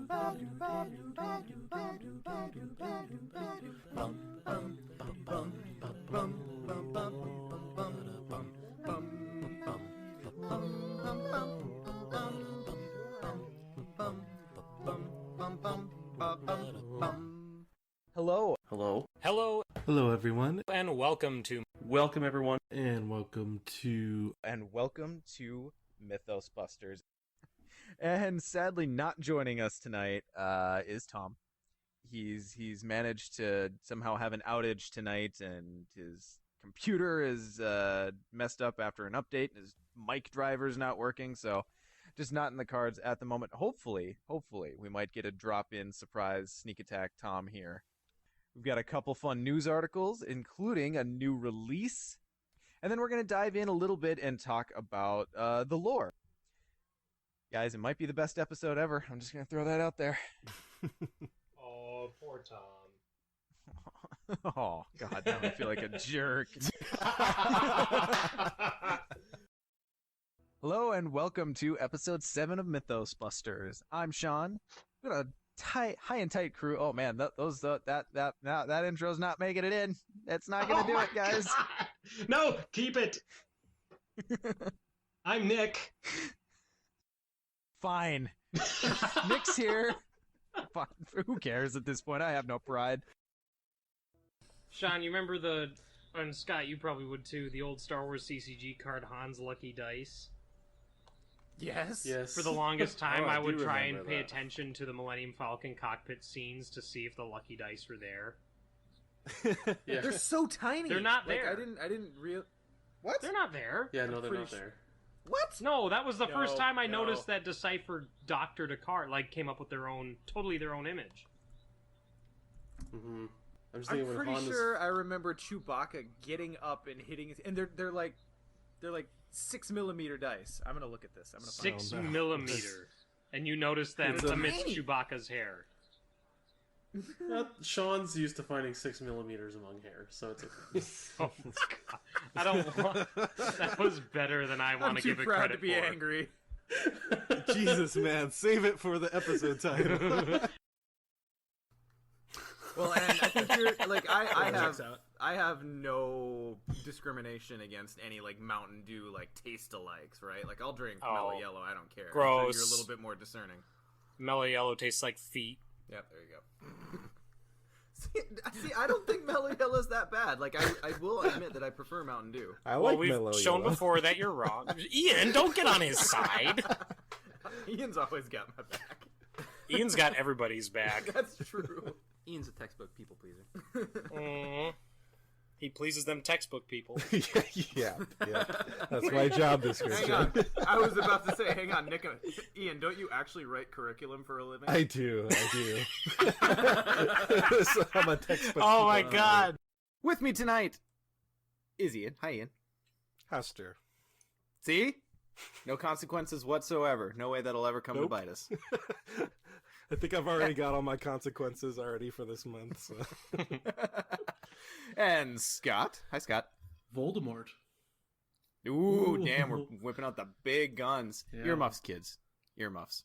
Hello. Hello. Hello. Hello, everyone. And welcome to... Welcome, everyone. And welcome to... Mythos Busters. And sadly not joining us tonight is Tom. He's managed to somehow have an outage tonight, and his computer is messed up after an update. His mic driver's not working, so just not in the cards at the moment. Hopefully, we might get a drop-in surprise sneak attack Tom here. We've got a couple fun news articles, including a new release. And then we're going to dive in a little bit and talk about the lore. Guys, it might be the best episode ever. I'm just going to throw that out there. Oh, poor Tom. Oh, God, now I feel like a jerk. Hello, and welcome to episode 7 of Mythos Busters. I'm Sean. We've got a high and tight crew. Oh, man, that intro's not making it in. It's not going to do it, guys. God. No, keep it. I'm Nick. Fine. Nick's here. Fine. Who cares at this point? I have no pride. Sean, you remember and Scott, you probably would too, the old Star Wars CCG card Han's Lucky Dice? Yes. For the longest time, I would try and pay that. attention to the Millennium Falcon cockpit scenes to see if the Lucky Dice were there. Yeah. They're so tiny. They're not there. I didn't real. What? They're not there. Yeah, no, they're pretty not there. What? No, that was the first time I no. noticed that Deciphered Doctor Descartes came up with their own image. Mm-hmm. I'm just I'm thinking when pretty Han was... sure I remember Chewbacca getting up and hitting his, and they're like 6mm dice. I'm gonna look at this. I'm gonna find 6 out. millimeter, and you notice them It's amidst tiny. Chewbacca's hair. Sean's used to finding 6mm among hair, so it's okay. Oh my God. I don't want... That was better than I want I'm to too give it proud credit to be for. angry. Jesus, man. Save it for the episode title. Well, and I think you're like I have no discrimination against any like Mountain Dew like taste alikes, right? Like I'll drink Mellow Yellow, I don't care. Gross. I'm sure you're a little bit more discerning. Mellow Yellow tastes like feet. Yep, there you go. See, I don't think Mellow Yellow is that bad. Like I will admit that I prefer Mountain Dew. I Well, like we've Mellow shown Yellow. before that you're wrong. Ian, don't get on his side. Ian's always got my back. Ian's got everybody's back. That's true. Ian's a textbook people pleaser. He pleases them textbook people. yeah. That's my job Hang description. on. I was about to say, hang on, Nick. Ian, don't you actually write curriculum for a living? I do. So I'm a textbook. Oh my teacher. God. With me tonight is Ian. Hi, Ian. Hester. See? No consequences whatsoever. No way that'll ever come to Nope. bite us. I think I've already got all my consequences already for this month. So. And Scott. Hi, Scott. Voldemort. Ooh, damn, we're whipping out the big guns. Yeah. Earmuffs, kids. Earmuffs.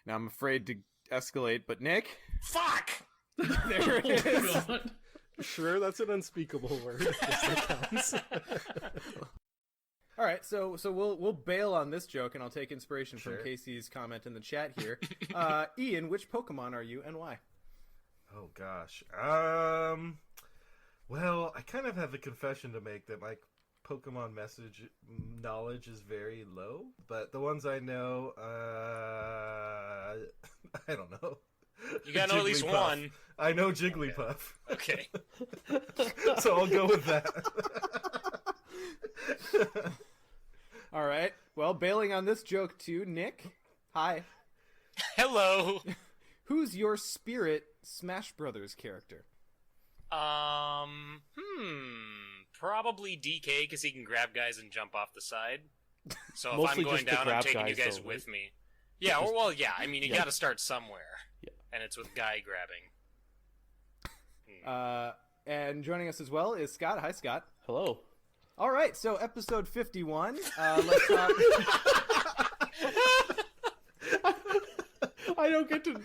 Now, I'm afraid to escalate, but Nick, Fuck! there it is. Oh, God. Sure, that's an unspeakable word. If that counts. All right, so we'll bail on this joke, and I'll take inspiration Sure. from Casey's comment in the chat here. Ian, which Pokemon are you, and why? Oh gosh. Well, I kind of have a confession to make that my Pokemon message knowledge is very low, but the ones I know, I don't know. You gotta know at least Jigglypuff. one. I know Jigglypuff, Okay. so I'll go with that. All right, well, bailing on this joke too, Nick. Hi. Hello. Who's your spirit Smash Brothers character? Probably DK because he can grab guys and jump off the side. So if Mostly I'm going just the down, I'm grab taking you guys, guys though, with right? me. Yeah, well, yeah. I mean, you Yeah. got to start somewhere. Yeah. And it's with guy grabbing. And joining us as well is Scott. Hi, Scott. Hello. All right, so episode 51. Let's talk. I I don't get to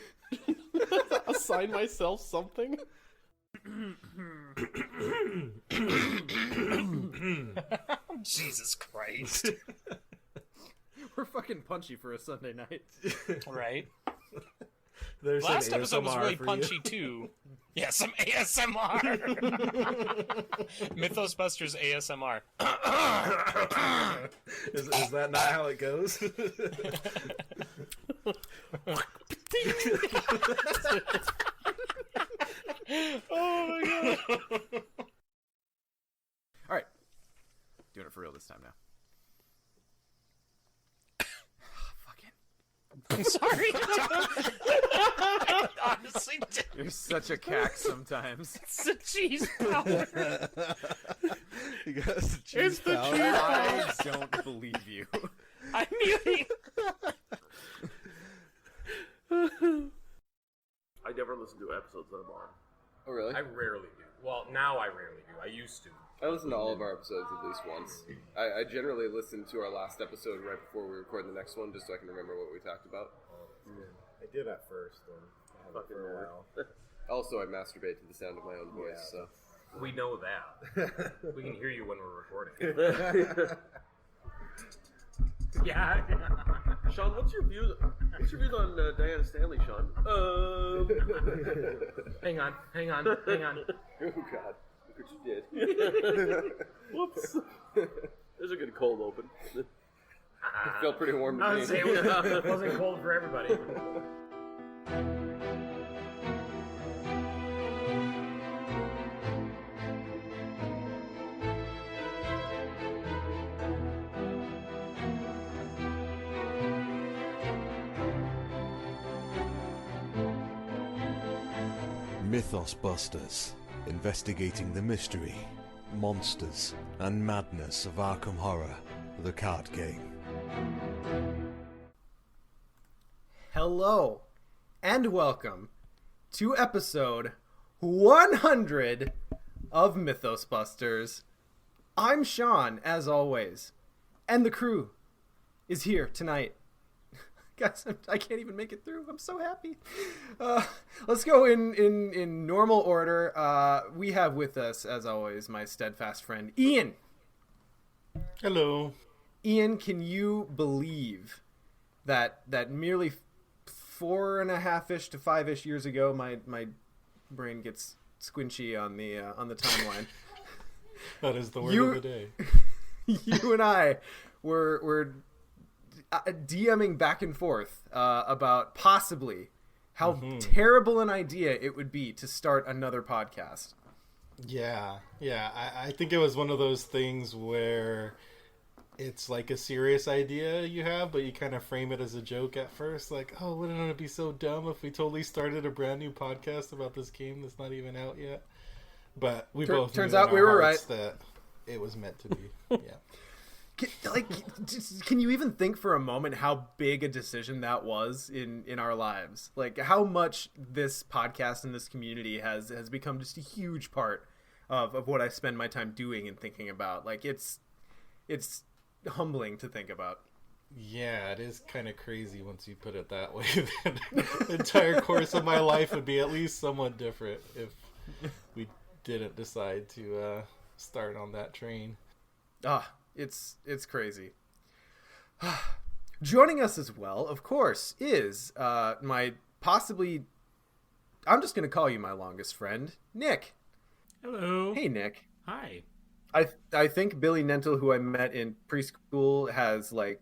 assign myself something. Jesus Christ. We're fucking punchy for a Sunday night. Right? There's Last an episode was ASMR really for you. punchy too. Yeah, some ASMR. Mythos Busters ASMR. Is that not how it goes? Oh my god. All right, doing it for real this time now. I'm sorry. I honestly did. You're such a cack sometimes. It's the cheese powder. You got some cheese It's the powder. cheese I don't believe you. I'm muting. I never listen to episodes that I'm on. Oh, really? I rarely do. Well, now I rarely do. I used to. I listen to all of our episodes at least once. I generally listen to our last episode right before we record the next one, just so I can remember what we talked about. I did at first, and I haven't Fucking for a nerd. while. Also, I masturbate to the sound of my own voice, so. We know that. We can hear you when we're recording. Yeah. Sean, what's your views on Diana Stanley, Sean? Hang on. Oh, God. Look what you did. Whoops. There's a good cold open. It felt pretty warm to I me. would say it wasn't cold for everybody. Mythos Busters, investigating the mystery, monsters, and madness of Arkham Horror, the card game. Hello, and welcome to episode 100 of Mythos Busters. I'm Sean, as always, and the crew is here tonight. Guys, I can't even make it through. I'm so happy. Let's go in normal order. We have with us, as always, my steadfast friend, Ian. Hello. Ian, can you believe that merely 4.5-ish to 5-ish years ago, my brain gets squinchy on the timeline. That is the word of the day. You and I were DMing back and forth about possibly how terrible an idea it would be to start another podcast. Yeah. I think it was one of those things where it's like a serious idea you have, but you kind of frame it as a joke at first. Like, oh, wouldn't it be so dumb if we totally started a brand new podcast about this game that's not even out yet? But we both turns knew in out we our were hearts right. that it was meant to be. Yeah. Can you even think for a moment how big a decision that was in our lives? Like how much this podcast and this community has become just a huge part of what I spend my time doing and thinking about. Like it's humbling to think about. Yeah, it is kind of crazy once you put it that way. The entire course of my life would be at least somewhat different if we didn't decide to start on that train. It's crazy. Joining us as well, of course, is my possibly, I'm just going to call you my longest friend, Nick. Hello. Hey, Nick. Hi. I think Billy Nentel, who I met in preschool, has like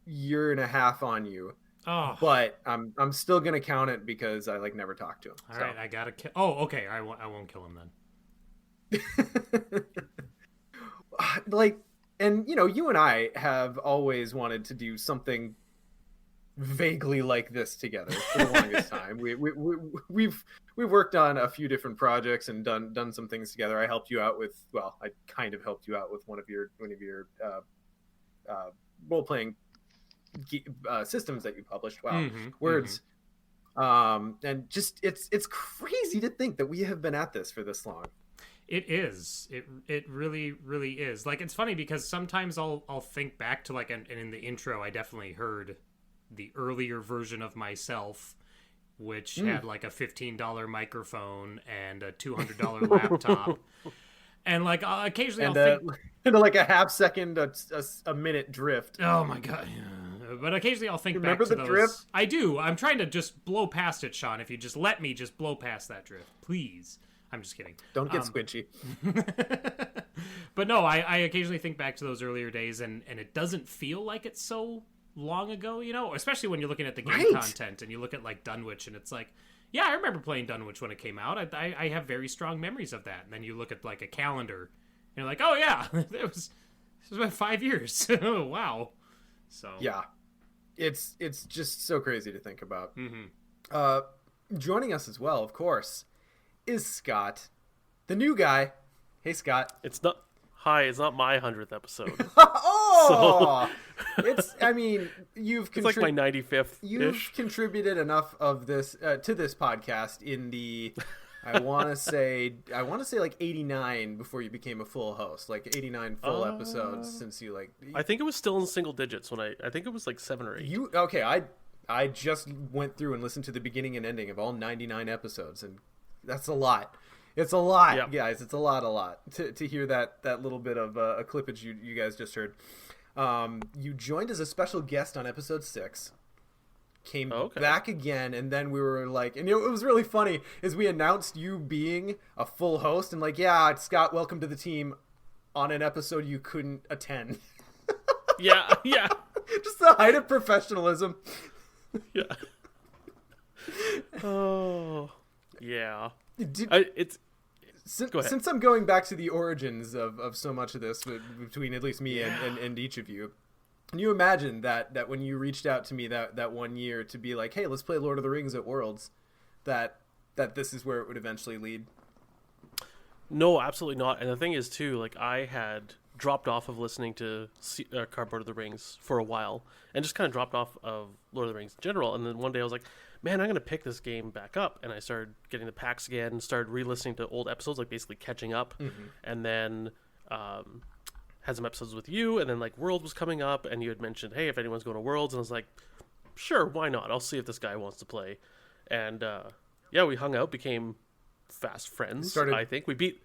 year and a half on you. Oh. But I'm still going to count it because I like never talked to him. All right, I gotta kill. Oh, okay. I won't kill him then. Like, and you know, you and I have always wanted to do something vaguely like this together for the longest time. We've worked on a few different projects and done some things together. I helped you out with, well, I kind of helped you out with one of your role playing systems that you published. Wow, words. And just it's crazy to think that we have been at this for this long. It is. It really, really is. Like, it's funny because sometimes I'll think back to like, and in the intro, I definitely heard the earlier version of myself, which had like a $15 microphone and a $200 laptop. And like occasionally And I'll think, and like a half second, a minute drift. oh my god! But occasionally I'll think Remember back to the those. drift? I do. I'm trying to just blow past it, Sean. If you just let me just blow past that drift, please. I'm just kidding. Don't get squidgy. But no, I occasionally think back to those earlier days, and it doesn't feel like it's so long ago, you know? Especially when you're looking at the game content and you look at like Dunwich, and it's like, yeah, I remember playing Dunwich when it came out. I have very strong memories of that. And then you look at like a calendar, and you're like, oh yeah, it was about 5 years. Oh wow. So Yeah, it's just so crazy to think about. Mm-hmm. Joining us as well, of course, is Scott, the new guy. Hey, Scott. It's not. Hi, it's not my 100th episode. Oh, it's. I mean, It's like my 95th. You've contributed enough of this to this podcast in the. I want to say like 89 before you became a full host, like 89 full episodes since you like. I think it was still in single digits when I think it was like 7 or 8. You okay? I just went through and listened to the beginning and ending of all 99 episodes, and that's a lot. It's a lot, guys. It's a lot to hear that little bit of a clippage you guys just heard. You joined as a special guest on episode 6. Came back again, and then we were like, and it was really funny is we announced you being a full host, and like, yeah, Scott, welcome to the team, on an episode you couldn't attend. Yeah. Just the height of professionalism. Yeah. Oh, yeah. Since I'm going back to the origins of so much of this between at least me and each of you, can you imagine that when you reached out to me that one year to be like, hey, let's play Lord of the Rings at Worlds, that this is where it would eventually lead? No, absolutely not. And the thing is, too, like, I had dropped off of listening to Cardboard of the Rings for a while, and just kind of dropped off of Lord of the Rings in general. And then one day I was like, man, I'm going to pick this game back up. And I started getting the packs again, and started re-listening to old episodes, like basically catching up. Mm-hmm. And then had some episodes with you, and then like World was coming up, and you had mentioned, hey, if anyone's going to Worlds, and I was like, sure, why not? I'll see if this guy wants to play. And we hung out, became fast friends. I think we beat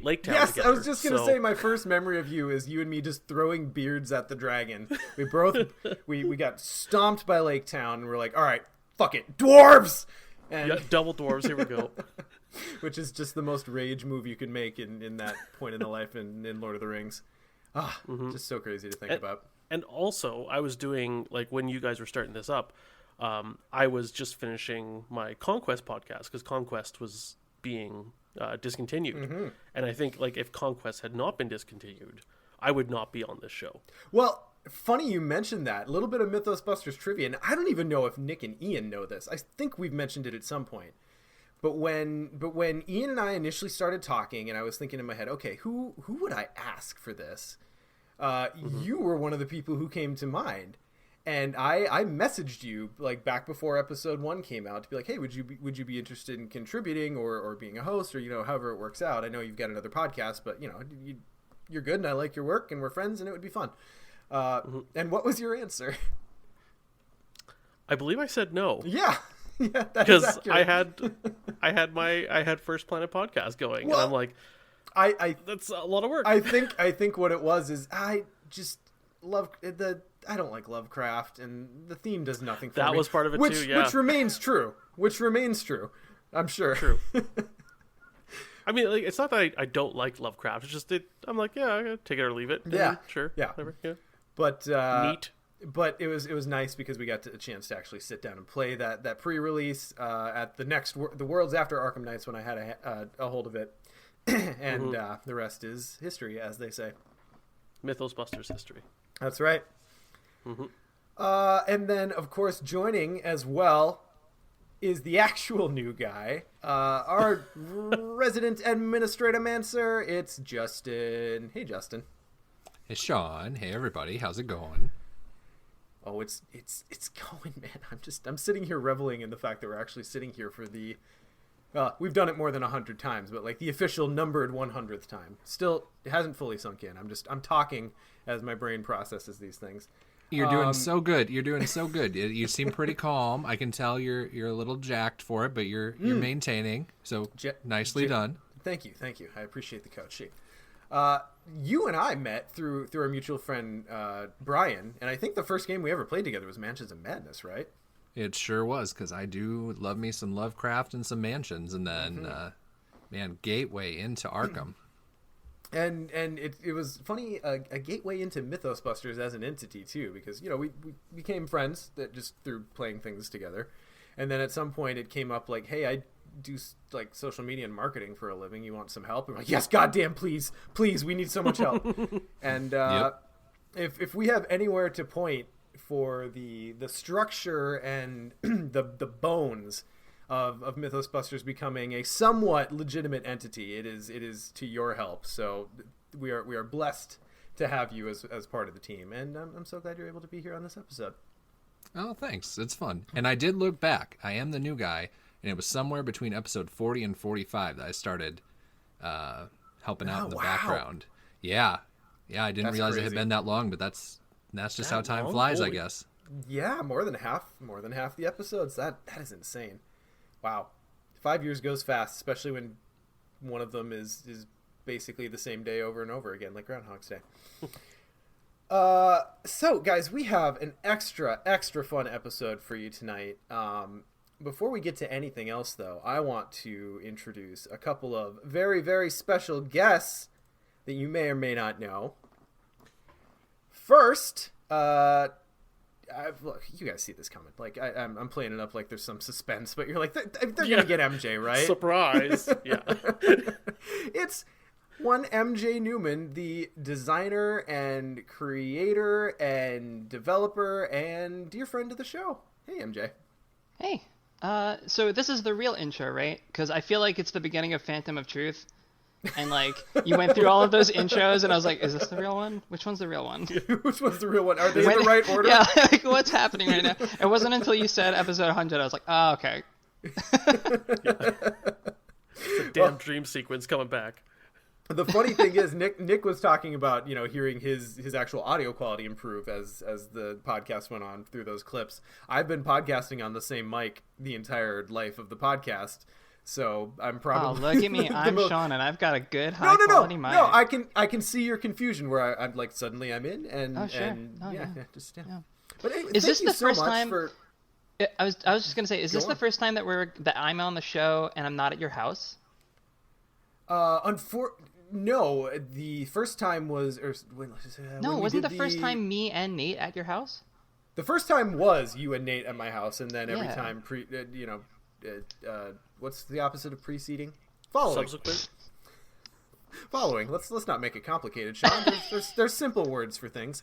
Lake Town. Yes, together, I was just gonna say my first memory of you is you and me just throwing beards at the dragon. We both we got stomped by Lake Town, and we're like, all right, fuck it, dwarves. And double dwarves. Here we go. Which is just the most rage move you can make in that point in the life in Lord of the Rings. Just so crazy to think about. And also, I was doing, like, when you guys were starting this up, I was just finishing my Conquest podcast, because Conquest was being discontinued. Mm-hmm. And I think, like, if Conquest had not been discontinued, I would not be on this show. Well, funny you mentioned that. A little bit of Mythos Busters trivia, and I don't even know if Nick and Ian know this. I think we've mentioned it at some point. But when Ian and I initially started talking, and I was thinking in my head, okay, who would I ask for this? You were one of the people who came to mind, and I messaged you like back before episode 1 came out to be like, hey, would you be interested in contributing or being a host, or however it works out? I know you've got another podcast, but you're good, and I like your work, and we're friends, and it would be fun. And what was your answer? I believe I said no. Yeah. Yeah, because I had First Planet podcast going, and I'm like, I that's a lot of work. I think what it was is I just love I don't like Lovecraft, and the theme does nothing for me. That was part of it too. Yeah, which remains true. I'm sure. True. I mean, like, it's not that I don't like Lovecraft. It's just I'm like, yeah, I gotta take it or leave it. Yeah, sure. Yeah, whatever. Yeah. But neat. But it was nice because we got a chance to actually sit down and play that pre-release at the Worlds After Arkham Nights when I had a hold of it, and the rest is history, as they say. Mythos Busters history. That's right. Mm-hmm. And then, of course, joining as well is the actual new guy, our resident administrator-mancer. It's Justin. Hey, Justin. Hey, Sean. Hey, everybody. How's it going? Oh, it's going, man. I'm sitting here reveling in the fact that we're actually sitting here for the we've done it more than 100 times, but like the official numbered 100th time. Still, it hasn't fully sunk in. I'm talking as my brain processes these things. You're doing so good. You're doing so good. You seem pretty calm. I can tell you're a little jacked for it, but you're maintaining. So nicely done. Thank you. I appreciate the coach. You and I met through our mutual friend Brian, and I think the first game we ever played together was Mansions of Madness, right? It sure was, because I do love me some Lovecraft and some mansions, and then gateway into Arkham. And it was funny, a gateway into Mythos Busters as an entity too, because we became friends that just through playing things together, and then at some point it came up like, hey, I do like social media and marketing for a living. You want some help? And we're like, yes, goddamn, please, we need so much help. And if we have anywhere to point for the structure and the bones of Mythos Busters becoming a somewhat legitimate entity, it is to your help. So we are blessed to have you as part of the team, and I'm so glad you're able to be here on this episode. Oh, thanks. It's fun. And I did look back. I am the new guy, and it was somewhere between episode 40 and 45 that I started helping out in the background. Yeah, I didn't realize it had been that long, but that's just how time flies, I guess. Yeah, more than half the episodes. That is insane. Wow. 5 years goes fast, especially when one of them is basically the same day over and over again, like Groundhog's Day. So, guys, we have an extra fun episode for you tonight. Before we get to anything else, though, I want to introduce a couple of very, very special guests that you may or may not know. First, look, you guys see this coming. Like, I'm playing it up like there's some suspense, but you're like, they're gonna get MJ, right? Surprise! Yeah. It's one MJ Newman, the designer and creator and developer and dear friend of the show. Hey, MJ. Hey. So this is the real intro, right? Because I feel like it's the beginning of Phantom of Truth. And, like, you went through all of those intros, and I was like, is this the real one? Which one's the real one? Which one's the real one? Are they in the right order? Yeah, like, what's happening right now? It wasn't until you said episode 100, I was like, oh, okay. It's a damn dream sequence coming back. The funny thing is, Nick was talking about, hearing his actual audio quality improve as the podcast went on through those clips. I've been podcasting on the same mic the entire life of the podcast. So I'm probably. Oh, look at me! I'm Sean, and I've got a good high quality mic. No, I can see your confusion where I'm like suddenly I'm in and yeah. But anyway, is this the so first time? I was just gonna say, is this the first time that I'm on the show and I'm not at your house? No, the first time was wasn't the first time me and Nate at your house? The first time was you and Nate at my house, and then every time what's the opposite of preceding? Following. Subsequent. Following. Let's not make it complicated, Sean. There's simple words for things.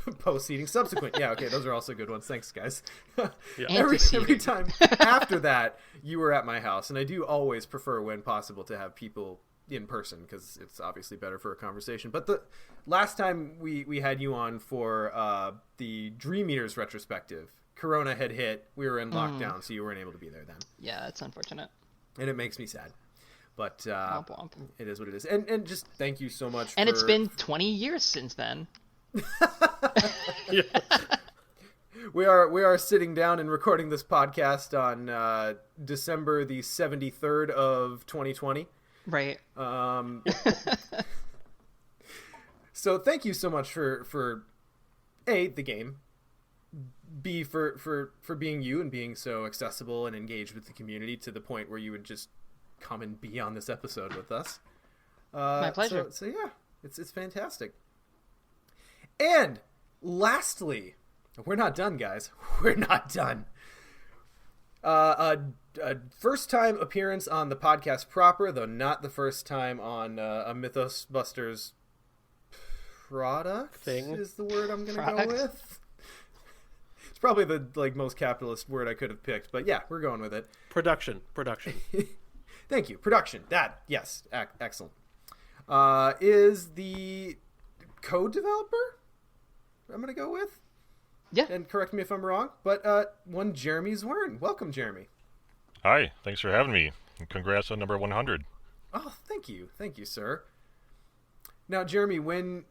Postceding, subsequent. Yeah, okay, those are also good ones. Thanks, guys. Yeah. Every time after that, you were at my house, and I do always prefer, when possible, to have people in person because it's obviously better for a conversation. But the last time we had you on for the Dream Eaters retrospective, Corona had hit. We were in lockdown, so you weren't able to be there then. Yeah, that's unfortunate. And it makes me sad. But womp womp. It is what it is. And just thank you so much. And it's been 20 years since then. We are sitting down and recording this podcast on December the 73rd of 2020. Right. So thank you so much for A, the game, B, for being you and being so accessible and engaged with the community to the point where you would just come and be on this episode with us. My pleasure. So yeah, it's fantastic. And lastly, we're not done, guys. We're not done. A first time appearance on the podcast proper, though not the first time on a Mythos Busters product thing is the word I'm going to go with. It's probably the most capitalist word I could have picked, but yeah, we're going with it. Production. Thank you. Production. Yes, excellent. Is the code developer I'm going to go with. Yeah. And correct me if I'm wrong, but one Jeremy Zwern. Welcome, Jeremy. Hi, thanks for having me. And congrats on number 100. Oh, thank you, sir. Now, Jeremy, when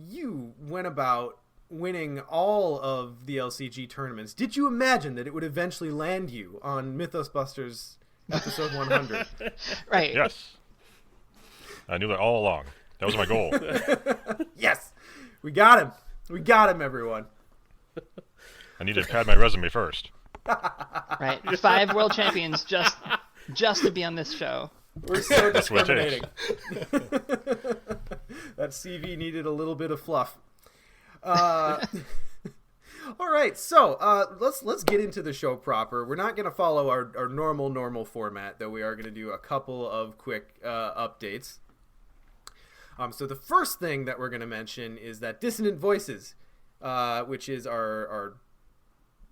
you went about winning all of the LCG tournaments, did you imagine that it would eventually land you on Mythos Busters episode 100? Right. Yes. I knew that all along. That was my goal. Yes! We got him! We got him, everyone. I need to pad my resume first. Right. 5 world champions just to be on this show. We're so That's what it discriminating. That CV needed a little bit of fluff. All right, so let's get into the show proper. We're not going to follow our normal format, though we are going to do a couple of quick updates. So the first thing that we're going to mention is that Dissonant Voices, which is our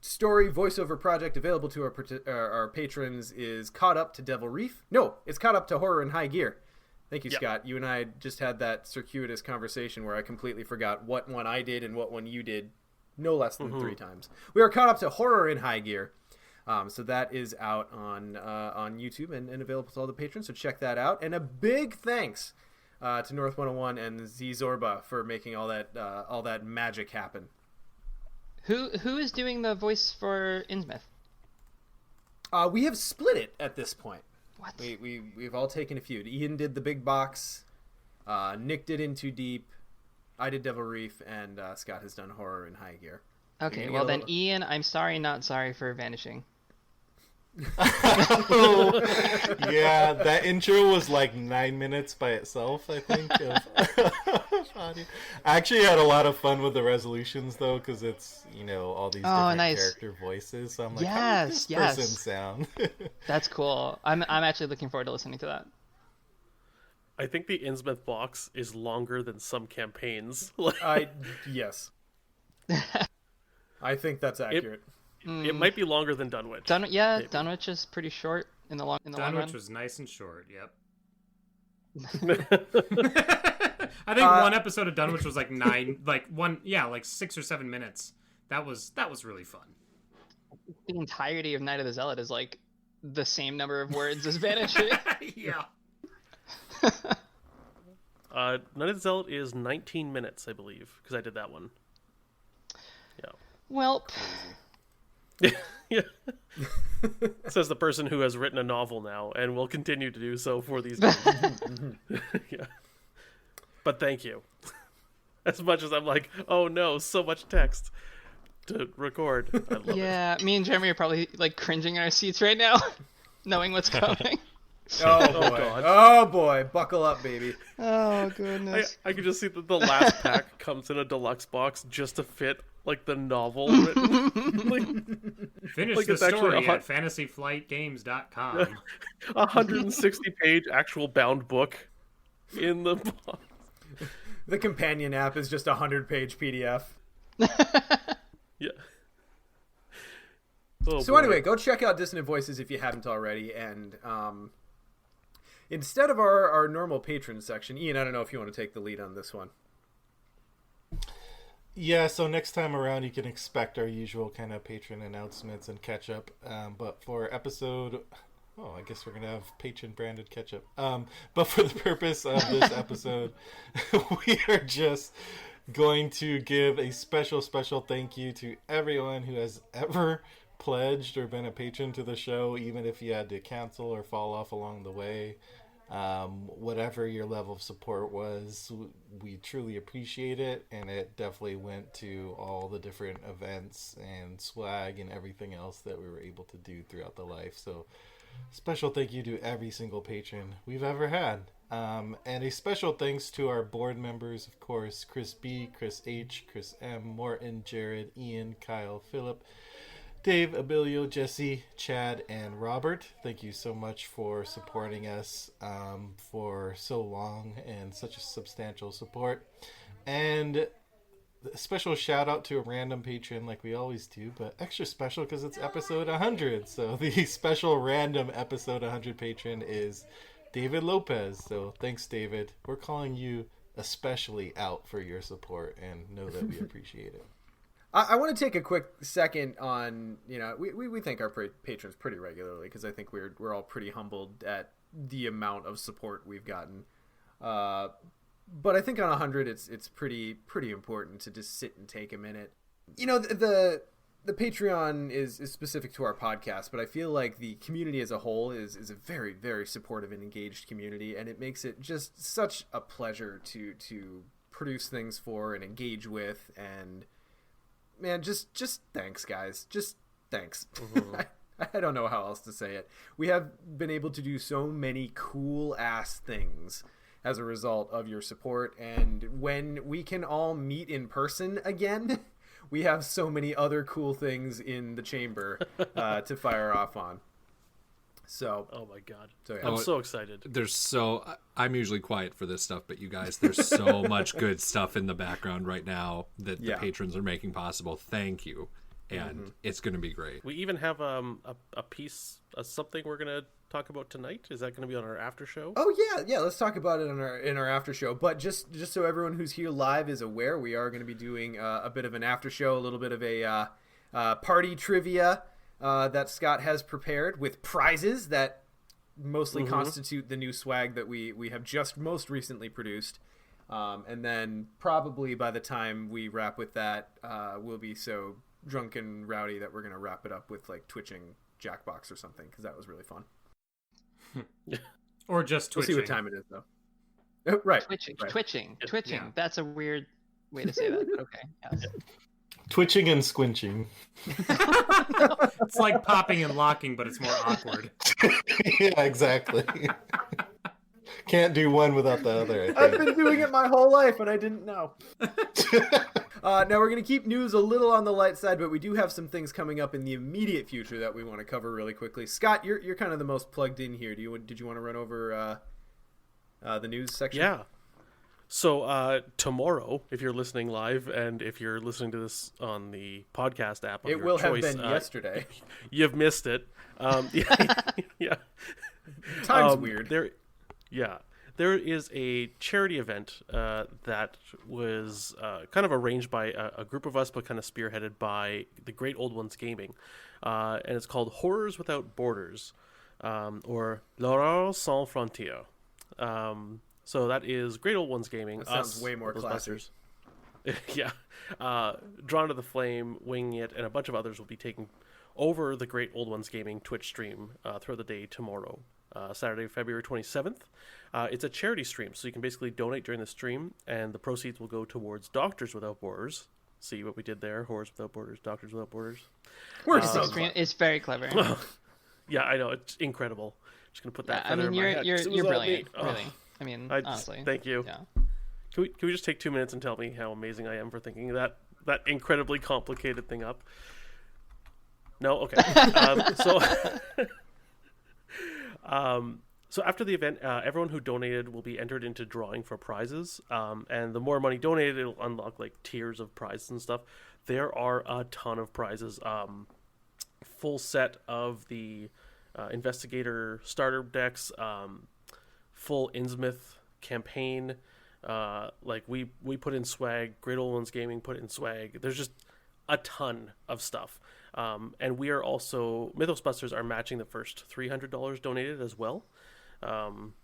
story voiceover project available to our patrons, is caught up to Devil Reef. No, it's caught up to Horror in High Gear. Thank you, Scott. You and I just had that circuitous conversation where I completely forgot what one I did and what one you did no less than 3 times. We are caught up to Horror in High Gear. So that is out on YouTube and available to all the patrons, so check that out. And a big thanks to North 101 and Z Zorba for making all that magic happen. Who is doing the voice for Innsmouth? We have split it at this point. What? We've all taken a few. Ian did the big box. Nick did In Too Deep. I did Devil Reef, and Scott has done Horror in High Gear. Okay, well then, Ian, I'm sorry, not sorry for vanishing. Yeah, that intro was like 9 minutes by itself, I think. I actually had a lot of fun with the resolutions, though, because it's, all these different character voices. So I'm like, how does this person sound? That's cool. I'm actually looking forward to listening to that. I think the Innsmouth box is longer than some campaigns. Yes. I think that's accurate. It might be longer than Dunwich. Dunwich is pretty short in the long run. Dunwich was nice and short. Yep. I think one episode of Dunwich was like 6 or 7 minutes. That was really fun. The entirety of Night of the Zealot is like the same number of words as Vanishing. Yeah. Night of the Zealot is 19 minutes, I believe, because I did that one. Yeah. Well. Yeah. Says the person who has written a novel now and will continue to do so for these games. Yeah. But thank you. As much as I'm like, oh no, so much text to record. I love it. Me and Jeremy are probably like cringing in our seats right now, knowing what's coming. Oh boy! God. Oh boy! Buckle up, baby. Oh goodness! I could just see that the last pack comes in a deluxe box just to fit like the novel written. Finish the story at fantasyflightgames.com. 160-page actual bound book in the box. The companion app is just a 100-page PDF. Yeah. So anyway, go check out Dissonant Voices if you haven't already, and instead of our normal patron section, Ian, I don't know if you want to take the lead on this one. Yeah, so next time around you can expect our usual kind of patron announcements and catch up. But for episode... Oh, I guess we're going to have patron branded catch up. But for the purpose of this episode, we are just going to give a special thank you to everyone who has ever pledged or been a patron to the show, even if you had to cancel or fall off along the way. Whatever your level of support was, we truly appreciate it, and it definitely went to all the different events and swag and everything else that we were able to do throughout the life. So special thank you to every single patron we've ever had, and a special thanks to our board members, of course: Chris B, Chris H, Chris M, Morton, Jared, Ian, Kyle, Philip, Dave, Abilio, Jesse, Chad, and Robert. Thank you so much for supporting us for so long and such a substantial support. And a special shout out to a random patron like we always do, but extra special because it's episode 100. So the special random episode 100 patron is David Lopez. So thanks, David. We're calling you especially out for your support, and know that we appreciate it. I want to take a quick second on, we thank our patrons pretty regularly because I think we're all pretty humbled at the amount of support we've gotten. But I think on 100, it's pretty important to just sit and take a minute. You know, the Patreon is specific to our podcast, but I feel like the community as a whole is a very, very supportive and engaged community, and it makes it just such a pleasure to produce things for and engage with. And man, just thanks, guys. Just thanks. Mm-hmm. I don't know how else to say it. We have been able to do so many cool ass things as a result of your support, and when we can all meet in person again, we have so many other cool things in the chamber to fire off on. So, oh my god, yeah. I'm so excited. I'm usually quiet for this stuff, but you guys, there's so much good stuff in the background right now that the patrons are making possible. Thank you. And it's going to be great. We even have a piece, something we're going to talk about tonight. Is that going to be on our after show? Oh yeah. Let's talk about it in our after show. But just so everyone who's here live is aware, we are going to be doing a bit of an after show, a little bit of a party trivia that Scott has prepared with prizes that mostly constitute the new swag that we have just most recently produced. And then probably by the time we wrap with that, we'll be so drunk and rowdy that we're gonna wrap it up with like twitching Jackbox or something, because that was really fun. Or just twitching. We'll see what time it is though. Right. Twitching. Yeah. That's a weird way to say that. Okay. Yes. Twitching and squinching. It's like popping and locking, but it's more awkward. Yeah, exactly. Can't do one without the other, I think. I've been doing it my whole life and I didn't know. Now we're going to keep news a little on the light side, but we do have some things coming up in the immediate future that we want to cover really quickly. Scott, you're kind of the most plugged in here. Did you want to run over the news section? Yeah. So tomorrow, if you're listening live, and if you're listening to this on the podcast app, of it your will choice, have been yesterday. You've missed it. Yeah. Time's weird. There is a charity event that was kind of arranged by a group of us, but kind of spearheaded by the Great Old Ones Gaming, and it's called Horrors Without Borders, or L'Horreur Sans Frontières. So that is Great Old Ones Gaming. That sounds way more classy. Yeah. Drawn to the Flame, Winging It, and a bunch of others will be taking over the Great Old Ones Gaming Twitch stream throughout the day tomorrow. Saturday, February 27th. It's a charity stream, so you can basically donate during the stream, and the proceeds will go towards Doctors Without Borders. See what we did there? Horrors Without Borders, Doctors Without Borders. It's very clever. Yeah, I know. It's incredible. Just going to put that feather in my head. You're brilliant, really. I mean, honestly. Thank you. Yeah. Can we just take 2 minutes and tell me how amazing I am for thinking that incredibly complicated thing up? No? Okay. So after the event, everyone who donated will be entered into drawing for prizes. And the more money donated, it'll unlock like tiers of prizes and stuff. There are a ton of prizes. Full set of the investigator starter decks, full Innsmouth campaign. Like we put in swag. Great Old Ones Gaming put in swag. There's just a ton of stuff. And we are also, Mythos Busters are matching the first $300 donated as well.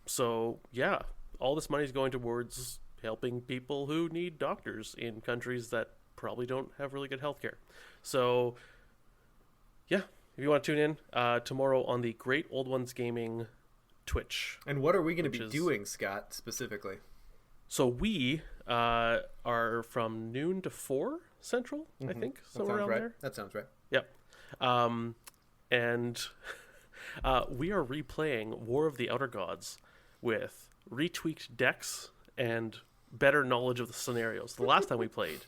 So yeah, all this money is going towards helping people who need doctors in countries that probably don't have really good healthcare. So yeah, if you want to tune in tomorrow on the Great Old Ones Gaming Twitch. And what are we going to be doing, Scott, specifically? So we are from noon to 4 Central, I think, somewhere around there. That sounds right. Yep. And we are replaying War of the Outer Gods with retweaked decks and better knowledge of the scenarios. The last time we played,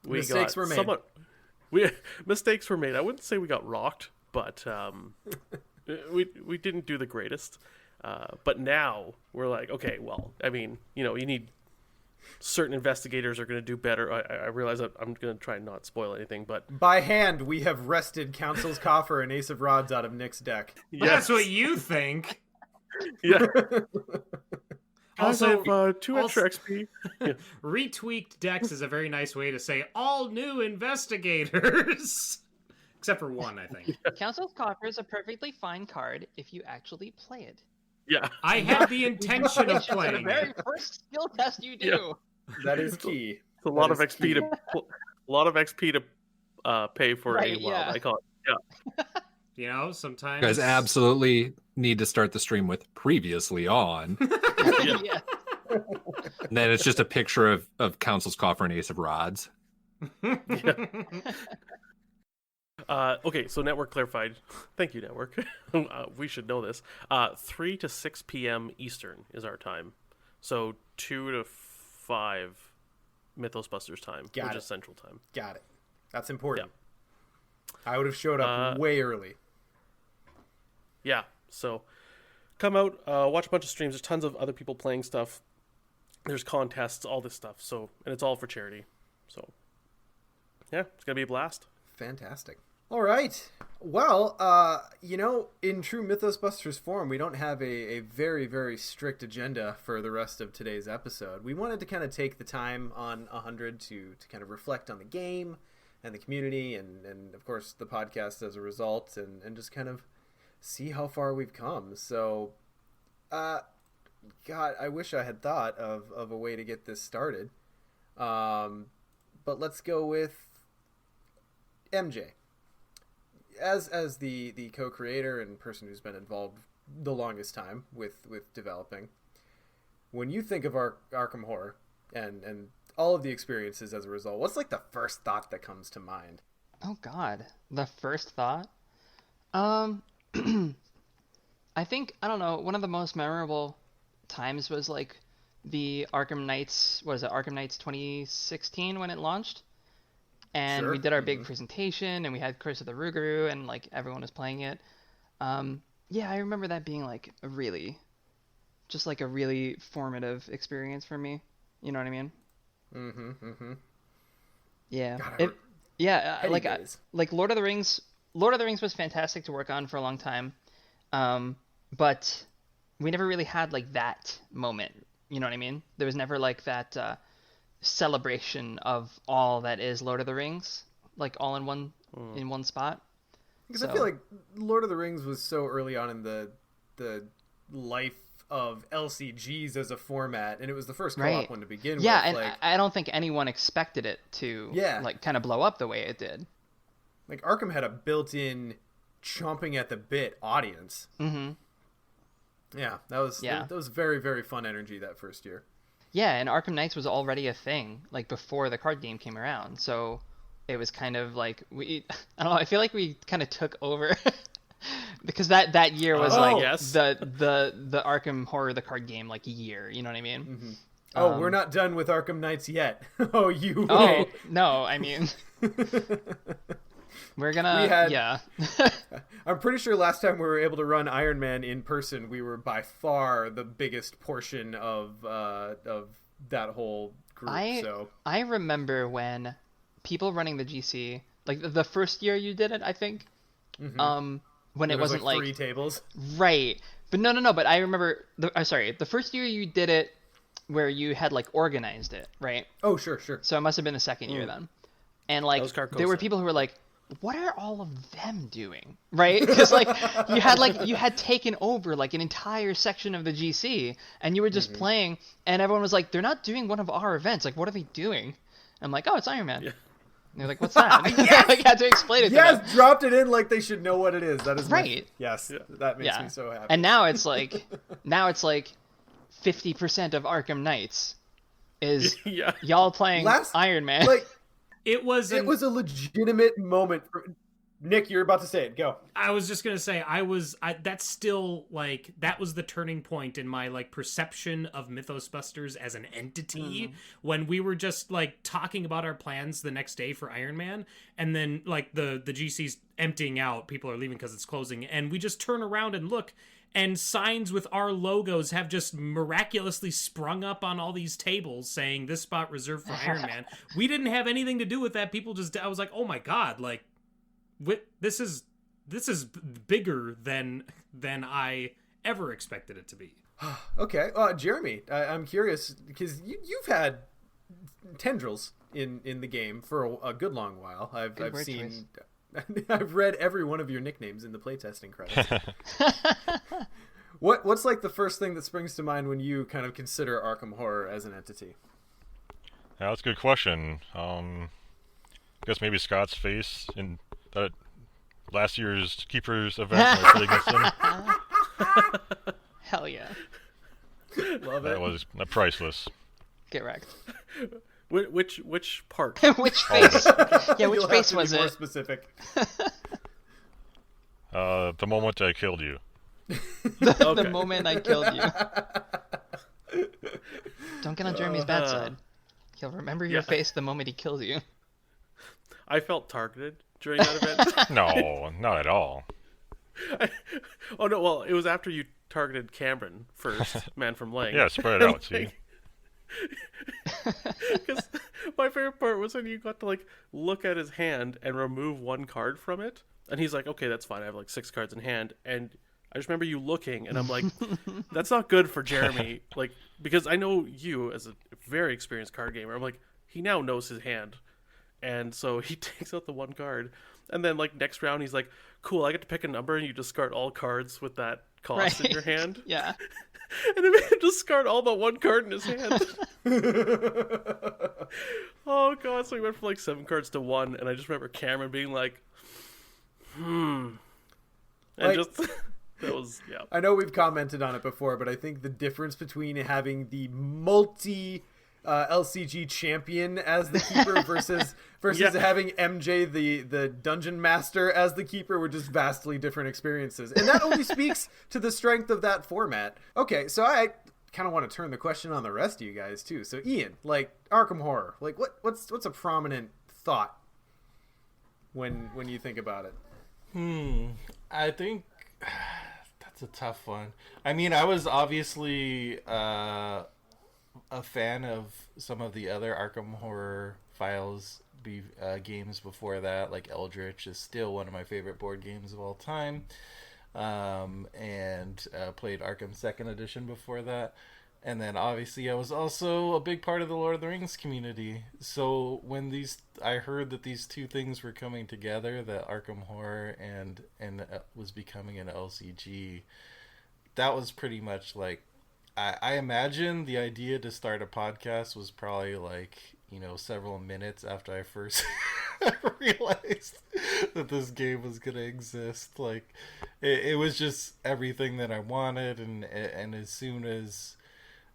mistakes were made. Mistakes were made. I wouldn't say we got rocked, but we didn't do the greatest. But now we're like, okay, well, I mean, you need certain investigators are going to do better. I realize that I'm going to try and not spoil anything, but by hand, we have wrested Council's Coffer and Ace of Rods out of Nick's deck. Yes. That's what you think. Yeah. Also, 2 extra XP. Yeah. Retweaked decks is a very nice way to say all new investigators. Except for one, I think. Council's Coffer is a perfectly fine card if you actually play it. Yeah. I had the intention of It's the playing very it. first skill test you do. That is key. It's a lot of XP to pay for Right, a wild yeah. icon. Yeah. You know, sometimes You guys absolutely need to start the stream with previously on. Yeah. And then it's just a picture of Council's Coffer and Ace of Rods. Okay, so network clarified. Thank you, network. We should know this. 3 to 6 p.m. Eastern is our time. So 2 to 5 Mythos Busters time, which is Central time. Got it. That's important. Yeah. I would have showed up way early. Yeah, so come out, watch a bunch of streams. There's tons of other people playing stuff. There's contests, all this stuff. So, and it's all for charity. So, yeah, it's gonna be a blast. Fantastic. All right. Well, in true Mythos Busters form, we don't have a very, very strict agenda for the rest of today's episode. We wanted to kind of take the time on 100 to kind of reflect on the game and the community and of course, the podcast as a result and just kind of see how far we've come. So, God, I wish I had thought of a way to get this started. But let's go with MJ. As the co-creator and person who's been involved the longest time with developing, when you think of Arkham Horror and all of the experiences as a result, what's like the first thought that comes to mind? Oh God, the first thought. I think, I don't know, one of the most memorable times was like the Arkham Knights, Arkham Knights 2016 when it launched? And Sure. we did our big presentation and we had Curse of the Rougarou and like everyone was playing it. Yeah, I remember that being like a really formative experience for me. You know what I mean? Yeah. God, like days. like Lord of the Rings was fantastic to work on for a long time. But we never really had like that moment. You know what I mean? There was never like that celebration of all that is Lord of the Rings, like all in one spot. Because I feel like Lord of the Rings was so early on in the life of LCGs as a format, and it was the first co-op one to begin with. Yeah, and like, I don't think anyone expected it to like kind of blow up the way it did. Like Arkham had a built-in chomping at the bit audience. Mm-hmm. Yeah, that was very, very fun energy that first year. Yeah, and Arkham Knights was already a thing like before the card game came around, so it was kind of like I don't know. I feel like we kind of took over because that year was the Arkham Horror the card game like year. You know what I mean? Mm-hmm. Oh, we're not done with Arkham Knights yet. Oh, you wait. Oh no, I mean. We're gonna. I'm pretty sure last time we were able to run Iron Man in person, we were by far the biggest portion of that whole group. I remember when people running the GC, like the first year you did it, I think. Mm-hmm. When it wasn't like 3 tables. Right, but no. But I remember the first year you did it, where you had like organized it, right? Oh, sure. So it must have been the second year then, and like there were people who were like, what are all of them doing, right? Because like you had taken over like an entire section of the GC and you were just playing and everyone was like, they're not doing one of our events, like what are they doing? I'm like, oh, it's Iron Man. And they're like, what's that? Yes! Like, I had to explain it to them. Dropped it in like they should know what it is. That is right. That makes me so happy. And now it's like 50% of Arkham Knights is y'all playing Iron Man. Like, it was a legitimate moment. Nick, you're about to say it. Go. I was just gonna say that's still like that was the turning point in my like perception of Mythos Busters as an entity when we were just like talking about our plans the next day for Iron Man, and then like the GC's emptying out, people are leaving because it's closing, and we just turn around and look. And signs with our logos have just miraculously sprung up on all these tables saying this spot reserved for Iron Man. We didn't have anything to do with that. I was like, oh my God, like this is bigger than I ever expected it to be. Okay. Jeremy, I'm curious because you've had tendrils in the game for a good long while. I've seen... I've read every one of your nicknames in the playtesting credits. What's like the first thing that springs to mind when you kind of consider Arkham Horror as an entity? Yeah, that's a good question. I guess maybe Scott's face in that last year's Keepers event when I played against him. Hell yeah. Love it. That was priceless. Get wrecked. Which part? Which face? Yeah, which face was more it? Specific. The moment I killed you. The moment I killed you. Don't get on Jeremy's bad side. He'll remember your face the moment he kills you. I felt targeted during that event. No, not at all. Oh no! Well, it was after you targeted Cameron first, man from Lang. Yeah, spread it out. See. Because my favorite part was when you got to like look at his hand and remove one card from it, and he's like, "Okay, that's fine. I have like 6 cards in hand." And I just remember you looking, and I'm like, "That's not good for Jeremy." Like, because I know you as a very experienced card gamer. I'm like, he now knows his hand, and so he takes out the one card, and then like next round he's like, "Cool, I get to pick a number, and you discard all cards with that cost in your hand." Yeah. And it made him discard all but one card in his hand. Oh god, so he went from like 7 cards to 1, and I just remember Cameron being like, And Like, just that was I know we've commented on it before, but I think the difference between having the multi LCG champion as the keeper versus having MJ the dungeon master as the keeper were just vastly different experiences, and that only speaks to the strength of that format. Okay, so I kind of want to turn the question on the rest of you guys too. So Ian, like Arkham Horror, like what's a prominent thought when you think about it? I think that's a tough one. I mean, I was obviously a fan of some of the other Arkham Horror Files games before that. Like Eldritch is still one of my favorite board games of all time, and played Arkham 2nd Edition before that. And then obviously I was also a big part of the Lord of the Rings community. So when I heard that these two things were coming together, that Arkham Horror and was becoming an LCG, that was pretty much like, I imagine the idea to start a podcast was probably like, several minutes after I first realized that this game was going to exist. Like, it was just everything that I wanted, and as soon as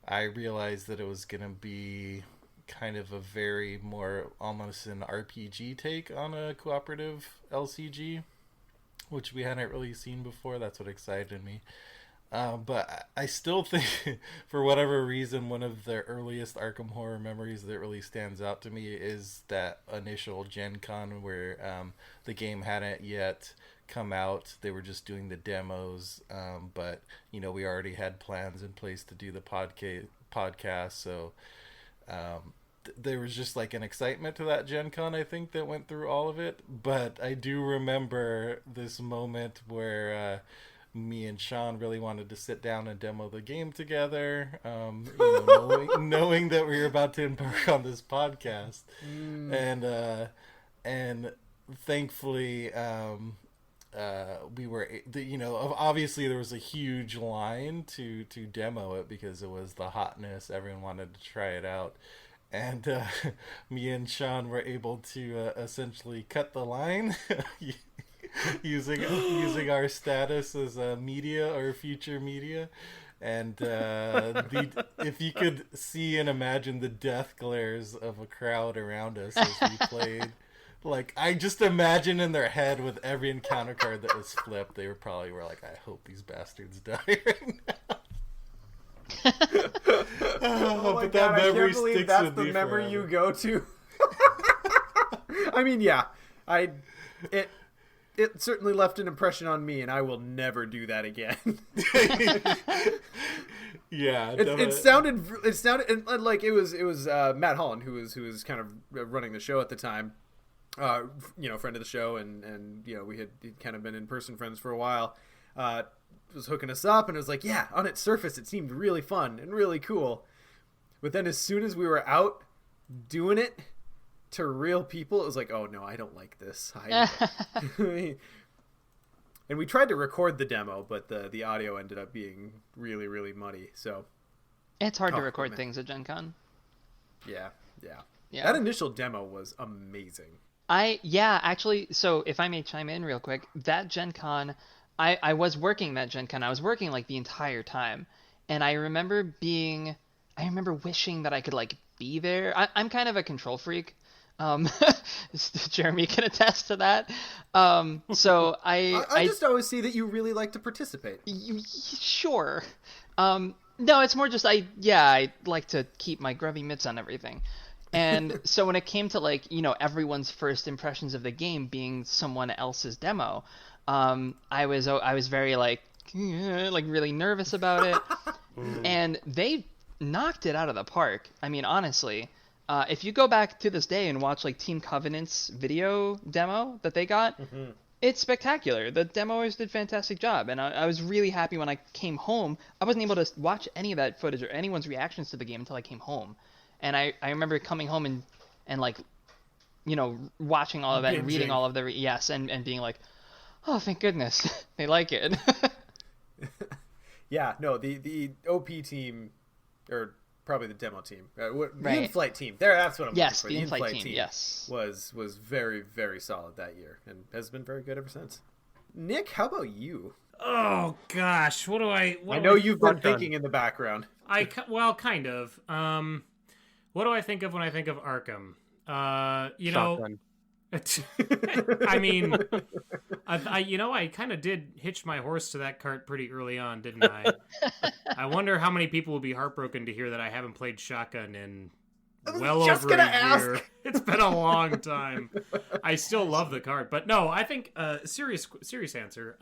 I realized that it was going to be kind of a very more almost an RPG take on a cooperative LCG, which we hadn't really seen before, that's what excited me. But I still think, for whatever reason, one of the earliest Arkham Horror memories that really stands out to me is that initial Gen Con where the game hadn't yet come out. They were just doing the demos, but we already had plans in place to do the podcast, so there was just like an excitement to that Gen Con, I think, that went through all of it. But I do remember this moment where me and Sean really wanted to sit down and demo the game together, knowing that we were about to embark on this podcast, and thankfully we were, obviously there was a huge line to demo it because it was the hotness. Everyone wanted to try it out. And me and Sean were able to essentially cut the line using our status as media or future media. And if you could see and imagine the death glares of a crowd around us as we played, like, I just imagine in their head with every encounter card that was flipped, they were like, I hope these bastards die right now. Oh my but God, that memory I can't believe sticks that's with the me memory forever. you go to. I mean, yeah, it certainly left an impression on me, and I will never do that again. Yeah, it sounded and like it was Matt Holland who was kind of running the show at the time. Friend of the show, and we had kind of been in person friends for a while. Was hooking us up, and it was like, yeah, on its surface it seemed really fun and really cool, but then as soon as we were out doing it to real people, it was like, oh no, I don't like this. And we tried to record the demo, but the audio ended up being really, really muddy. So it's hard to record things at Gen Con. Yeah. That initial demo was amazing. Actually, so if I may chime in real quick, that Gen Con, I was working that Gen Con. I was working like the entire time. And I remember wishing that I could like be there. I'm kind of a control freak. Jeremy can attest to that. So I just always see that you really like to participate. Sure. No, it's more just I like to keep my grubby mitts on everything. And so when it came to like, everyone's first impressions of the game being someone else's demo, I was very like really nervous about it. And they knocked it out of the park. I mean, honestly, if you go back to this day and watch like Team Covenant's video demo that they got, it's spectacular. The demoers did a fantastic job, and I was really happy when I came home. I wasn't able to watch any of that footage or anyone's reactions to the game until I came home. And I remember coming home and like, watching all of that and reading all of the and being like, oh, thank goodness they like it. Yeah, no, the OP team, or probably the demo team, the in-flight team. That's what I'm looking for. The in-flight team. Yes, was very, very solid that year and has been very good ever since. Nick, how about you? Oh gosh, what I know you've been thinking in the background. Kind of. What do I think of when I think of Arkham? Shotgun. I mean, I kind of did hitch my horse to that cart pretty early on, didn't I? I wonder how many people will be heartbroken to hear that I haven't played Shotgun in well over a year. It's been a long time. I still love the cart, but no, I think serious answer.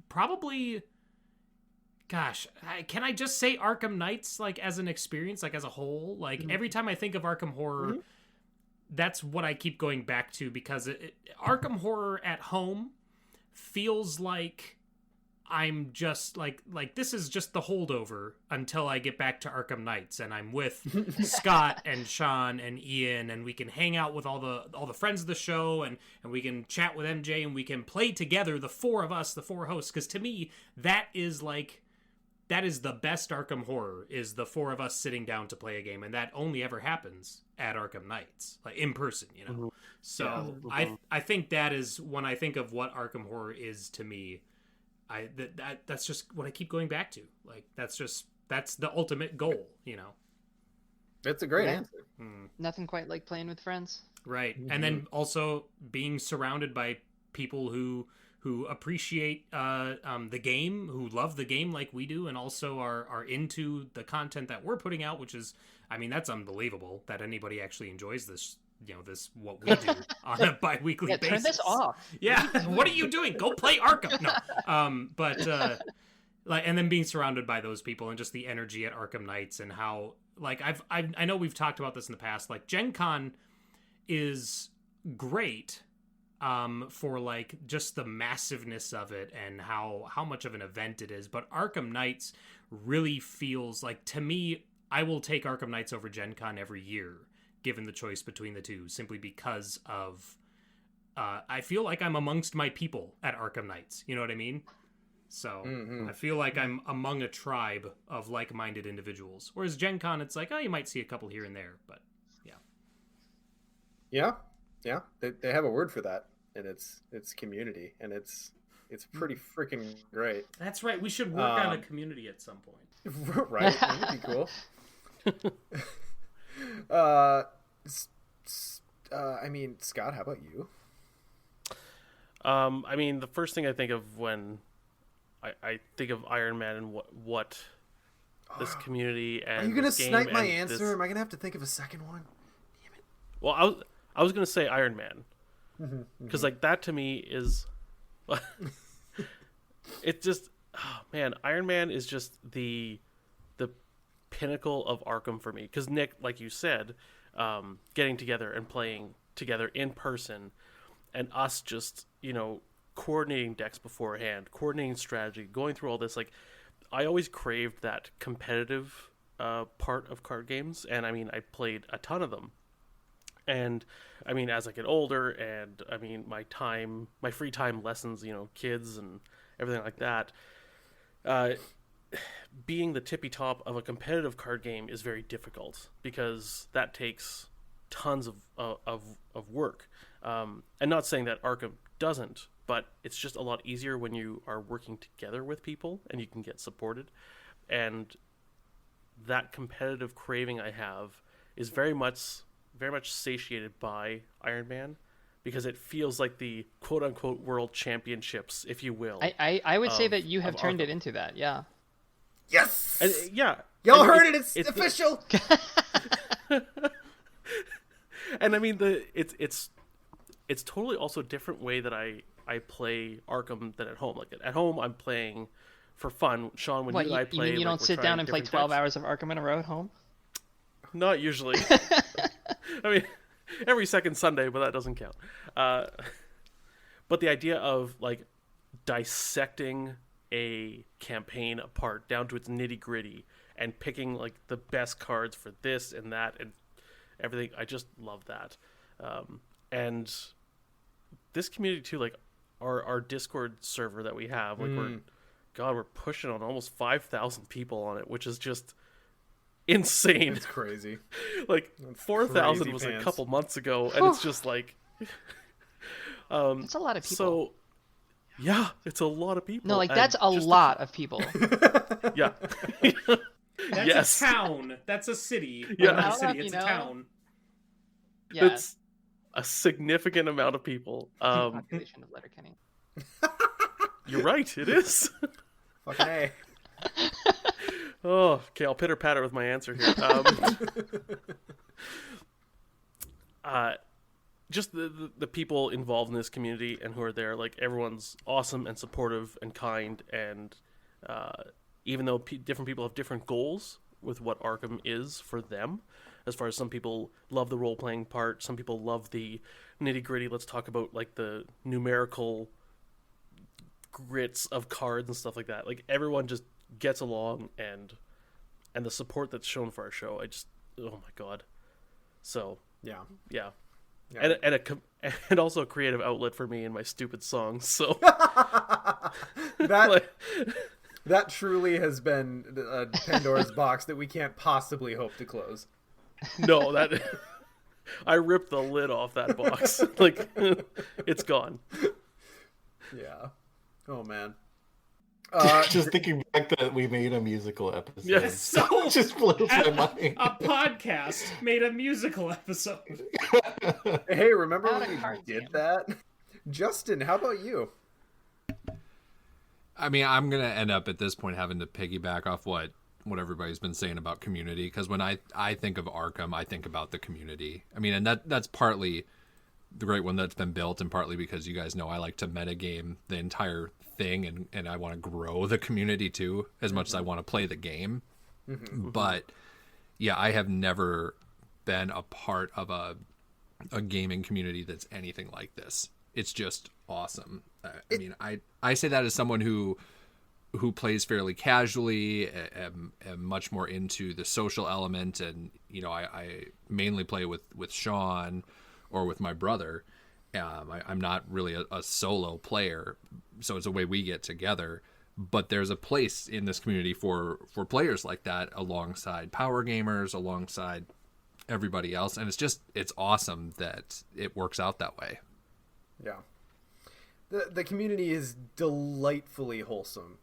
Probably. Gosh, can I just say Arkham Knights, like, as an experience, like, as a whole? Like, every time I think of Arkham Horror, that's what I keep going back to, because Arkham Horror at home feels like I'm just, like this is just the holdover until I get back to Arkham Knights, and I'm with Scott and Sean and Ian, and we can hang out with all the friends of the show, and we can chat with MJ, and we can play together, the four of us, the four hosts, because to me, that is, like... That is the best Arkham Horror, is the four of us sitting down to play a game, and that only ever happens at Arkham Knights, like in person, So I think that is, when I think of what Arkham Horror is to me, that's just what I keep going back to. Like that's the ultimate goal, That's a great answer. Nothing quite like playing with friends. Right, and then also being surrounded by people who appreciate the game, who love the game like we do, and also are into the content that we're putting out, which is, I mean, that's unbelievable that anybody actually enjoys this, this what we do on a bi-weekly basis. Turn this off. Yeah, what are you doing? Go play Arkham. No, but and then being surrounded by those people and just the energy at Arkham Knights, and how, like, I know we've talked about this in the past, like Gen Con is great. For like just the massiveness of it and how much of an event it is. But Arkham Knights really feels like, to me, I will take Arkham Knights over Gen Con every year, given the choice between the two, simply because of, I feel like I'm amongst my people at Arkham Knights. You know what I mean? So I feel like I'm among a tribe of like-minded individuals. Whereas Gen Con, it's like, oh, you might see a couple here and there, but yeah. Yeah, they have a word for that, and it's community, and it's pretty freaking great. That's right. We should work on a community at some point. Right? That would be cool. I mean, Scott, how about you? I mean, the first thing I think of when I think of Iron Man and what this community and are you gonna snipe my answer? Am I gonna have to think of a second one? Damn it. Well, I was gonna say Iron Man, because like that to me is, it's just, oh man, Iron Man is just the pinnacle of Arkham for me. Because Nick, like you said, getting together and playing together in person, and us just coordinating decks beforehand, coordinating strategy, going through all this. Like, I always craved that competitive part of card games, and I mean, I played a ton of them. And I mean, as I get older, and I mean, my free time lessons, kids and everything like that, being the tippy top of a competitive card game is very difficult because that takes tons of work. And not saying that Arkham doesn't, but it's just a lot easier when you are working together with people and you can get supported. And that competitive craving I have is very much satiated by Iron Man, because it feels like the quote unquote world championships, if you will. I would say that you have turned Arkham. it into that. Yeah. Yes. Yeah. Y'all And heard it. It's official. And I mean, it's totally also a different way that I play Arkham than at home. Like at home, I'm playing for fun. Sean, when you and I play, you mean you don't sit down and play 12 hours of Arkham in a row at home? Not usually. I mean, every second Sunday, but that doesn't count. But the idea of like dissecting a campaign apart down to its nitty gritty and picking like the best cards for this and that and everything, I just love that. And this community too, like our Discord server that we have, like we're pushing on almost 5,000 people on it, which is just insane. It's crazy. Like 4,000 was a couple months ago, and it's just like it's a lot of people. So yeah, it's a lot of people. No, like that's a lot of people. Yeah. That's a town. That's a city. Yeah. Not a city, it's a town. Yeah. It's a significant amount of people. Population of Letterkenny. You're right, it is. Fucking A. Oh, okay, I'll pitter patter with my answer here. Just the people involved in this community and who are there, like everyone's awesome and supportive and kind, and even though different people have different goals with what Arkham is for them, as far as some people love the role-playing part, some people love the nitty-gritty, let's talk about like the numerical grits of cards and stuff like that. Like everyone just gets along, and the support that's shown for our show, oh my god. So yeah. And also a creative outlet for me and my stupid songs. So that truly has been a Pandora's box that we can't possibly hope to close. No, I ripped the lid off that box. Like it's gone. Yeah. Oh man. Just thinking back that we made a musical episode. Yes, so just blows my mind. A podcast made a musical episode. Hey, remember when we did that? Justin, how about you? I mean, I'm gonna end up at this point having to piggyback off what everybody's been saying about community, because when I think of Arkham, I think about the community. I mean, and that's partly the great one that's been built, and partly because you guys know I like to metagame the entire thing, and I want to grow the community too, as much as I want to play the game. But yeah, I have never been a part of a gaming community that's anything like this. It's just awesome. I mean, I say that as someone who plays fairly casually, am much more into the social element, and I mainly play with Sean or with my brother. I'm not really a solo player, so it's a way we get together. But there's a place in this community for players like that, alongside power gamers, alongside everybody else, and it's awesome that it works out that way. Yeah. The community is delightfully wholesome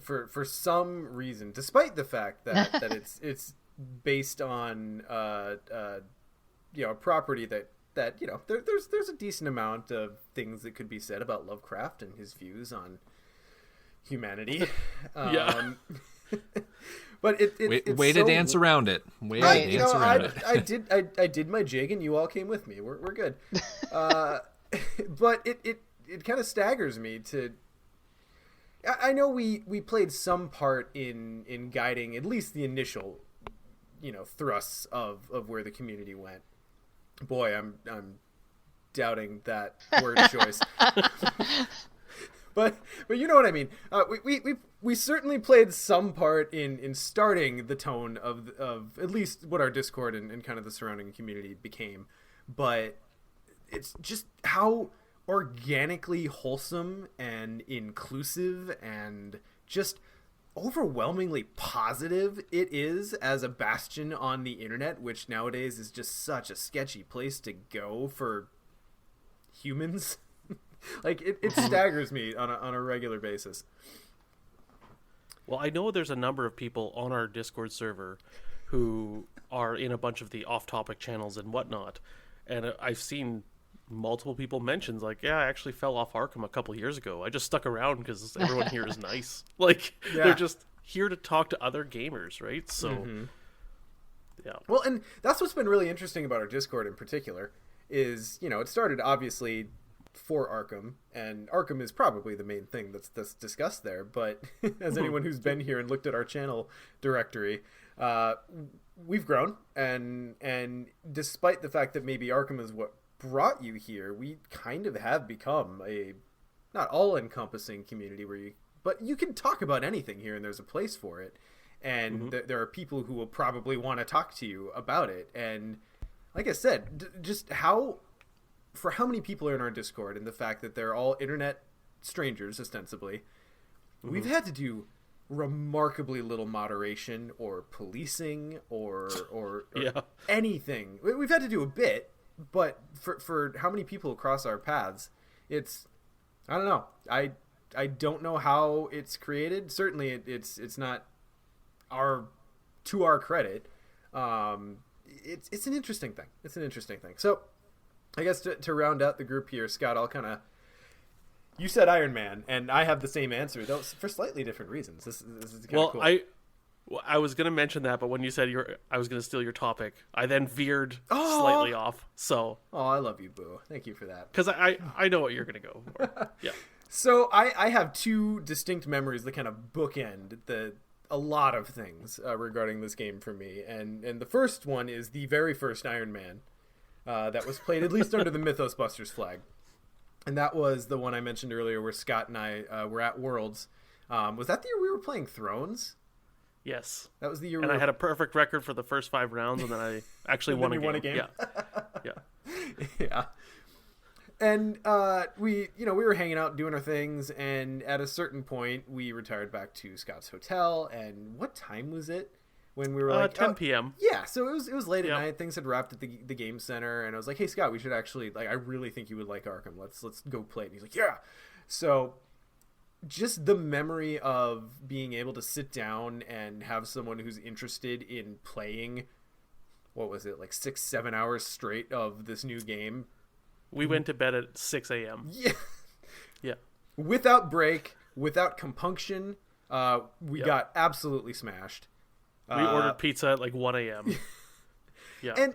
for some reason, despite the fact that it's based on a property that there's a decent amount of things that could be said about Lovecraft and his views on humanity. Yeah. But way to dance around it. I did my jig, and you all came with me. We're good. But it kind of staggers me to. I know we played some part in guiding at least the initial, thrusts of where the community went. Boy, I'm doubting that word choice. but you know what I mean. We certainly played some part in starting the tone of at least what our Discord and kind of the surrounding community became. But it's just how organically wholesome and inclusive and just overwhelmingly positive it is as a bastion on the internet, which nowadays is just such a sketchy place to go for humans. Like it staggers me on a regular basis. Well, I know there's a number of people on our Discord server who are in a bunch of the off-topic channels and whatnot, and I've seen multiple people mention, like, yeah, I actually fell off Arkham a couple years ago. I just stuck around because everyone here is nice. Like, they're just here to talk to other gamers, right? So, yeah. Well, and that's what's been really interesting about our Discord in particular is, you know, it started obviously for Arkham, and Arkham is probably the main thing that's discussed there. But as anyone who's been here and looked at our channel directory, we've grown, and despite the fact that maybe Arkham is what brought you here, we kind of have become a not all-encompassing community but you can talk about anything here, and there's a place for it, and there are people who will probably want to talk to you about it. And like I said, just how many people are in our Discord, and the fact that they're all internet strangers ostensibly, we've had to do remarkably little moderation or policing or anything. We've had to do a bit, but for how many people cross our paths, it's, I don't know. I don't know how it's created. Certainly it's not to our credit. It's an interesting thing. It's an interesting thing. So I guess to round out the group here, Scott, I'll kind of, you said Iron Man, and I have the same answer, though for slightly different reasons. This is kind of cool. I was going to mention that, but when you said I was going to steal your topic, I then veered slightly off. So, I love you, Boo. Thank you for that. Because I know what you're going to go for. Yeah. So I have two distinct memories that kind of bookend a lot of things regarding this game for me, and the first one is the very first Iron Man that was played, at least under the Mythos Busters flag, and that was the one I mentioned earlier, where Scott and I were at Worlds. Was that the year we were playing Thrones? Yes, that was the year. And I had a perfect record for the first 5 rounds, and then I actually won a game. Yeah. Yeah. And we were hanging out doing our things, and at a certain point we retired back to Scott's hotel. And what time was it when we were like 10 p.m. Yeah, so it was late at night. Things had wrapped at the game center, and I was like, "Hey Scott, we should actually, like, I really think you would like Arkham. Let's go play it." And he's like, "Yeah." So just the memory of being able to sit down and have someone who's interested in playing, what was it, like 6-7 hours straight of this new game. We went to bed at 6 a.m. Yeah. Yeah. Without break, without compunction, we got absolutely smashed. We ordered pizza at like 1 a.m. Yeah. And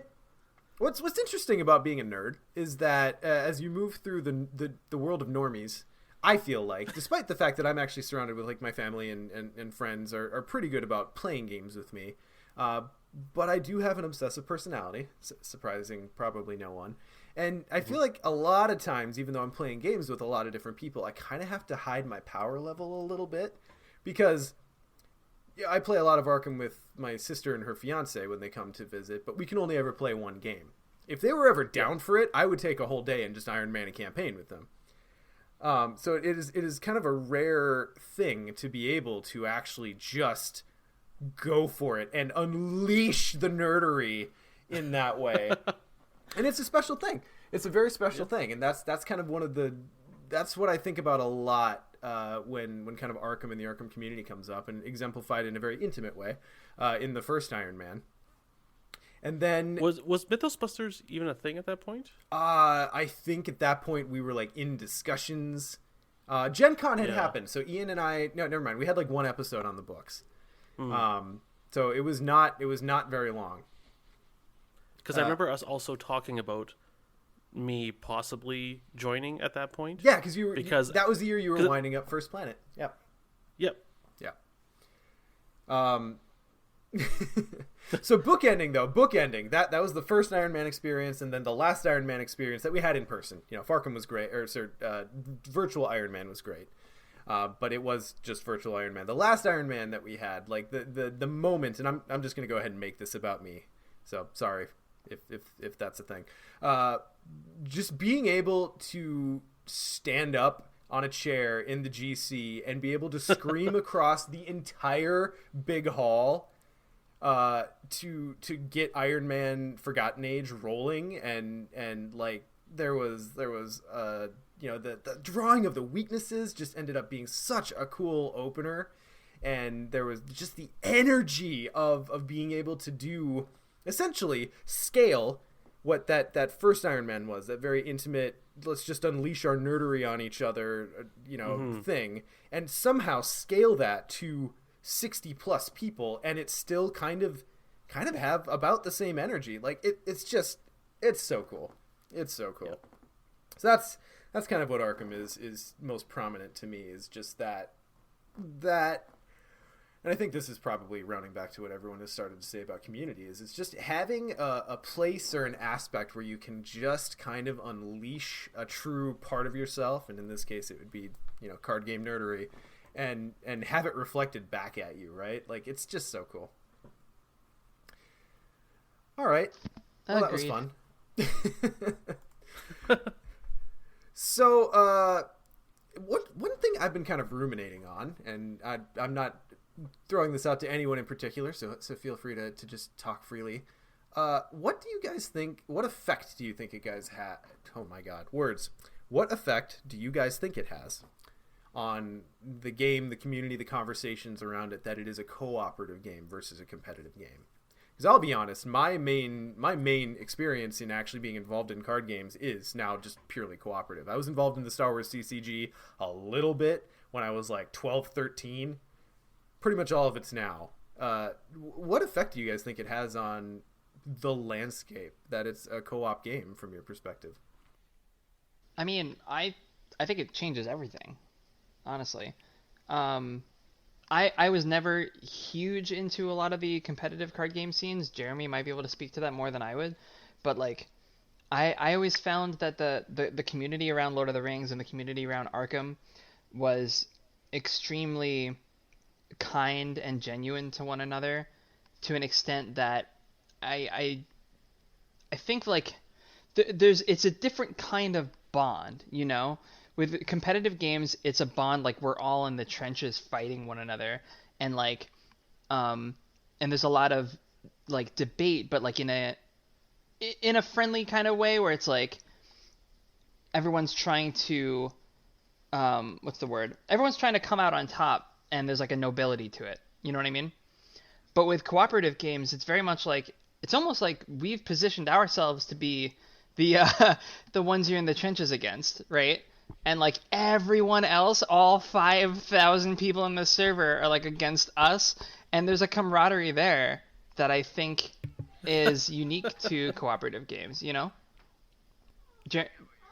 what's interesting about being a nerd is that as you move through the world of normies, I feel like, despite the fact that I'm actually surrounded with, like, my family and friends are pretty good about playing games with me, but I do have an obsessive personality, surprising probably no one. And I feel like a lot of times, even though I'm playing games with a lot of different people, I kind of have to hide my power level a little bit, because I play a lot of Arkham with my sister and her fiance when they come to visit, but we can only ever play one game. If they were ever down for it, I would take a whole day and just Iron Man a campaign with them. So it is kind of a rare thing to be able to actually just go for it and unleash the nerdery in that way. And it's a special thing. It's a very special thing, and that's kind of that's what I think about a lot when kind of Arkham and the Arkham community comes up, and exemplified in a very intimate way in the first Iron Man. And then was Mythos Busters even a thing at that point? I think at that point we were, like, in discussions. Gen Con had happened, so Ian and I, no, never mind. We had like one episode on the books. So it was not very long. Because I remember us also talking about me possibly joining at that point. Yeah, because that was the year you were winding up First Planet. Yep. Yep. Yeah. So bookending, that was the first Iron Man experience, and then the last Iron Man experience that we had in person. You know, Farkham was great, virtual Iron Man was great. but it was just Virtual Iron Man. The last Iron Man that we had, like the moment, and I'm just gonna go ahead and make this about me. So sorry if that's a thing. Just being able to stand up on a chair in the GC and be able to scream across the entire big hall to get Iron Man Forgotten Age rolling, and like there was you know, the drawing of the weaknesses just ended up being such a cool opener, and there was just the energy of being able to do essentially scale what that first Iron Man was, that very intimate, let's just unleash our nerdery on each other, you know, thing, and somehow scale that to 60 plus people, and it still kind of have about the same energy. Like it's so cool. It's so cool. Yep. So that's kind of what Arkham is most prominent to me, is just that, and I think this is probably rounding back to what everyone has started to say about community, is it's just having a place or an aspect where you can just kind of unleash a true part of yourself, and in this case it would be, you know, card game nerdery, and have it reflected back at you, right? Like, it's just so cool. All right. Well, that was fun. So, one thing I've been kind of ruminating on, and I'm not throwing this out to anyone in particular, so feel free to just talk freely. What do you guys think? What effect do you think it guys had? Oh my God, words! What effect do you guys think it has on the game, the community, the conversations around it, that it is a cooperative game versus a competitive game? Because I'll be honest, my main experience in actually being involved in card games is now just purely cooperative. I was involved in the Star Wars CCG a little bit when I was like 12, 13. Pretty much all of it's now. What effect do you guys think it has on the landscape that it's a co-op game from your perspective? I mean, I think it changes everything, honestly. I was never huge into a lot of the competitive card game scenes. Jeremy might be able to speak to that more than I would, but like I always found that the community around Lord of the Rings and the community around Arkham was extremely kind and genuine to one another, to an extent that I think like it's a different kind of bond, you know? With competitive games, it's a bond, like we're all in the trenches fighting one another, and like and there's a lot of like debate, but like in a friendly kind of way, where it's like everyone's trying to everyone's trying to come out on top, and there's like a nobility to it, you know what I mean? But with cooperative games, it's very much like, it's almost like we've positioned ourselves to be the ones you're in the trenches against, right? And like everyone else, all 5,000 people in the server are like against us, and there's a camaraderie there that I think is unique to cooperative games, you know?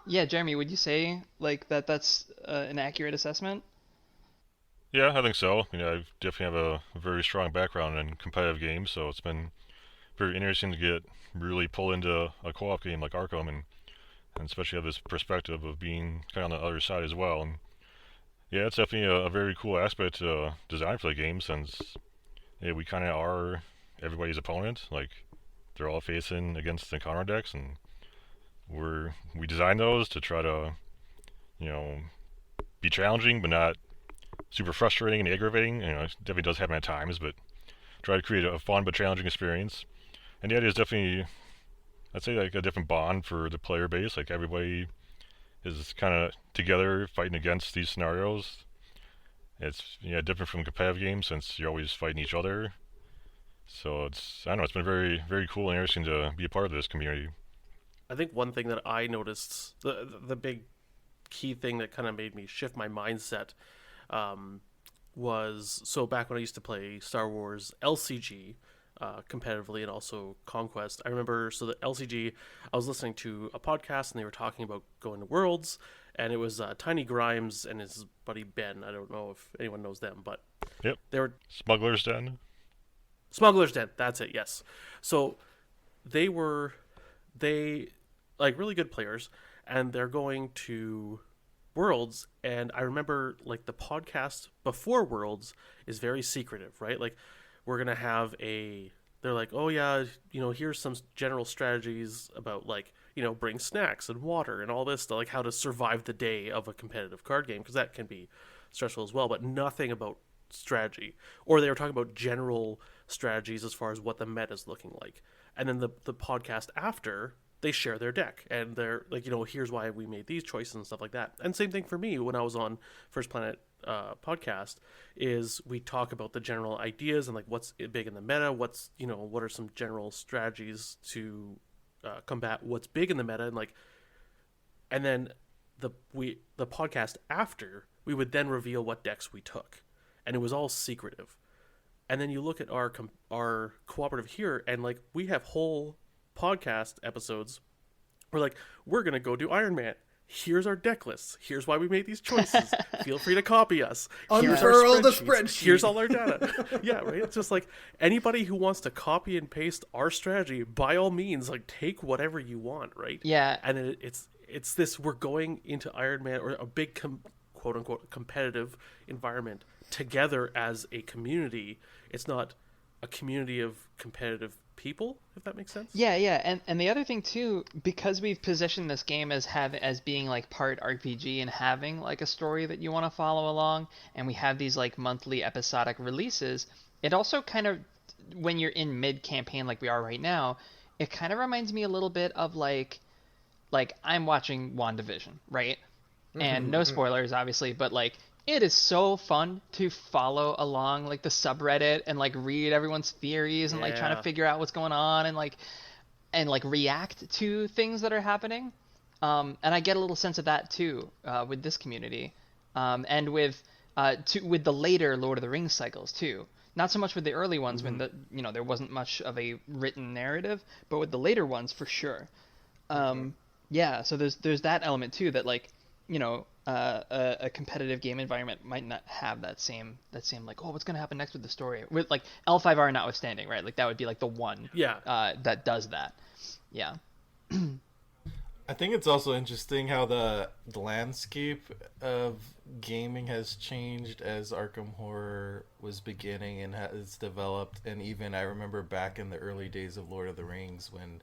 Yeah, Jeremy, would you say like that's an accurate assessment? Yeah, I think so. You know, I definitely have a very strong background in competitive games, so it's been very interesting to get really pulled into a co-op game like Arkham, and especially have this perspective of being kind of on the other side as well. And yeah, it's definitely a very cool aspect to design for the game, since we kind of are everybody's opponent. Like, they're all facing against the counter decks, and we design those to try to, you know, be challenging but not super frustrating and aggravating. You know, it definitely does happen at times, but try to create a fun but challenging experience. And the idea is definitely, I'd say, like a different bond for the player base. Like, everybody is kind of together fighting against these scenarios. It's different from competitive games, since you're always fighting each other. So I don't know, it's been very, very cool and interesting to be a part of this community. I think one thing that I noticed, the big key thing that kind of made me shift my mindset, was, so back when I used to play Star Wars LCG competitively, and also Conquest, I remember, so the LCG, I was listening to a podcast and they were talking about going to Worlds, and it was Tiny Grimes and his buddy Ben. I don't know if anyone knows them, but yep, they were Smuggler's Den, that's it, yes. So they like really good players, and they're going to Worlds, and I remember like the podcast before Worlds is very secretive, right? Like we're gonna have they're like, oh yeah, here's some general strategies about like, bring snacks and water and all this stuff, like how to survive the day of a competitive card game, because that can be stressful as well, but nothing about strategy. Or they were talking about general strategies as far as what the meta is looking like. And then the podcast after, they share their deck and they're like, here's why we made these choices and stuff like that. And same thing for me when I was on First Planet podcast, is we talk about the general ideas and like what's big in the meta, what are some general strategies to combat what's big in the meta, and then the podcast after, we would then reveal what decks we took, and it was all secretive. And then you look at our cooperative here, and like we have whole podcast episodes where like we're gonna go do Iron Man. Here's our deck lists. Here's why we made these choices. Feel free to copy us. Here's our Unfurl the spreadsheets. spreadsheet. Here's all our data. Yeah, right. It's just like anybody who wants to copy and paste our strategy, by all means, like take whatever you want, right? Yeah. And it's this, we're going into Iron Man or a big quote unquote competitive environment together as a community. It's not a community of competitive people, if that makes sense. Yeah. And the other thing too, because we've positioned this game as being like part RPG and having like a story that you want to follow along, and we have these like monthly episodic releases, it also kind of, when you're in mid campaign like we are right now, it kind of reminds me a little bit of like I'm watching WandaVision, right? And no spoilers obviously, but like it is so fun to follow along like the subreddit and like read everyone's theories and like trying to figure out what's going on and like react to things that are happening. And I get a little sense of that too with this community, and with the later Lord of the Rings cycles too. Not so much with the early ones when there wasn't much of a written narrative, but with the later ones for sure. Yeah, so there's that element too, that like a competitive game environment might not have that same like, oh, what's gonna happen next with the story, with like L5R notwithstanding, right? Like that would be like the one that does that. Yeah. I think it's also interesting how the landscape of gaming has changed as Arkham Horror was beginning and has developed. And even I remember back in the early days of Lord of the Rings when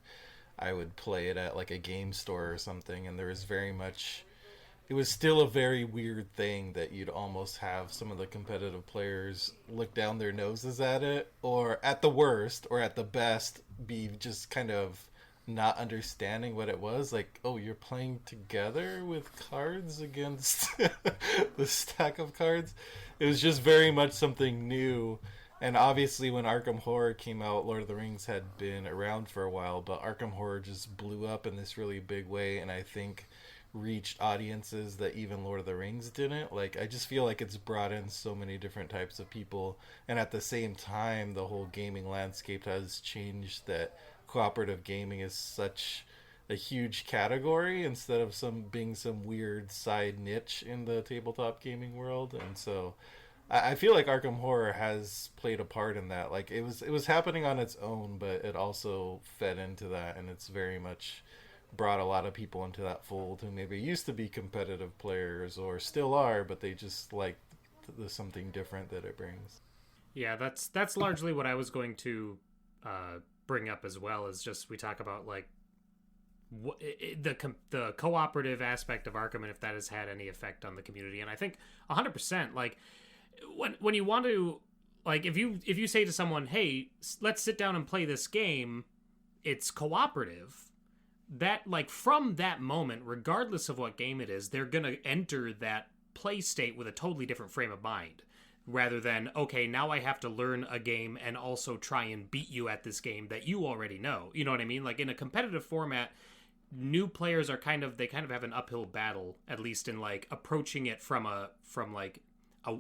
I would play it at like a game store or something, and there was it was still a very weird thing that you'd almost have some of the competitive players look down their noses at it, or at the worst, or at the best, be just kind of not understanding what it was. Like, oh, you're playing together with cards against the stack of cards. It was just very much something new. And obviously when Arkham Horror came out, Lord of the Rings had been around for a while, but Arkham Horror just blew up in this really big way, and I think reached audiences that even Lord of the Rings didn't. Like, I just feel like it's brought in so many different types of people, and at the same time the whole gaming landscape has changed, that cooperative gaming is such a huge category instead of being some weird side niche in the tabletop gaming world. And so I feel like Arkham Horror has played a part in that. Like, it was happening on its own, but it also fed into that, and it's very much brought a lot of people into that fold who maybe used to be competitive players or still are, but they just like the something different that it brings. Yeah, that's largely what I was going to bring up as well, is just we talk about like the cooperative aspect of Arkham and if that has had any effect on the community. And I think 100%, like when you want to, like if you say to someone, hey, let's sit down and play this game, it's cooperative, that like from that moment, regardless of what game it is, they're gonna enter that play state with a totally different frame of mind, rather than, okay, now I have to learn a game and also try and beat you at this game that you already know. You know what I mean? Like in a competitive format, new players are kind of have an uphill battle, at least in like approaching it from like a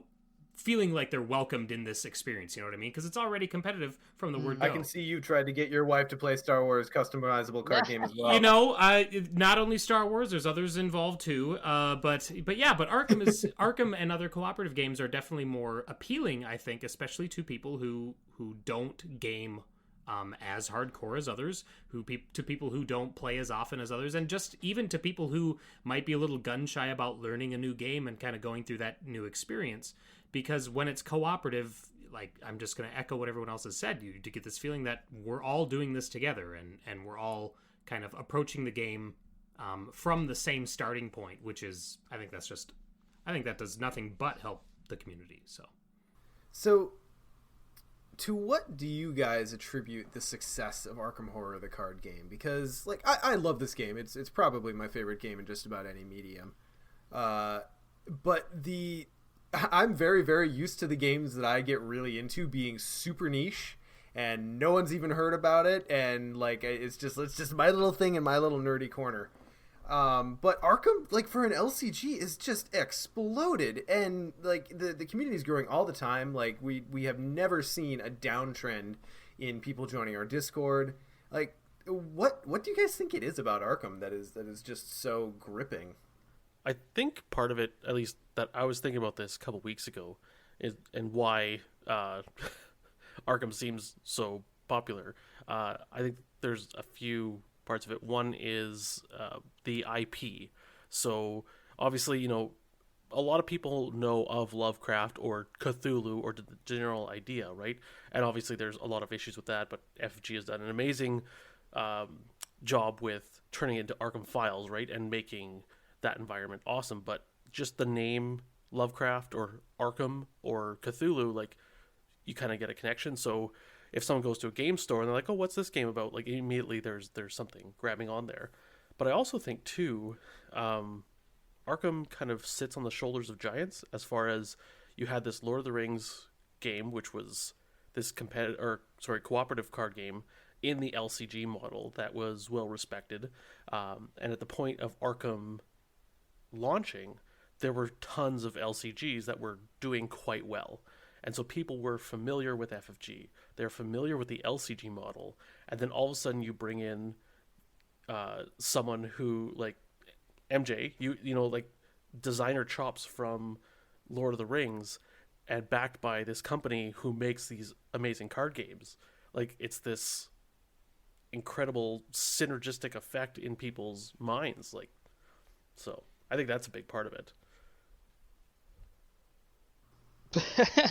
feeling like they're welcomed in this experience, you know what I mean? Because it's already competitive from the word go. I can see you tried to get your wife to play Star Wars customizable card game as well. You know, not only Star Wars, there's others involved too. But Arkham and other cooperative games are definitely more appealing, I think, especially to people who don't game as hardcore as others, to people who don't play as often as others, and just even to people who might be a little gun shy about learning a new game and kind of going through that new experience. Because when it's cooperative, like, I'm just going to echo what everyone else has said, you get this feeling that we're all doing this together, and we're all kind of approaching the game from the same starting point, which is, I think that does nothing but help the community. So to what do you guys attribute the success of Arkham Horror, the card game? Because, like, I love this game. It's probably my favorite game in just about any medium. But I'm very, very used to the games that I get really into being super niche, and no one's even heard about it, and, like, it's just my little thing in my little nerdy corner. But Arkham, like, for an LCG, is just exploded, and, like, the community is growing all the time. Like, we have never seen a downtrend in people joining our Discord. Like, what do you guys think it is about Arkham that is just so gripping? I think part of it, at least that I was thinking about this a couple weeks ago, is and why Arkham seems so popular. I think there's a few parts of it. One is the IP. So obviously, a lot of people know of Lovecraft or Cthulhu or the general idea, right? And obviously there's a lot of issues with that, but FFG has done an amazing job with turning it into Arkham Files, right? And making that environment awesome. But just the name Lovecraft or Arkham or Cthulhu, like, you kind of get a connection. So if someone goes to a game store and they're like, oh, what's this game about? Like, immediately there's something grabbing on there. But I also think, too, Arkham kind of sits on the shoulders of giants, as far as you had this Lord of the Rings game, which was this cooperative card game in the LCG model that was well respected. And at the point of Arkham launching, there were tons of LCGs that were doing quite well. And so people were familiar with FFG. They're familiar with the LCG model. And then all of a sudden you bring in someone who, like MJ, like designer chops from Lord of the Rings, and backed by this company who makes these amazing card games. Like, it's this incredible synergistic effect in people's minds. Like, so I think that's a big part of it.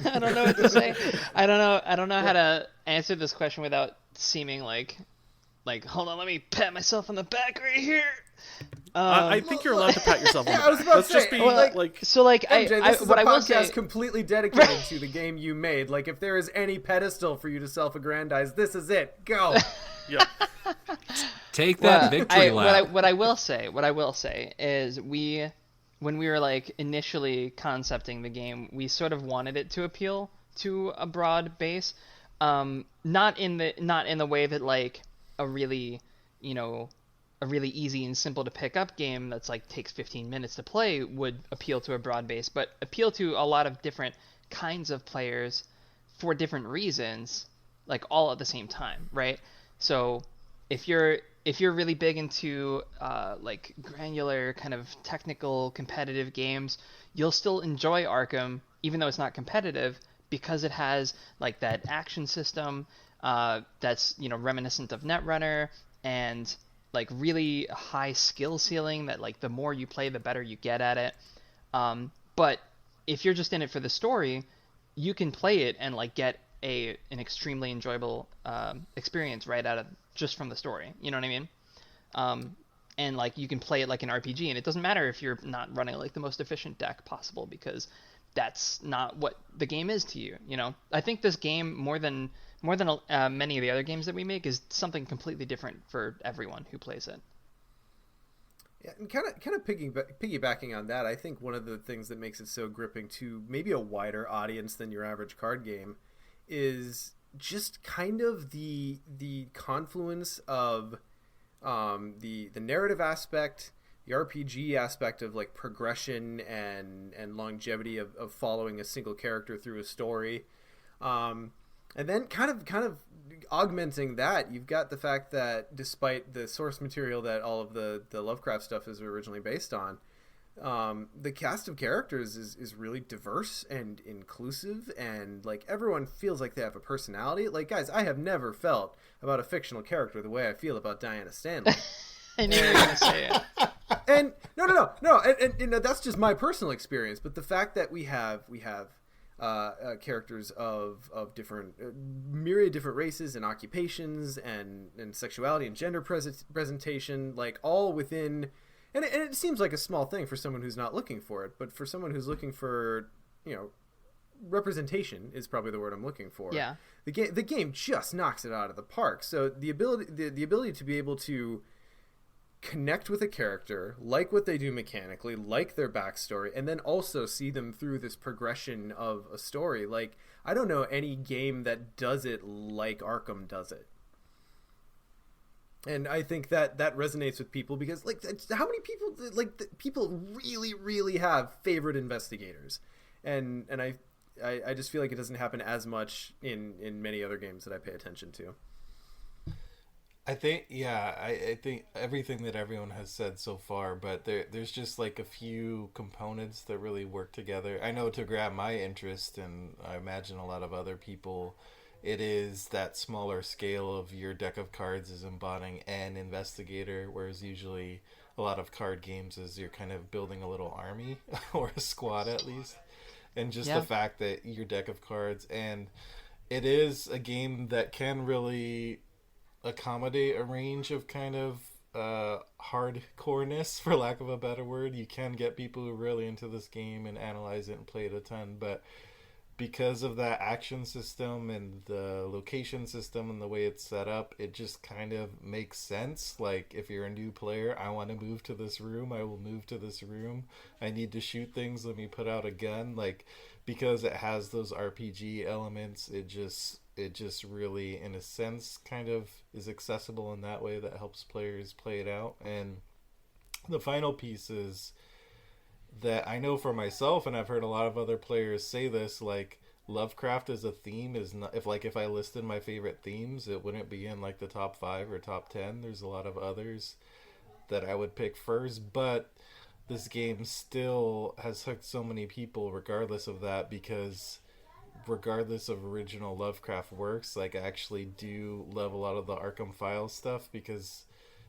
I don't know what to say. I don't know how to answer this question without seeming like hold on, let me pat myself on the back right here. I think you're allowed to pat yourself on the back. I was about Let's to just say, be MJ, this is what a I will podcast say, completely dedicated to the game you made. Like, if there is any pedestal for you to self-aggrandize, this is it. Go. Yeah. Take that victory lap. What I will say is when we were, like, initially concepting the game, we sort of wanted it to appeal to a broad base, not in the way that, like, a really easy and simple to pick up game that's, like, takes 15 minutes to play would appeal to a broad base, but appeal to a lot of different kinds of players for different reasons, like, all at the same time, right? So if you're really big into like granular kind of technical competitive games, you'll still enjoy Arkham even though it's not competitive, because it has, like, that action system that's reminiscent of Netrunner, and, like, really high skill ceiling that, like, the more you play the better you get at it. But if you're just in it for the story, you can play it and, like, get an extremely enjoyable experience right out of just from the story. You know what I mean? And, like, you can play it like an RPG, and it doesn't matter if you're not running, like, the most efficient deck possible, because that's not what the game is to you. I think this game, more than many of the other games that we make, is something completely different for everyone who plays it. Yeah, and kind of piggybacking on that, I think one of the things that makes it so gripping to maybe a wider audience than your average card game is just kind of the confluence of the narrative aspect, the RPG aspect of, like, progression and longevity of following a single character through a story, and then kind of augmenting that, you've got the fact that despite the source material that all of the Lovecraft stuff is originally based on, the cast of characters is really diverse and inclusive, and like everyone feels like they have a personality. Like, guys, I have never felt about a fictional character the way I feel about Diana Stanley. I knew you were gonna say it. And no, and you know, that's just my personal experience. But the fact that we have characters of different myriad different races and occupations and sexuality and gender presentation, like all within. And it seems like a small thing for someone who's not looking for it, but for someone who's looking for, you know, representation is probably the word I'm looking for. Yeah. The game just knocks it out of the park. So the ability to be able to connect with a character, like what they do mechanically, like their backstory, and then also see them through this progression of a story. Like, I don't know any game that does it like Arkham does it. And I think that resonates with people because, like, how many people, people really, really have favorite investigators, and I just feel like it doesn't happen as much in many other games that I pay attention to. I think everything that everyone has said so far, but there's just like a few components that really work together. I know to grab my interest, and I imagine a lot of other people, it is that smaller scale of your deck of cards is embodying an investigator, whereas usually a lot of card games is you're kind of building a little army or a squad at least. And just the fact that your deck of cards, and it is a game that can really accommodate a range of kind of hardcoreness, for lack of a better word. You can get people who are really into this game and analyze it and play it a ton, but because of that action system and the location system and the way it's set up, it just kind of makes sense. Like, if you're a new player, I want to move to this room, I will move to this room. I need to shoot things, let me put out a gun. Like, because it has those RPG elements, it just really, in a sense, kind of is accessible in that way that helps players play it out. And the final piece is that I know for myself, and I've heard a lot of other players say this, like, Lovecraft as a theme is not, if I listed my favorite themes, it wouldn't be in like the top 5 or top 10. There's a lot of others that I would pick first, but this game still has hooked so many people regardless of that, because regardless of original Lovecraft works, like, I actually do love a lot of the Arkham Files stuff because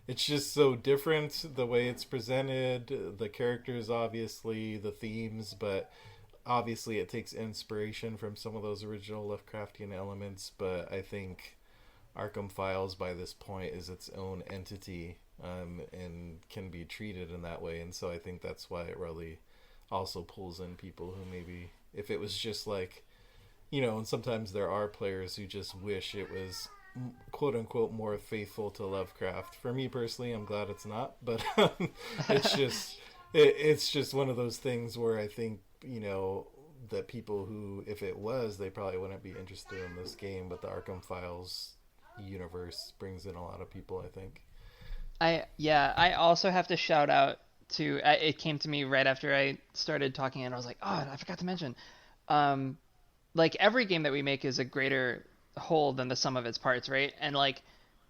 it's just so different, the way it's presented, the characters, obviously, the themes, but obviously it takes inspiration from some of those original Lovecraftian elements. But I think Arkham Files by this point is its own entity, and can be treated in that way. And so I think that's why it really also pulls in people who maybe, if it was just like, you know, and sometimes there are players who just wish it was quote unquote more faithful to Lovecraft. For me personally, I'm glad it's not, but it's just one of those things where I think, you know, that people who, if it was, they probably wouldn't be interested in this game, but the Arkham Files universe brings in a lot of people, I think. I also have to shout out to, it came to me right after I started talking, and I was like, oh, I forgot to mention, like, every game that we make is a greater whole than the sum of its parts, right? And like,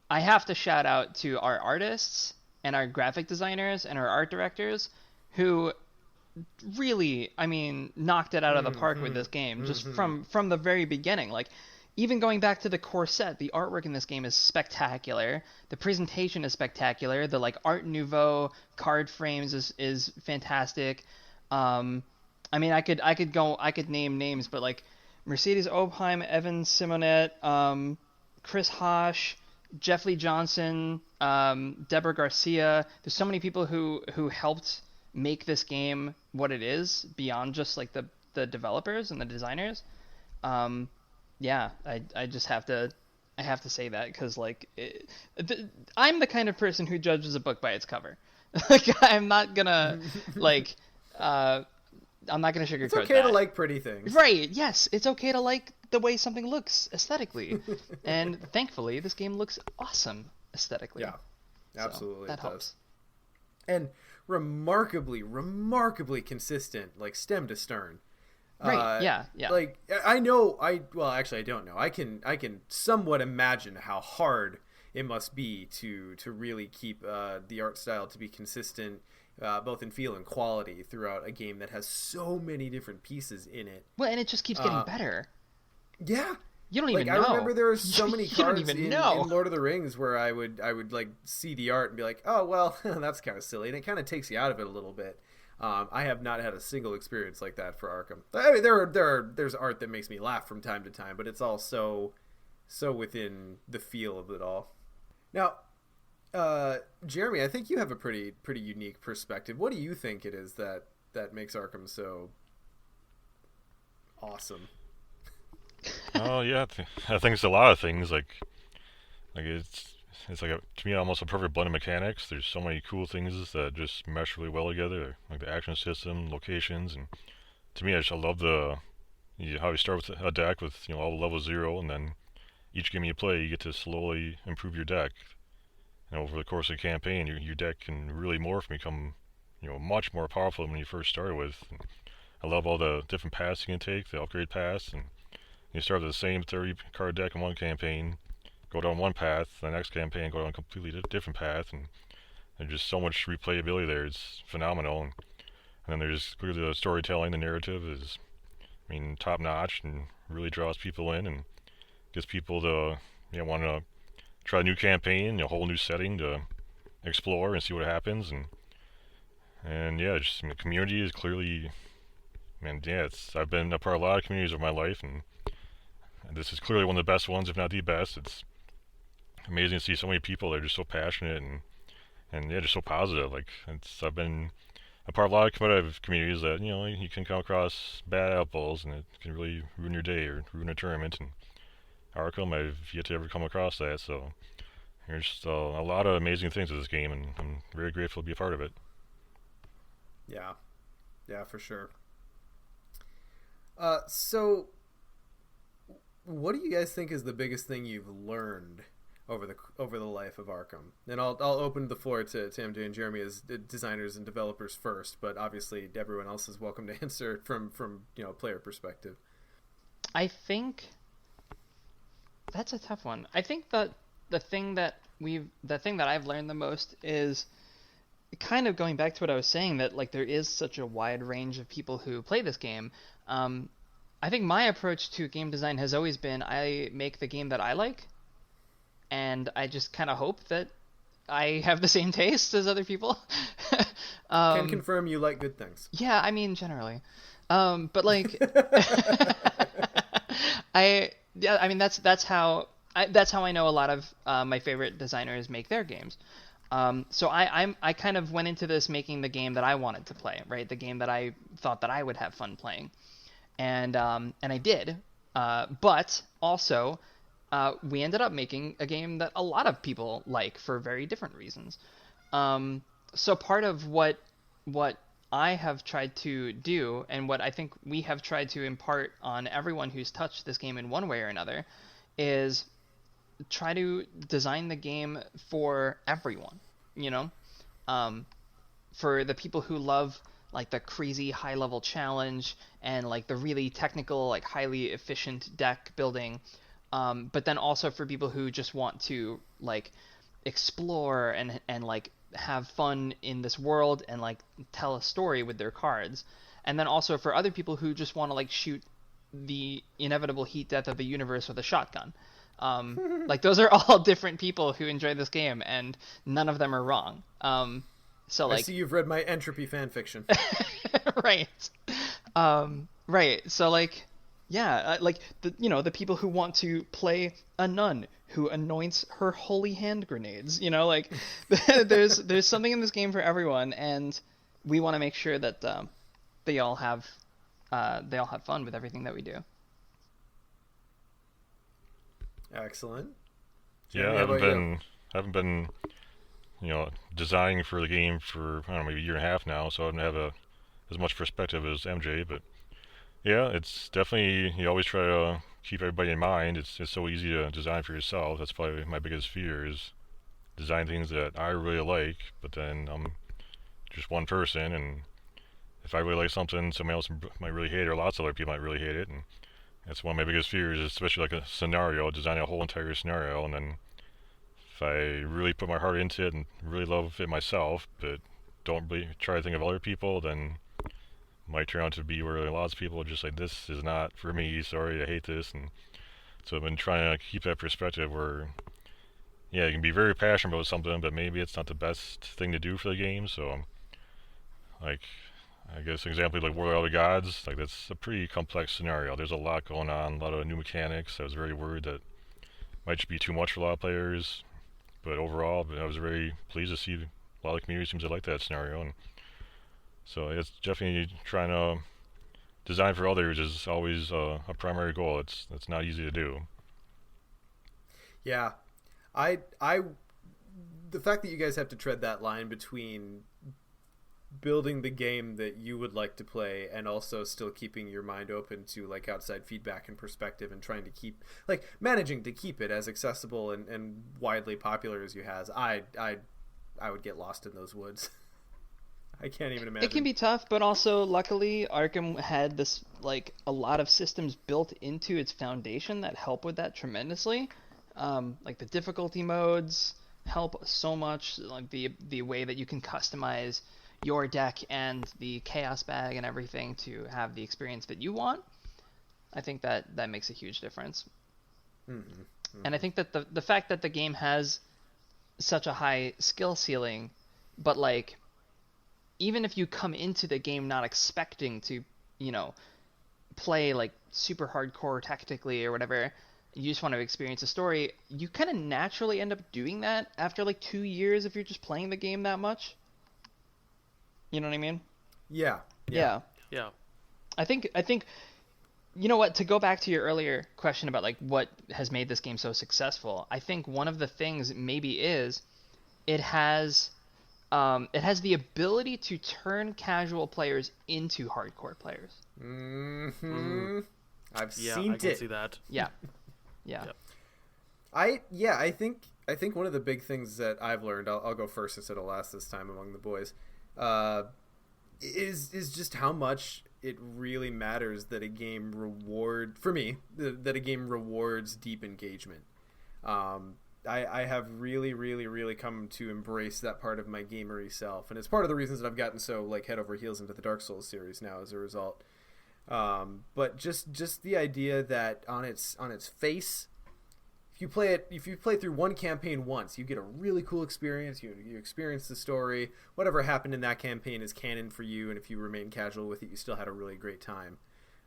I have to shout out to our artists and our graphic designers and our art directors who really, I mean, knocked it out of the park with this game, just from the very beginning. Like, even going back to the core set, the artwork in this game is spectacular. The presentation is spectacular. The like Art Nouveau card frames is fantastic. I mean, I could name names, but like Mercedes Opheim, Evan Simonet, Chris Hosh, Jeff Lee Johnson, Deborah Garcia. There's so many people who helped make this game what it is beyond just like the developers and the designers. Yeah, I just have to say that because like I'm the kind of person who judges a book by its cover. Like, I'm not gonna like I'm not gonna sugarcoat It's okay that. to like pretty things. Right, yes, it's okay to like the way something looks aesthetically. And thankfully this game looks awesome aesthetically. Yeah, absolutely. So that helps. And remarkably consistent, like stem to stern. Right. Yeah. Like, I don't know. I can somewhat imagine how hard it must be to really keep the art style to be consistent both in feel and quality throughout a game that has so many different pieces in it. Well, and it just keeps getting better. Yeah. You don't even know. I remember there were so many cards in Lord of the Rings where I would like see the art and be like, oh well, that's kind of silly, and it kind of takes you out of it a little bit. I have not had a single experience like that for Arkham. I mean, there's art that makes me laugh from time to time, but it's all so within the feel of it all. Now, Jeremy, I think you have a pretty unique perspective. What do you think it is that makes Arkham so awesome? Oh yeah, I think it's a lot of things. Like it's like to me almost a perfect blend of mechanics. There's so many cool things that just mesh really well together, like the action system, locations, and to me, I love how you start with a deck with all the level 0, and then each game you play, you get to slowly improve your deck. And over the course of the campaign, your deck can really morph and become much more powerful than when you first started with. And I love all the different paths you can take, the upgrade paths, and you start with the same 30 card deck in one campaign, go down one path, the next campaign go down a completely different path, and there's just so much replayability there. It's phenomenal. And then there's clearly the storytelling, the narrative is, top notch and really draws people in and gets people to want to try a new campaign, a whole new setting to explore and see what happens. And yeah, just the community is clearly, I've been a part of a lot of communities over my life, and this is clearly one of the best ones, if not the best. It's amazing to see so many people that are just so passionate and just so positive. I've been a part of a lot of competitive communities that you can come across bad apples and it can really ruin your day or ruin a tournament. And Arkham, I've yet to ever come across that. So there's just a lot of amazing things with this game, and I'm very grateful to be a part of it. Yeah, for sure. So what do you guys think is the biggest thing you've learned over the life of Arkham? And I'll open the floor to MJ and Jeremy as designers and developers first, but obviously everyone else is welcome to answer from player perspective. I think that's a tough one. I think that the thing that I've learned the most is kind of going back to what I was saying, that there is such a wide range of people who play this game. I think my approach to game design has always been, I make the game that I like, and I just kind of hope that I have the same taste as other people. Can confirm you like good things. Yeah, generally. But that's how I know a lot of my favorite designers make their games. So I kind of went into this making the game that I wanted to play, right? The game that I thought that I would have fun playing. And I did, but also we ended up making a game that a lot of people like for very different reasons. So part of what I have tried to do, and what I think we have tried to impart on everyone who's touched this game in one way or another, is try to design the game for everyone. For the people who love the crazy high level challenge and the really technical, highly efficient deck building, but then also for people who just want to explore and have fun in this world and tell a story with their cards, and then also for other people who just want to shoot the inevitable heat death of the universe with a shotgun. Those are all different people who enjoy this game, and none of them are wrong. So I see you've read my entropy fan fiction. Right. Right. So the people who want to play a nun who anoints her holy hand grenades, there's something in this game for everyone, and we want to make sure that they all have fun with everything that we do. Excellent. Yeah, I haven't been designing for the game for maybe a year and a half now, so I don't have as much perspective as MJ. But yeah, it's definitely, you always try to keep everybody in mind. It's so easy to design for yourself. That's probably my biggest fear, is design things that I really like, but then I'm just one person, and if I really like something, somebody else might really hate it, or lots of other people might really hate it, and that's one of my biggest fears, especially a scenario, designing a whole entire scenario, and then if I really put my heart into it and really love it myself, but don't really try to think of other people, then might turn out to be where lots of people are just like, this is not for me, sorry, I hate this. And so I've been trying to keep that perspective where, yeah, you can be very passionate about something, but maybe it's not the best thing to do for the game. So, like, I guess an example like War of the Gods, like that's a pretty complex scenario. There's a lot going on, a lot of new mechanics. I was very worried that might just be too much for a lot of players, but overall, I was very pleased to see a lot of the community seems to like that scenario. And so it's definitely trying to design for others is always a primary goal. It's not easy to do. Yeah, I the fact that you guys have to tread that line between building the game that you would like to play and also still keeping your mind open to like outside feedback and perspective and trying to keep like managing to keep it as accessible and widely popular as you has, I would get lost in those woods. I can't even imagine. It can be tough, but also luckily Arkham had this like a lot of systems built into its foundation that help with that tremendously. Like the difficulty modes help so much, like the way that you can customize your deck and the chaos bag and everything to have the experience that you want. I think that makes a huge difference. And I think that the fact that the game has such a high skill ceiling, but like even if you come into the game not expecting to, you know, play like super hardcore tactically or whatever, you just want to experience a story, you kind of naturally end up doing that after like 2 years if you're just playing the game that much. You know what I mean? Yeah. I think you know what, to go back to your earlier question about like what has made this game so successful, I think one of the things maybe is it has the ability to turn casual players into hardcore players. I've Yeah, seen I can it. see that. Yeah. Yep. I think one of the big things that I've learned, I'll go first instead of last this time among the boys, is just how much it really matters that a game that a game rewards deep engagement. I have really come to embrace that part of my gamery self, and it's part of the reasons that I've gotten so like head over heels into the Dark Souls series now as a result. But just the idea that on its face, if you play through one campaign once, you get a really cool experience. You experience the story. Whatever happened in that campaign is canon for you, and if you remain casual with it, you still had a really great time.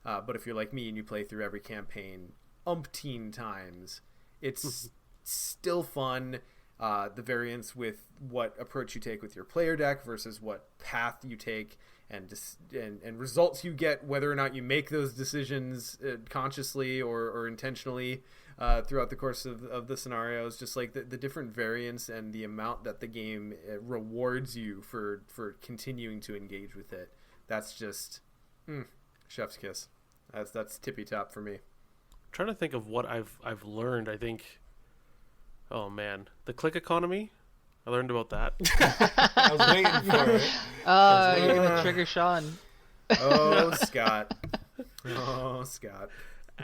But if you're like me and you play through every campaign umpteen times, it's still fun. The variance with what approach you take with your player deck versus what path you take, and results you get, whether or not you make those decisions consciously or intentionally throughout the course of the scenarios, just like the different variants and the amount that the game rewards you for continuing to engage with it. That's just chef's kiss. That's tippy top for me. I'm trying to think of what I've learned. I think, oh man, the click economy. I learned about that. I was waiting for it. You're gonna trigger Sean. Oh, Scott.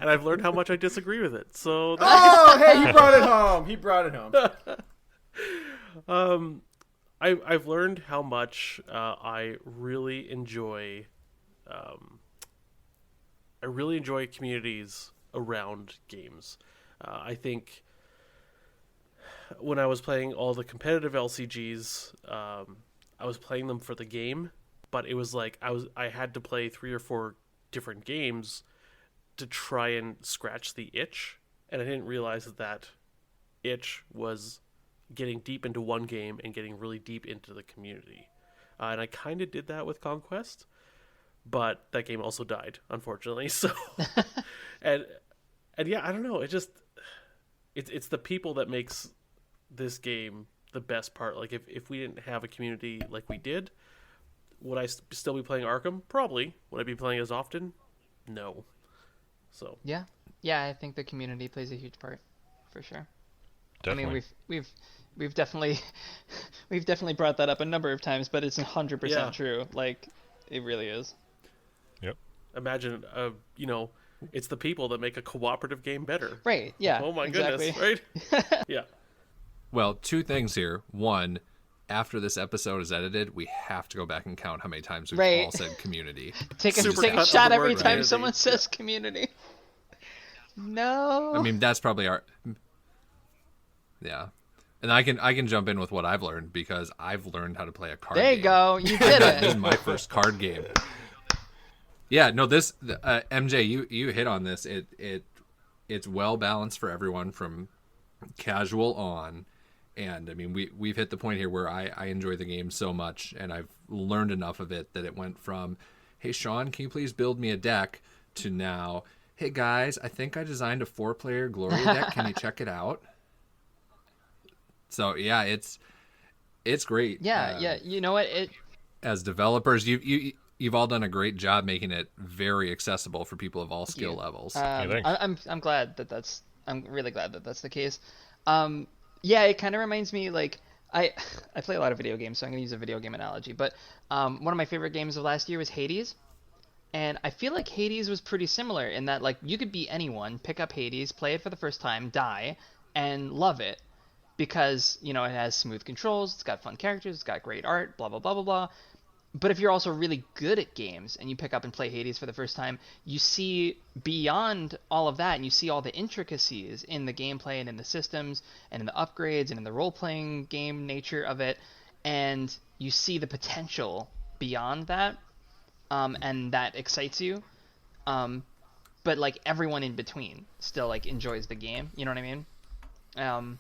And I've learned how much I disagree with it. So. Hey, he brought it home. I've learned how much I really enjoy. I really enjoy communities around games. I think when I was playing all the competitive LCGs, I was playing them for the game, but it was like I had to play 3 or 4 different games to try and scratch the itch, and I didn't realize that itch was getting deep into one game and getting really deep into the community. And I kind of did that with Conquest, but that game also died, unfortunately. So, and yeah, I don't know. It's the people that makes this game the best part. Like if we didn't have a community like we did, would I still be playing Arkham? Probably. Would I be playing as often? No. So yeah, I think the community plays a huge part, for sure. Definitely. I mean, we've definitely brought that up a number of times, but it's 100% true. Like, it really is. Yep. Imagine, it's the people that make a cooperative game better. Right. Yeah. Oh my exactly. goodness. Right. Yeah. Well, 2 things here. One, after this episode is edited, we have to go back and count how many times we've Right. all said community. Take a shot every time someone says community. No. I mean, that's probably our. Yeah, and I can jump in with what I've learned because I've learned how to play a card game. There you go. You did it. This is my first card game. Yeah, no, this MJ, you hit on this. It's well balanced for everyone from casual on, and I mean we've hit the point here where I enjoy the game so much, and I've learned enough of it that it went from, hey Sean, can you please build me a deck, to now, hey guys, I think I designed a 4-player Gloria deck. Can you check it out? So yeah, it's great. Yeah. You know what? As developers, you've all done a great job making it very accessible for people of all skill levels. I'm glad that I'm really glad that that's the case. Yeah, it kind of reminds me, like, I play a lot of video games, so I'm gonna use a video game analogy. But one of my favorite games of last year was Hades, and I feel like Hades was pretty similar in that, like, you could be anyone, pick up Hades, play it for the first time, die, and love it, because it has smooth controls, it's got fun characters, it's got great art, blah blah blah blah blah. But if you're also really good at games and you pick up and play Hades for the first time, you see beyond all of that, and you see all the intricacies in the gameplay and in the systems and in the upgrades and in the role-playing game nature of it, and you see the potential beyond that, and that excites you. But like everyone in between still like enjoys the game. You know what I mean?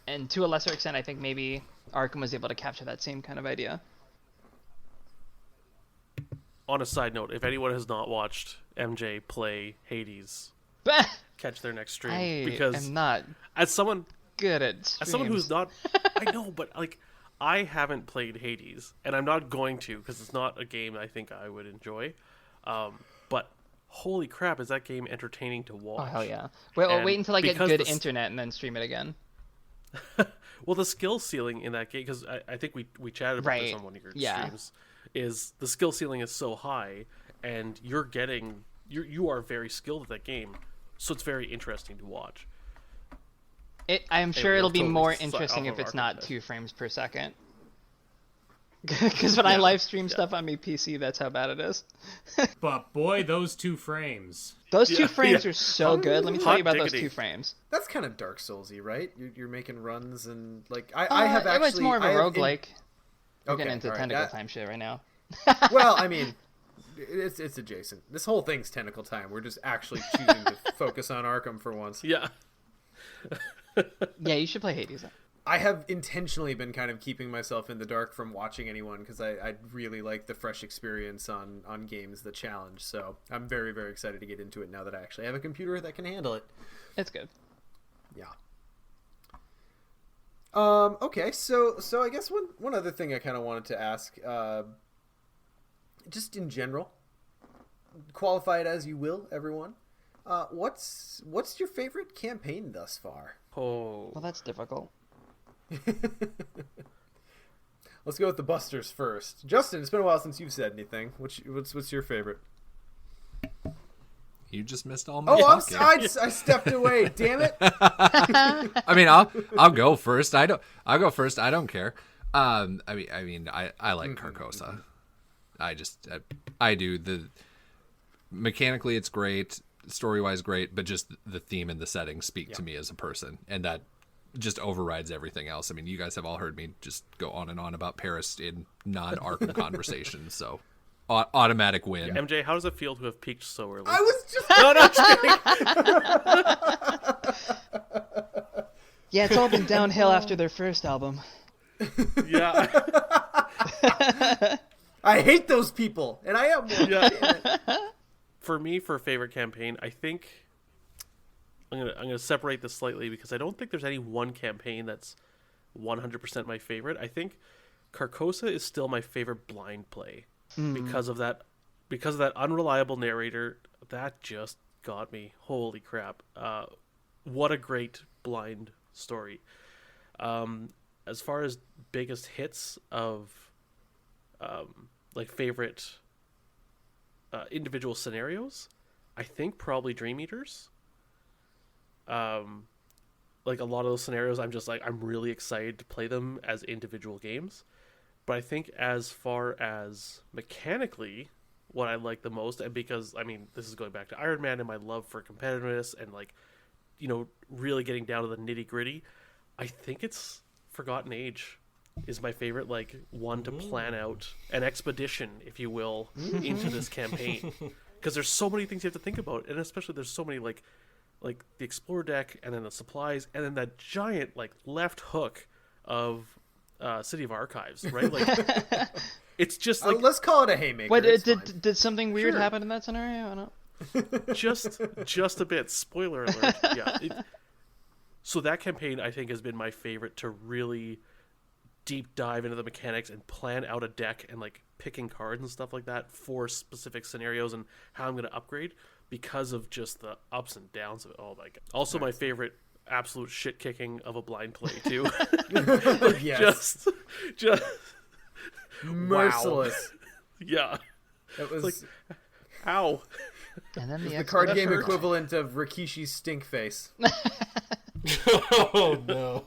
And to a lesser extent, I think maybe Arkham was able to capture that same kind of idea. On a side note, if anyone has not watched MJ play Hades, catch their next stream. Because I'm not as someone good at streams. As someone who's not, I know, but like I haven't played Hades, and I'm not going to because it's not a game I think I would enjoy. But holy crap, is that game entertaining to watch? Oh hell yeah! Wait until I get good internet and then stream it again. Well, the skill ceiling in that game, because I think we chatted about this on one of your streams, is the skill ceiling is so high, and you are very skilled at that game, so it's very interesting to watch. I am sure it'll be more interesting if it's not 2 frames per second. Because when I live stream stuff on my PC, that's how bad it is. But boy, those 2 frames. Those 2 frames are so good. Let me tell you about those 2 frames. That's kind of Dark Soulsy, right? You're making runs and like I have actually. It's more of a roguelike. We're Okay, getting into right, tentacle time shit right now. Well, I mean, it's adjacent. This whole thing's tentacle time. We're just actually choosing to focus on Arkham for once. Yeah. Yeah, you should play Hades. I have intentionally been kind of keeping myself in the dark from watching anyone because I really like the fresh experience on games that challenge. So I'm very, very excited to get into it now that I actually have a computer that can handle it. It's good. Yeah. Okay, so I guess one other thing I kind of wanted to ask, just in general, qualify it as you will, everyone. What's your favorite campaign thus far? Oh, well, that's difficult. Let's go with the Busters first. Justin, it's been a while since you've said anything. What's your favorite? You just missed all my. Oh, I stepped away. Damn it! I mean, I'll go first. I'll go first. I don't care. I like Carcosa. I do. Mechanically, it's great. Story-wise, great. But just the theme and the setting speak to me as a person, and that just overrides everything else. I mean, you guys have all heard me just go on and on about Paris in non-Arkham conversations, so automatic win. Yeah. MJ, how does it feel to have peaked so early? I was just Yeah, it's all been downhill after their first album. Yeah. I hate those people, and I am one. Yeah. For me, for favorite campaign, I think I'm gonna separate this slightly because I don't think there's any one campaign that's 100% my favorite. I think Carcosa is still my favorite blind play because of that unreliable narrator. That just got me. Holy crap! What a great blind story. As far as biggest hits of like favorite individual scenarios, I think probably Dream Eaters. like a lot of those scenarios, I'm just like, I'm really excited to play them as individual games. But I think as far as mechanically, what I like the most, and because, I mean, this is going back to Iron Man and my love for competitiveness and, like, you know, really getting down to the nitty gritty, I think it's Forgotten Age is my favorite, like, one to plan out an expedition, if you will, into this campaign. Because there's so many things you have to think about, and especially there's so many, like the Explorer deck, and then the supplies, and then that giant, like, left hook of City of Archives, right? Like, it's just like... let's call it a haymaker. What, did something weird happen in that scenario? I don't know. just a bit. Spoiler alert. Yeah. So that campaign, I think, has been my favorite to really deep dive into the mechanics and plan out a deck and, like, picking cards and stuff like that for specific scenarios and how I'm going to upgrade because of just the ups and downs of it. Oh my god. Also, my favorite absolute shit kicking of a blind play too. Yes. just merciless. Wow. Yeah. It was like, ow. And then the card game equivalent of Rikishi's stink face. Oh no.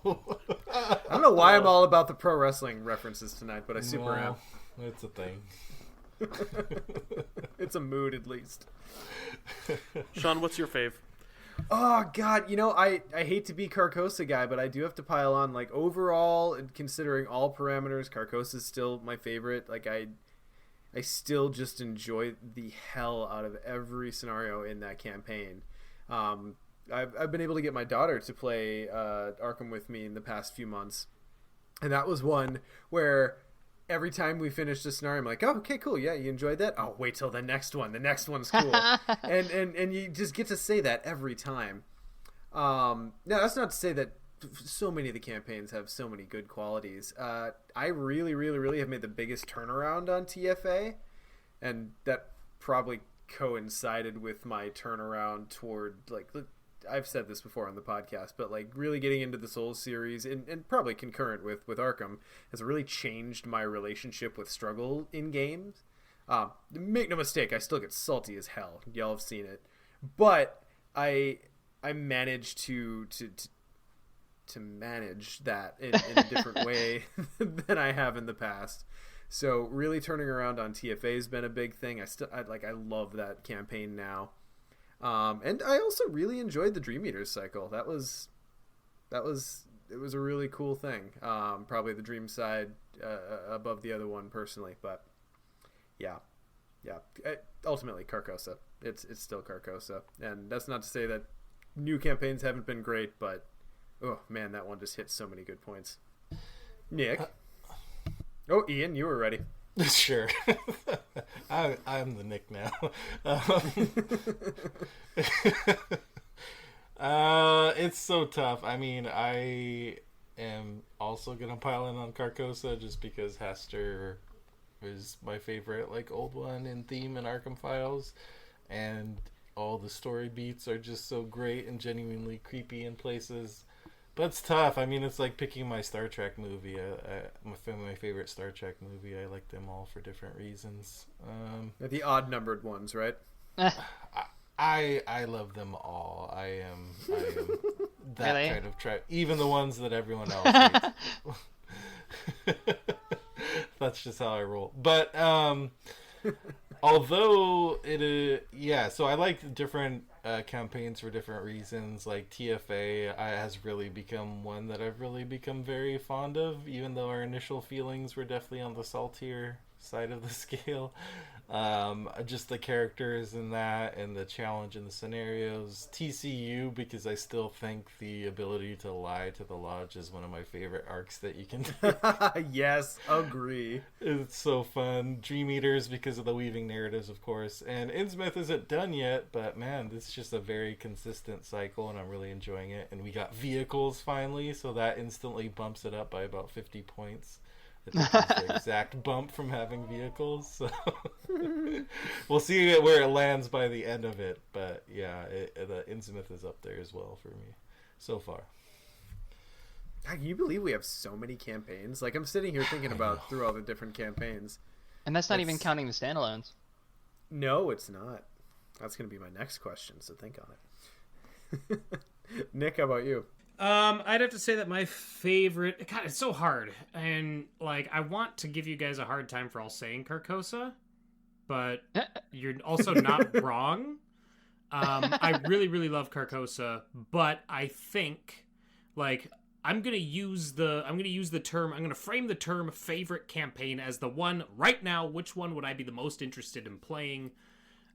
I don't know why I'm all about the pro wrestling references tonight, but I super am. It's a thing. It's a mood, at least. Sean, what's your fave? Oh god, you know, I hate to be Carcosa guy, but I do have to pile on, like, overall, considering all parameters, Carcosa's still my favorite. Like, I still just enjoy the hell out of every scenario in that campaign. I've been able to get my daughter to play Arkham with me in the past few months, and that was one where every time we finished a scenario, I'm like, oh, okay, cool, yeah, you enjoyed that? Oh, wait till the next one. The next one's cool. and you just get to say that every time. Now, that's not to say that so many of the campaigns have so many good qualities. I really, really, really have made the biggest turnaround on TFA, and that probably coincided with my turnaround toward, like, I've said this before on the podcast, but, like, really getting into the Souls series and probably concurrent with Arkham has really changed my relationship with struggle in games. Make no mistake, I still get salty as hell. Y'all have seen it, but I managed to manage that in a different way than I have in the past. So really turning around on TFA has been a big thing. I love that campaign now. And I also really enjoyed the Dream Eaters cycle. It was a really cool thing. Probably the Dream side above the other one personally, but yeah. Ultimately Carcosa. It's still Carcosa, and that's not to say that new campaigns haven't been great, but oh man, that one just hit so many good points. Nick. Oh, Ian, you were ready. Sure. I'm the Nick now. It's so tough. I mean, I am also gonna pile in on Carcosa just because Hester is my favorite, like, old one in theme in Arkham Files, and all the story beats are just so great and genuinely creepy in places. But it's tough. I mean, it's like picking my Star Trek movie. My favorite Star Trek movie. I like them all for different reasons. The odd-numbered ones, right? I love them all. I am that really? kind of Trek. Even the ones that everyone else hates. That's just how I roll. But although so I like different campaigns for different reasons. Like TFA has really become one that I've really become very fond of, even though our initial feelings were definitely on the saltier side of the scale. Just the characters in that and the challenge in the scenarios. TCU, because I still think the ability to lie to the Lodge is one of my favorite arcs that you can do. Yes, agree. It's so fun. Dream Eaters, because of the weaving narratives, of course. And Innsmouth isn't done yet, but man, this is just a very consistent cycle, and I'm really enjoying it. And we got vehicles finally, so that instantly bumps it up by about 50 points. It's the exact bump from having vehicles, so we'll see where it lands by the end of it. But yeah, the Innsmouth is up there as well for me so far. Can you believe we have so many campaigns? Like, I'm sitting here thinking about through all the different campaigns, and that's not even counting the standalones. No, it's not. That's going to be my next question, so think on it. Nick, how about you? I'd have to say that my favorite. God, it's so hard, and like I want to give you guys a hard time for all saying Carcosa, but you're also not wrong. I really, really love Carcosa, but I think like I'm gonna use the term. I'm gonna frame the term favorite campaign as the one right now. Which one would I be the most interested in playing?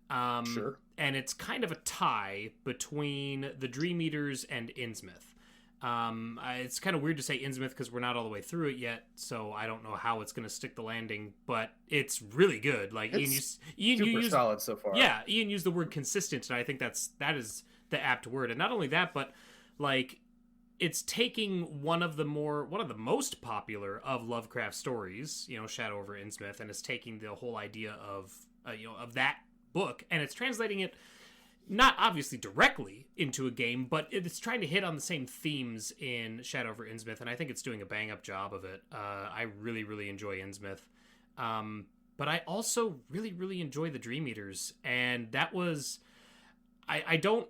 Sure. And it's kind of a tie between the Dream Eaters and Innsmouth. It's kind of weird to say Innsmouth because we're not all the way through it yet, so I don't know how it's going to stick the landing, but it's really good. Like It's Ian, super you used, solid so far. Yeah, Ian used the word consistent, and I think that is the apt word. And not only that, but like it's taking one of the most popular of Lovecraft stories, Shadow over Innsmouth, and it's taking the whole idea of of that book, and it's translating it not obviously directly into a game, but it's trying to hit on the same themes in Shadow over Innsmouth, and I think it's doing a bang-up job of it. I really, really enjoy Innsmouth. But I also really, really enjoy the Dream Eaters, and that was... I don't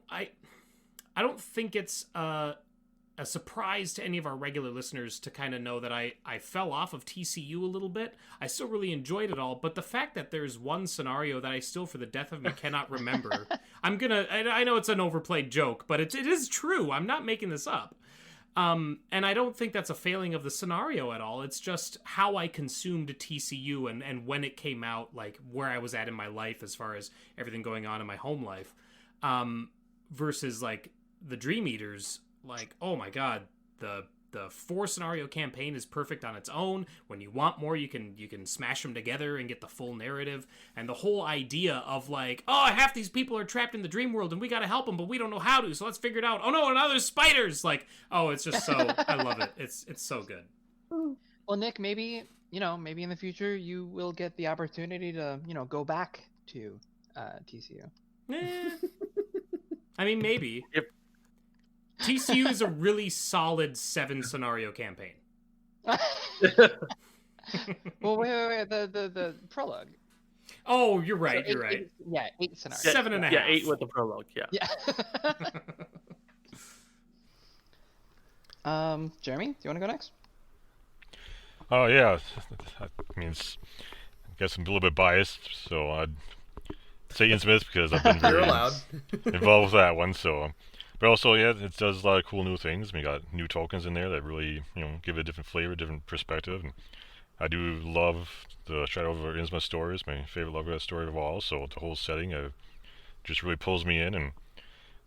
think it's a surprise to any of our regular listeners to kind of know that I fell off of TCU a little bit. I still really enjoyed it all, but the fact that there's one scenario that I still, for the death of me, cannot remember, I know it's an overplayed joke, but it is true. I'm not making this up. And I don't think that's a failing of the scenario at all. It's just how I consumed TCU and when it came out, like where I was at in my life as far as everything going on in my home life, versus like the Dream Eaters. Like, oh my god, the 4 scenario campaign is perfect on its own. When you want more, you can smash them together and get the full narrative. And the whole idea of like, oh, half these people are trapped in the dream world and we gotta help them, but we don't know how to, so let's figure it out. Oh no, and now there's spiders! Like, oh, it's just so, I love it. It's so good. Well, Nick, maybe in the future you will get the opportunity to, go back to TCU. I mean, maybe. TCU is a really solid 7 scenario campaign. Well, wait, the prologue. Oh, you're right. So you're right. 8 scenarios. 7.5. Yeah, 8 with the prologue. Yeah. Jeremy, do you want to go next? Oh yeah, I mean, I guess I'm a little bit biased, so I'd say Innsmouth because I've been very involved with that one. So. But also, yeah, it does a lot of cool new things. We got new tokens in there that really, give it a different flavor, different perspective. And I do love the Shadow over Innsmouth story. It's my favorite Lovecraft story of all. So the whole setting just really pulls me in.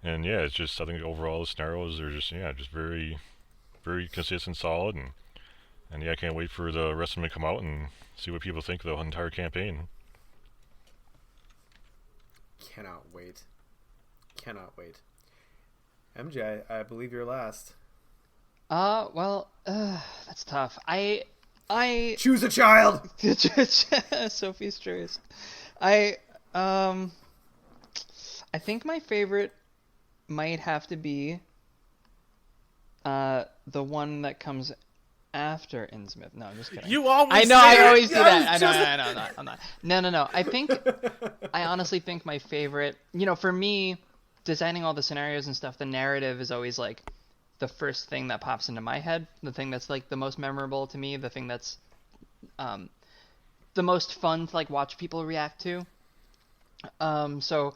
And yeah, it's just, I think overall the scenarios are just very, very consistent, solid. And yeah, I can't wait for the rest of them to come out and see what people think of the entire campaign. Cannot wait. MJ, I believe you're last. That's tough. I choose a child. Sophie's choice. I think my favorite might have to be the one that comes after Innsmouth. No, I'm just kidding. You always I always do that. I'm not. No. I honestly think my favorite, for me, designing all the scenarios and stuff, the narrative is always like the first thing that pops into my head, the thing that's like the most memorable to me, the thing that's the most fun to like watch people react to. So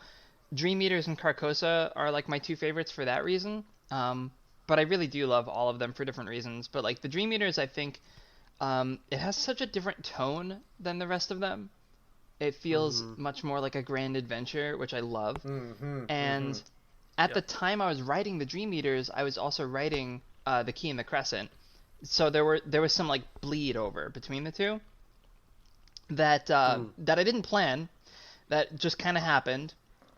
Dream Eaters and Carcosa are like my 2 favorites for that reason. But I really do love all of them for different reasons. But like the Dream Eaters, I think it has such a different tone than the rest of them. It feels much more like a grand adventure, which I love. And at the time I was writing the Dream Eaters, I was also writing The Key and the Crescent. So there was some like bleed over between the two that that I didn't plan, that just kind of happened.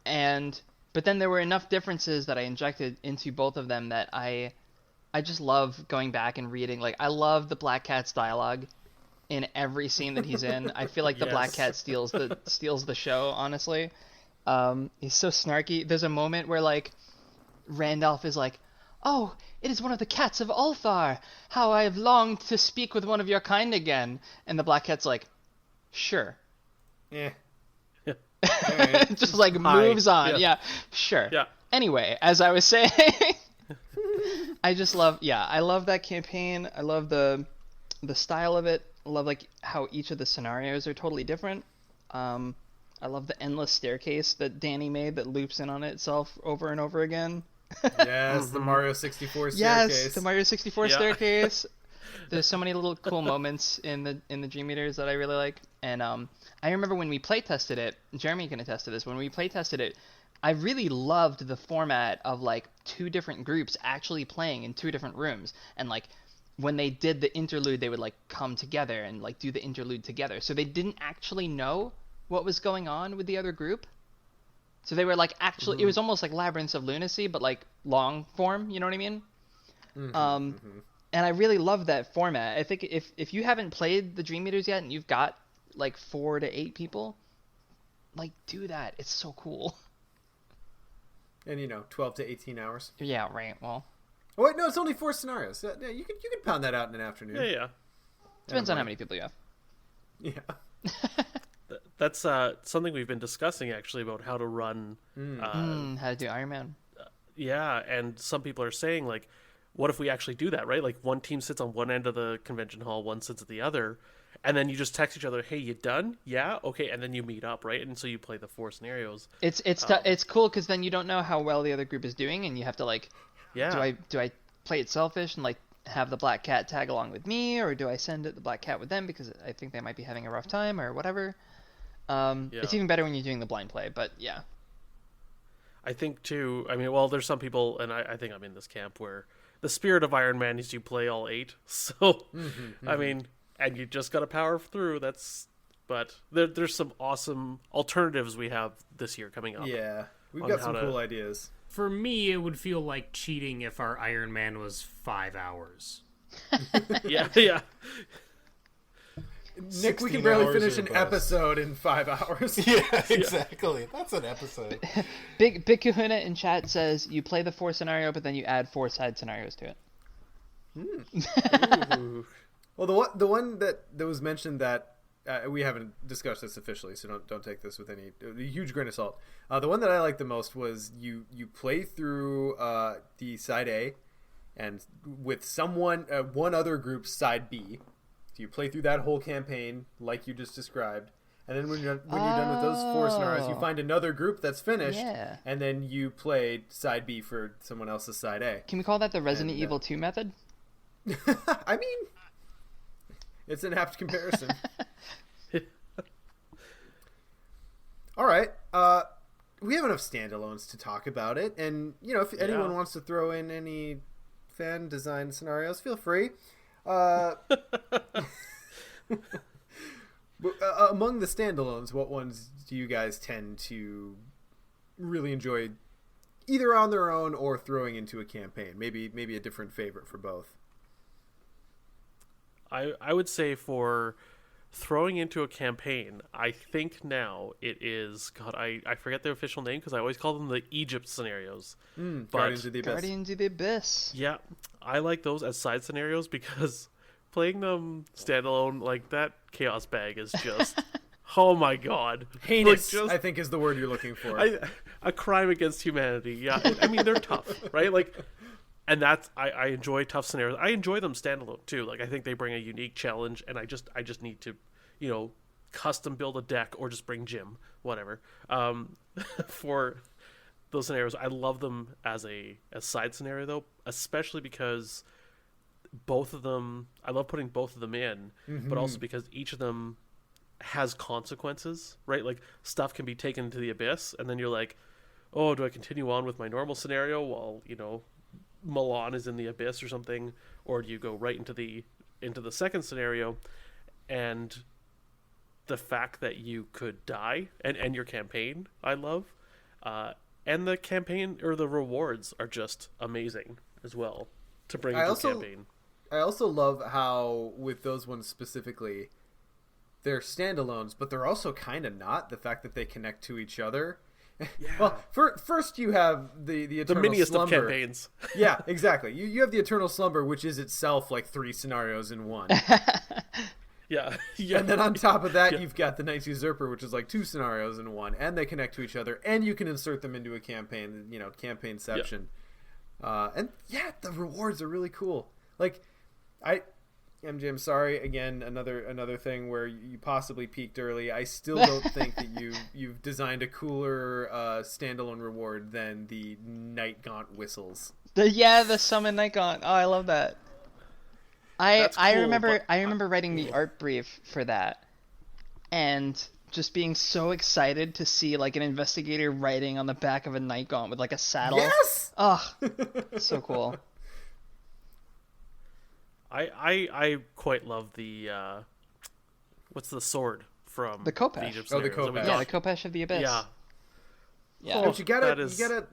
But then there were enough differences that I injected into both of them that I just love going back and reading. Like, I love the Black Cat's dialogue in every scene that he's in. I feel like the Black Cat steals the show, honestly. He's so snarky. There's a moment where like Randolph is like, "Oh, it is one of the cats of Ulthar. How I have longed to speak with one of your kind again." And the Black Cat's like, "Sure." Yeah. Just like moves on. Yeah, sure. Yeah. Anyway, as I was saying, I just love, I love that campaign. I love the style of it. I love like how each of the scenarios are totally different. I love the endless staircase that Danny made that loops in on itself over and over again. Yes, the Mario 64 staircase. Yes, the Mario 64 staircase. There's so many little cool moments in the Dream Eaters that I really like. And I remember when we play tested it, Jeremy can attest to this, when we play tested it, I really loved the format of like 2 different groups actually playing in 2 different rooms. And like when they did the interlude, they would like come together and like do the interlude together. So they didn't actually know what was going on with the other group. So they were like actually, it was almost like Labyrinths of Lunacy, but like long form, you know what I mean? And I really love that format. I think if you haven't played the Dream Eaters yet and you've got like 4 to 8 people, like do that. It's so cool. And 12 to 18 hours. Yeah, right. Well. Oh wait, no, it's only 4 scenarios. Yeah, you can pound that out in an afternoon. Yeah. Depends on how many people you have. Yeah. That's something we've been discussing actually about how to run. How to do Iron Man. Yeah, and some people are saying like, what if we actually do that, right? Like one team sits on one end of the convention hall, one sits at the other, and then you just text each other, "Hey, you done? Yeah, okay," and then you meet up, right? And so you play the 4 scenarios. It's cool because then you don't know how well the other group is doing, and you have to like, yeah, do I play it selfish and like have the black cat tag along with me, or do I send the black cat with them because I think they might be having a rough time or whatever. It's even better when you're doing the blind play, but yeah. I think too. I mean, well, there's some people, and I think I'm in this camp where the spirit of Iron Man is you play all 8. So, I mean, and you just got to power through. But there's some awesome alternatives we have this year coming up. Yeah, we've got some cool ideas. For me, it would feel like cheating if our Iron Man was 5 hours. Yeah. Nick, we can barely finish an episode in 5 hours. Yeah, exactly. That's an episode. Big Kahuna in chat says you play the 4 scenario, but then you add 4 side scenarios to it. Well, the one that was mentioned that we haven't discussed this officially, so don't take this with any huge grain of salt. The one that I liked the most was you play through the side A, and with one other group's side B. So you play through that whole campaign like you just described, and then when you're done with those 4 scenarios, you find another group that's finished, and then you play side B for someone else's side A. Can we call that the Resident Evil 2 method? I mean, it's an apt comparison. All right, we have enough standalones to talk about it, and if anyone wants to throw in any fan design scenarios, feel free. Among the standalones, what ones do you guys tend to really enjoy, either on their own or throwing into a campaign? Maybe a different favorite for both. I would say for throwing into a campaign, I think now it is, God, I forget their official name because I always call them the Egypt scenarios. Guardians of the Abyss. Guardians of the Abyss. Yeah, I like those as side scenarios because playing them standalone, like that chaos bag is just, oh my God. Heinous, I think is the word you're looking for. A crime against humanity. Yeah, I mean, they're tough, right? Like, and that's, I enjoy tough scenarios. I enjoy them standalone too. Like, I think they bring a unique challenge, and I just need to, custom build a deck or just bring Jim, whatever, for those scenarios. I love them as a side scenario though, especially because both of them, I love putting both of them in, but also because each of them has consequences, right? Like, stuff can be taken to the abyss, and then you're like, oh, do I continue on with my normal scenario while, Milan is in the abyss or something, or do you go right into the second scenario? And the fact that you could die and end your campaign, I love. And the campaign, or the rewards, are just amazing as well to bring into the campaign. I also love how, with those ones specifically, they're standalones, but they're also kind of not. The fact that they connect to each other. Yeah. Well, first you have the Eternal the miniest Slumber. of campaigns. Yeah, exactly. You have the Eternal Slumber, which is itself like 3 scenarios in one. Yeah. And then on top of that, you've got the Night's Usurper, which is like 2 scenarios in one, and they connect to each other, and you can insert them into a campaign, campaignception. And yeah, the rewards are really cool. Like, MJ, I'm sorry again. Another thing where you possibly peaked early. I still don't think that you've designed a cooler standalone reward than the Night Gaunt whistles. The summon Night Gaunt. Oh, I love that. I cool, remember writing the art brief for that, and just being so excited to see like an investigator riding on the back of a Night Gaunt with like a saddle. Yes. Oh, so cool. I quite love the what's the sword from the Khopesh. the Egypt Oh, the Slayers? Khopesh. Yeah, the Khopesh of the Abyss. Yeah. Yeah. But you gotta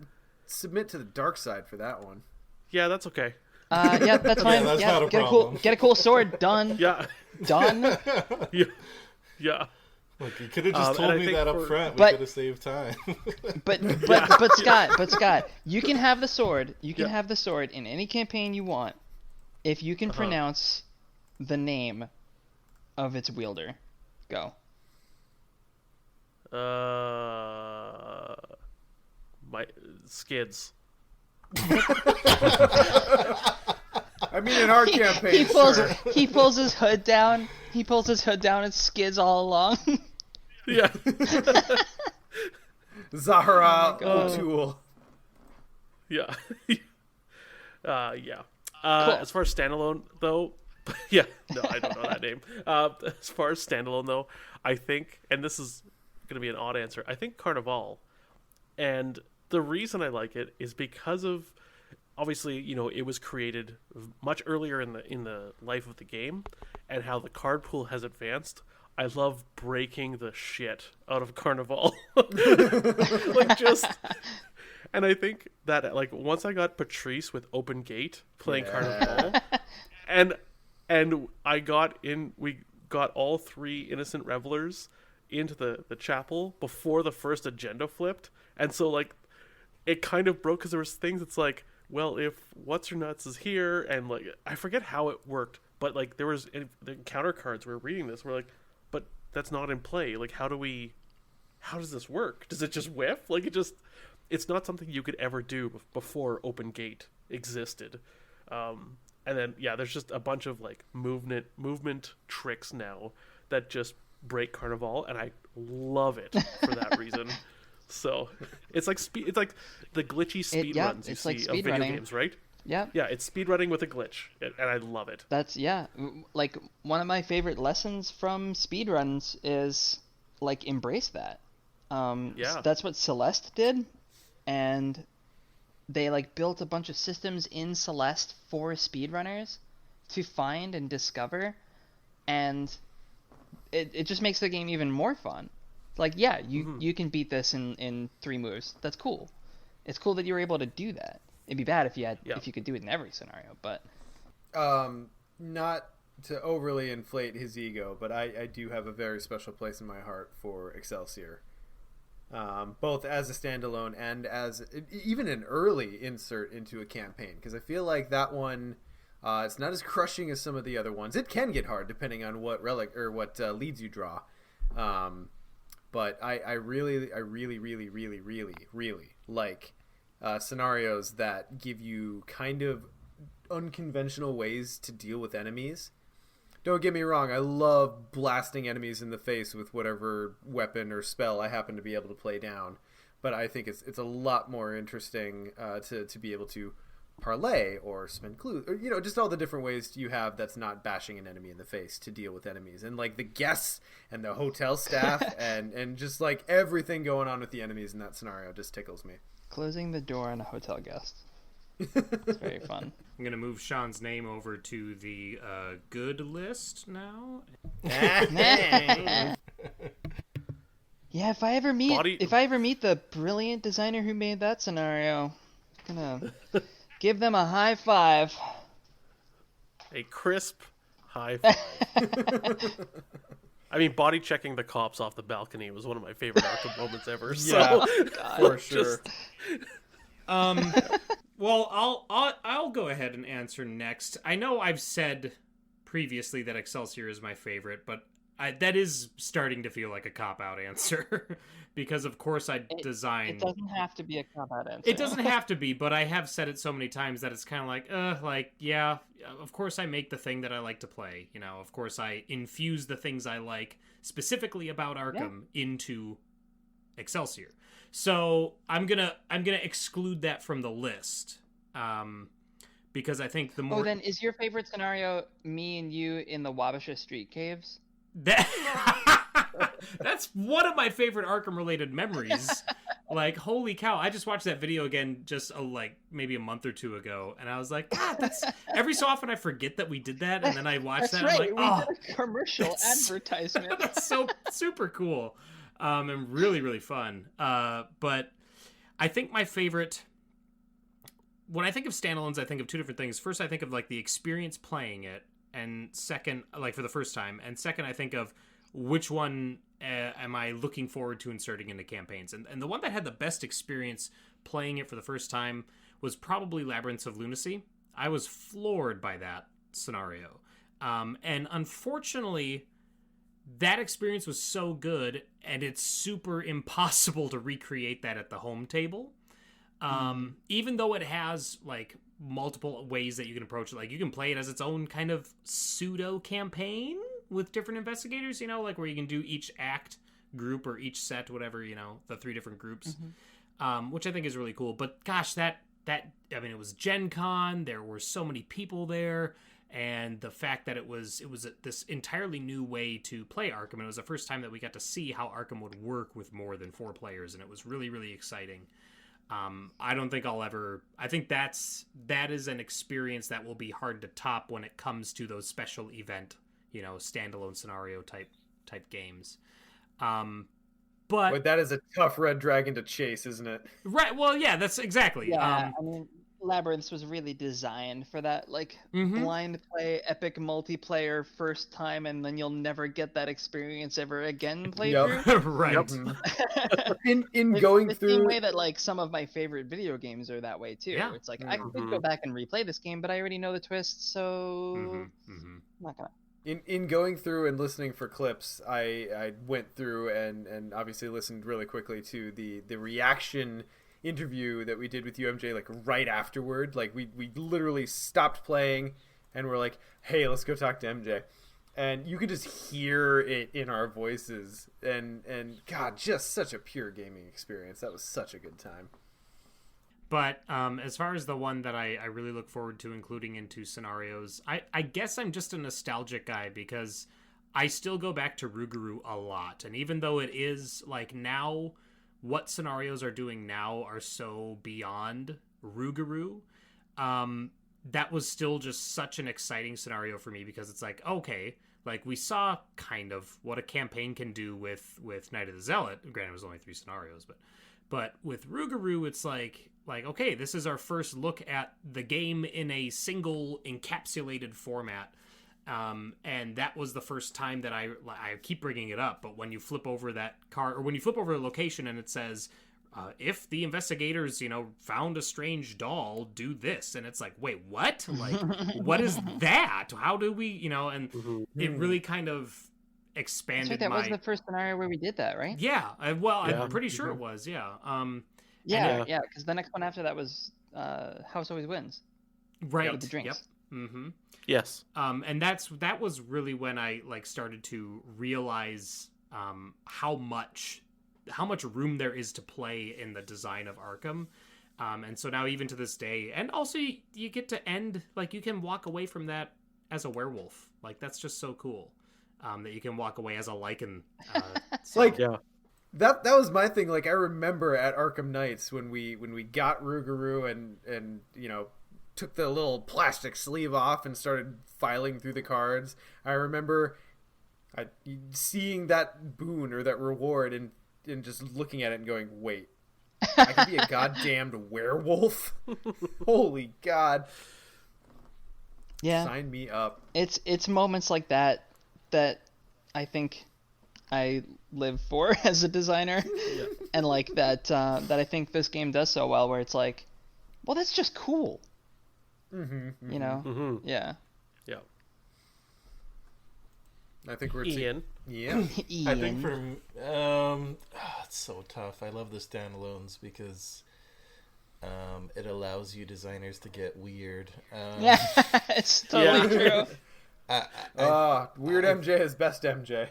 submit to the dark side for that one. Yeah, that's okay. Yeah, that's fine. that's not a problem. Get a cool sword. Done. Yeah. Done. Yeah. Look, you could have just told me that up front. We but- could have saved time. But Scott, you can have the sword. You can have the sword in any campaign you want, if you can pronounce the name of its wielder. Go. My skids. I mean, in our campaign, He pulls his hood down. He pulls his hood down and skids all along. Yeah. Zahra O'Toole. Yeah. Yeah. Cool. As far as standalone, though, yeah, no, I don't know that name. As far as standalone, though, I think, and this is going to be an odd answer, I think Carnival. And the reason I like it is because of, obviously, you know, it was created much earlier in the life of the game, and how the card pool has advanced. I love breaking the shit out of Carnival. Like, just... And I think that, like, once I got Patrice with Open Gate playing Carnival, and we got all three Innocent Revelers into the chapel before the first agenda flipped, and so, like, it kind of broke, because there was things that's like, well, if What's-Her-Nuts is here, and, like, I forget how it worked, but, like, there was the encounter cards, we were reading this, we're like, but that's not in play, like, how does this work? Does it just whiff? Like, it's not something you could ever do before Open Gate existed. And then, yeah, there's just a bunch of, like, movement tricks now that just break Carnival, and I love it for that reason. So it's like it's like the glitchy speed runs you see of video games, right? Yeah. Yeah, it's speed running with a glitch, and I love it. That's like one of my favorite lessons from speedruns is like embrace that. That's what Celeste did, and they like built a bunch of systems in Celeste for speedrunners to find and discover, and it just makes the game even more fun. Like, yeah, you can beat this in 3 moves. That's cool. It's cool that you were able to do that. It'd be bad if you could do it in every scenario, but not to overly inflate his ego, but I do have a very special place in my heart for Excelsior. Both as a standalone and as even an early insert into a campaign, because I feel like that one it's not as crushing as some of the other ones. It can get hard depending on what relic or what leads you draw. But I really like scenarios that give you kind of unconventional ways to deal with enemies. Don't get me wrong, I love blasting enemies in the face with whatever weapon or spell I happen to be able to play down. But I think it's a lot more interesting to be able to parlay or spend clues, or, you know, just all the different ways you have that's not bashing an enemy in the face to deal with enemies. And like the guests and the hotel staff and just like everything going on with the enemies in that scenario just tickles me. Closing the door on a hotel guest. It's very fun. I'm gonna move Sean's name over to the good list now. Yeah, if I ever meet the brilliant designer who made that scenario, I'm gonna give them a high five. A crisp high five. I mean, body checking the cops off the balcony was one of my favorite Arkham moments ever. Yeah, for sure. Well, I'll go ahead and answer next. I know I've said previously that Excelsior is my favorite, but that is starting to feel like a cop-out answer because of course I design. It doesn't have to be a cop-out answer. It doesn't have to be, but I have said it so many times that it's kind of like, yeah, of course I make the thing that I like to play. You know, of course I infuse the things I like specifically about Arkham into Excelsior. So I'm gonna exclude that from the list. Because I think the more. Oh, then is your favorite scenario me and you in the Wabasha Street Caves? That's one of my favorite Arkham-related memories. Like, holy cow! I just watched that video again just like maybe a month or two ago, and I was like, God, that's every so often I forget that we did that, and then I watch that. Right. And I'm like, we did a commercial advertisement. That's so super cool, and really really fun. But I think my favorite. When I think of standalones, I think of two different things. First, I think of like the experience playing it, and second, like for the first time, and second, I think of which one am I looking forward to inserting into campaigns. And the one that had the best experience playing it for the first time was probably Labyrinths of Lunacy. I was floored by that scenario. And unfortunately, that experience was so good, and it's super impossible to recreate that at the home table. Even though it has like multiple ways that you can approach it, like you can play it as its own kind of pseudo campaign with different investigators, you know, like where you can do each act group or each set, whatever, you know, the 3 different groups, which I think is really cool. But gosh, I mean, it was Gen Con. There were so many people there. And the fact that it was this entirely new way to play Arkham. And it was the first time that we got to see how Arkham would work with more than 4 players. And it was really, really exciting. I don't think I think that is an experience that will be hard to top when it comes to those special event, you know, standalone scenario type games. But that is a tough red dragon to chase, isn't it? Right. Well, yeah, that's exactly. Yeah, I mean, Labyrinths was really designed for that, like, blind play, epic multiplayer first time, and then you'll never get that experience ever again playthrough. Right. In going the through same way that like some of my favorite video games are that way too. Yeah. It's like I could go back and replay this game, but I already know the twists, so I'm not gonna. In going through and listening for clips, I went through and obviously listened really quickly to the reaction interview that we did with UMJ, like right afterward. Like we literally stopped playing and we're like, hey, let's go talk to MJ, and you could just hear it in our voices, and God, just such a pure gaming experience. That was such a good time. But as far as the one that I really look forward to including into scenarios, I guess I'm just a nostalgic guy because I still go back to Rougarou a lot. And even though it is like now, what scenarios are doing now are so beyond Rougarou, that was still just such an exciting scenario for me because it's like, okay, like we saw kind of what a campaign can do with Night of the Zealot. Granted, it was only 3 scenarios, but with Rougarou, it's like, okay, this is our first look at the game in a single encapsulated format. And that was the first time that I keep bringing it up, but when you flip over that card, or when you flip over a location and it says, if the investigators, you know, found a strange doll, do this. And it's like, wait, what? Like, what is that? How do we, you know, and it really kind of expanded that was the first scenario where we did that, right? Yeah. I'm pretty sure it was. Yeah. Yeah, because the next one after that was House Always Wins. Right. With the drinks. Yep. Mm-hmm. Yes. And that was really when I like started to realize how much room there is to play in the design of Arkham. And so now even to this day, and also you get to end, like you can walk away from that as a werewolf. Like that's just so cool. That you can walk away as a lichen. That was my thing. Like I remember at Arkham Knights when we got Rougarou and you know, took the little plastic sleeve off and started filing through the cards. I remember seeing that boon or that reward and just looking at it and going, wait, I could be a goddamned werewolf? Holy God. Yeah. Sign me up. It's moments like that I think I live for as a designer. Yeah. And like that I think this game does so well, where it's like, well, that's just cool. You know? Yeah. Yeah. I think we're Ian. Yeah. Ian. I think for it's so tough. I love the standalones because it allows you designers to get weird. Yeah, it's totally true. Weird MJ is best MJ.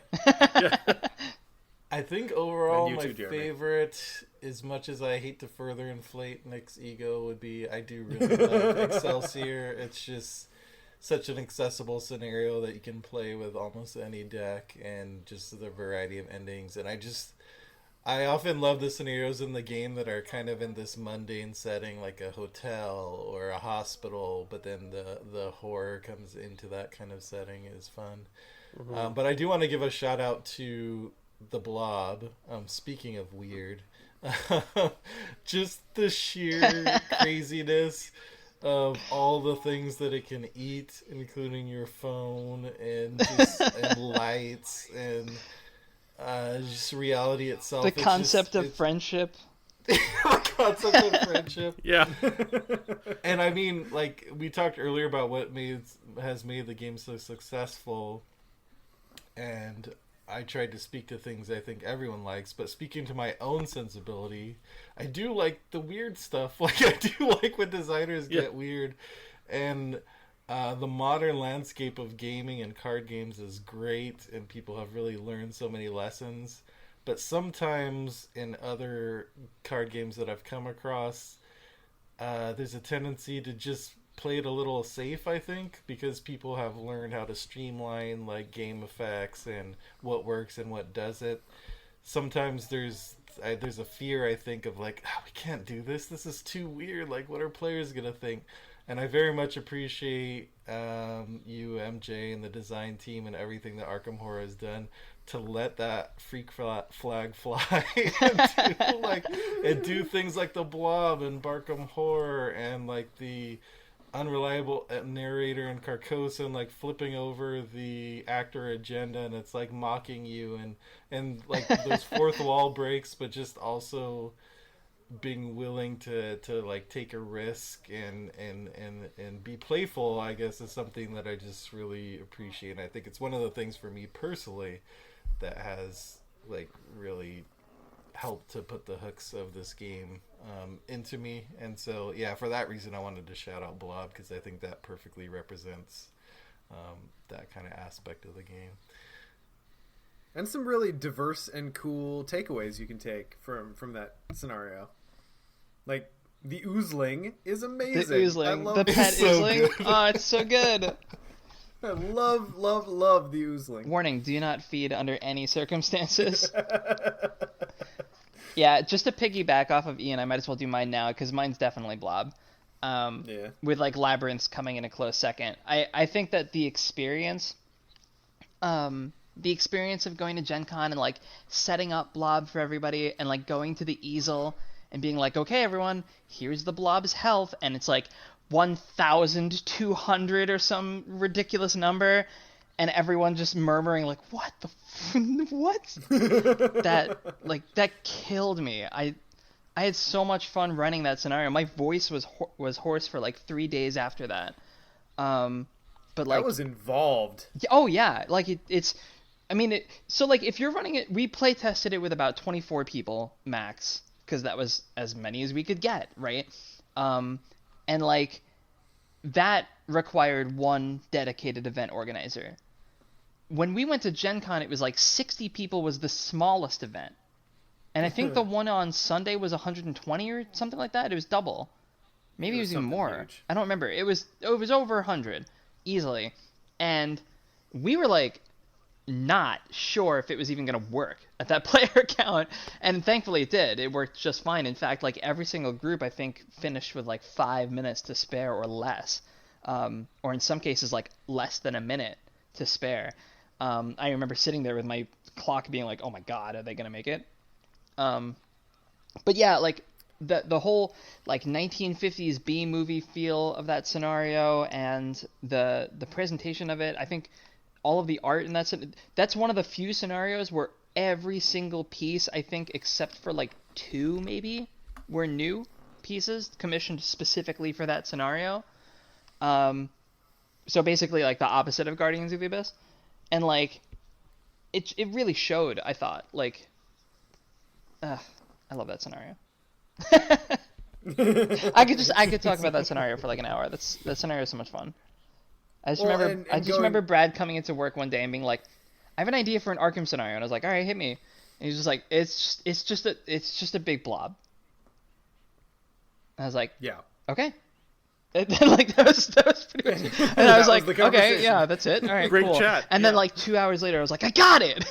I think overall And you my too, Jeremy. favorite, as much as I hate to further inflate Nick's ego, would be I do really love Excelsior. It's just such an accessible scenario that you can play with almost any deck, and just the variety of endings. And I often love the scenarios in the game that are kind of in this mundane setting, like a hotel or a hospital, but then the horror comes into that kind of setting is fun. Mm-hmm. But I do want to give a shout out to the Blob. Speaking of weird, just the sheer craziness of all the things that it can eat, including your phone and lights and just reality itself. The concept of friendship. The concept of friendship. Yeah. And I mean, like, we talked earlier about what has made the game so successful, and I tried to speak to things I think everyone likes, but speaking to my own sensibility, I do like the weird stuff. Like, I do like when designers get weird, and the modern landscape of gaming and card games is great, and people have really learned so many lessons. But sometimes in other card games that I've come across, there's a tendency to just play it a little safe, I think, because people have learned how to streamline like game effects and what works and what doesn't. Sometimes there's a fear, I think, of like, we can't do this. This is too weird. Like, what are players gonna think? And I very much appreciate you, MJ, and the design team and everything that Arkham Horror has done to let that freak flag fly and do things like the Blob and Arkham Horror and like the unreliable narrator in Carcosa, like flipping over the actor agenda, and it's like mocking you and like those fourth wall breaks, but just also being willing to like take a risk and be playful, I guess, is something that I just really appreciate. And I think it's one of the things for me personally that has like really helped to put the hooks of this game into me. And so yeah, for that reason I wanted to shout out Blob, because I think that perfectly represents that kind of aspect of the game. And some really diverse and cool takeaways you can take from that scenario. Like, the oozling is amazing. The oozling. The pet oozling. Oh, it's so good. I love the oozling. Warning, do not feed under any circumstances. Yeah, just to piggyback off of Ian, I might as well do mine now, because mine's definitely Blob. With, like, Labyrinths coming in a close second. I think that the experience of going to Gen Con and, like, setting up Blob for everybody and, like, going to the easel and being like, okay, everyone, here's the Blob's health, and it's, like, 1,200 or some ridiculous number, and everyone just murmuring, like, what the what? That killed me. I had so much fun running that scenario. My voice was hoarse for, like, 3 days after that. But, like... That was involved. Oh, yeah. Like, it's... I mean, so, like, if you're running it... We play tested it with about 24 people, max, because that was as many as we could get, right? And, like, that required one dedicated event organizer. When we went to Gen Con, it was, like, 60 people was the smallest event. And I think the one on Sunday was 120 or something like that. It was double. Maybe it was even more. Huge. I don't remember. It was over 100, easily. And we were, like... not sure if it was even going to work at that player count, and thankfully it did. It worked just fine. In fact, like, every single group I think finished with like 5 minutes to spare or less, or in some cases like less than a minute to spare. I remember sitting there with my clock being like, oh my god, are they going to make it? But yeah, like the whole like 1950s B movie feel of that scenario and the presentation of it, I think all of the art in that's one of the few scenarios where every single piece, I think, except for like 2 maybe, were new pieces commissioned specifically for that scenario. So basically like the opposite of Guardians of the Abyss. And like it really showed. I thought like, I love that scenario. I could talk about that scenario for like an hour. That scenario is so much fun. I just remember Brad coming into work one day and being like, "I have an idea for an Arkham scenario," and I was like, "All right, hit me." And he's just like, "It's just a big blob." And I was like, "Yeah, okay." And then, like that was pretty much it. And I was like, "Okay, yeah, that's it. All right, great cool." chat. And then like 2 hours later, I was like, "I got it."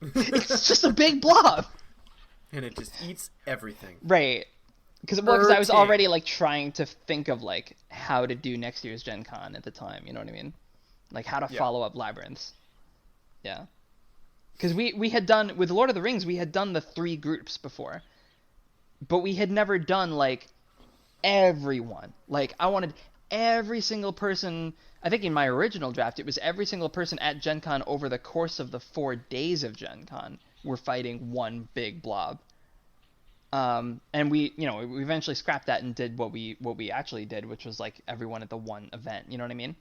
It's just a big blob. And it just eats everything. Right. Because I was already like trying to think of like how to do next year's Gen Con at the time, you know what I mean? Like how to follow up Labyrinths. Yeah. Because we had done, with Lord of the Rings, we had done the 3 groups before. But we had never done like everyone. Like I wanted every single person, I think in my original draft, it was every single person at Gen Con over the course of the 4 days of Gen Con were fighting one big blob. And we eventually scrapped that and did what we actually did, which was like everyone at the one event, you know what I mean?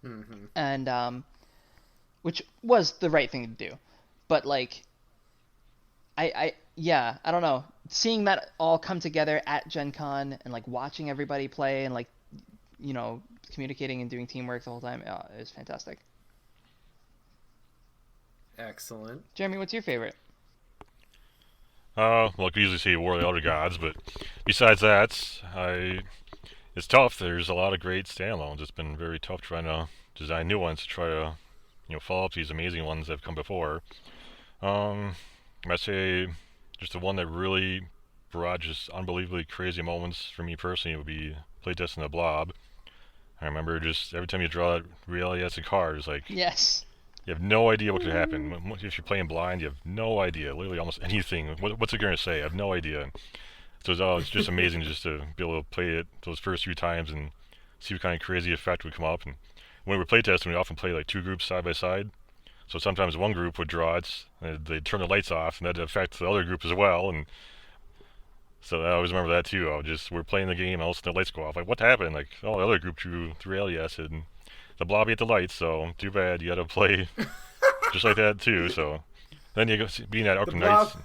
Mm-hmm. And, which was the right thing to do. But like, I don't know, seeing that all come together at Gen Con and like watching everybody play and like, you know, communicating and doing teamwork the whole time, it was fantastic. Excellent. Jeremy, what's your favorite? Well, I could usually say War of the Elder Gods, but besides that, it's tough. There's a lot of great standalones. It's been very tough trying to design new ones to try to, follow up these amazing ones that have come before. I'd say just the one that really brought just unbelievably crazy moments for me personally would be playtesting the Blob. I remember just every time you draw that reality as a card, it's like... Yes. You have no idea what could happen. If you're playing blind, you have no idea. Literally almost anything. What's it going to say? I have no idea. So it's just amazing just to be able to play it those first few times and see what kind of crazy effect would come up. And when we play testing, we often play like 2 groups side by side. So sometimes one group would draw it, and they'd turn the lights off, and that'd affect the other group as well. And so I always remember that too. We're playing the game, and all of a sudden the lights go off. Like, what happened? Like, oh, the other group drew 3 alias, and the Blob ate the lights, so too bad. You had to play just like that too. So then you go being at Arkham Knights,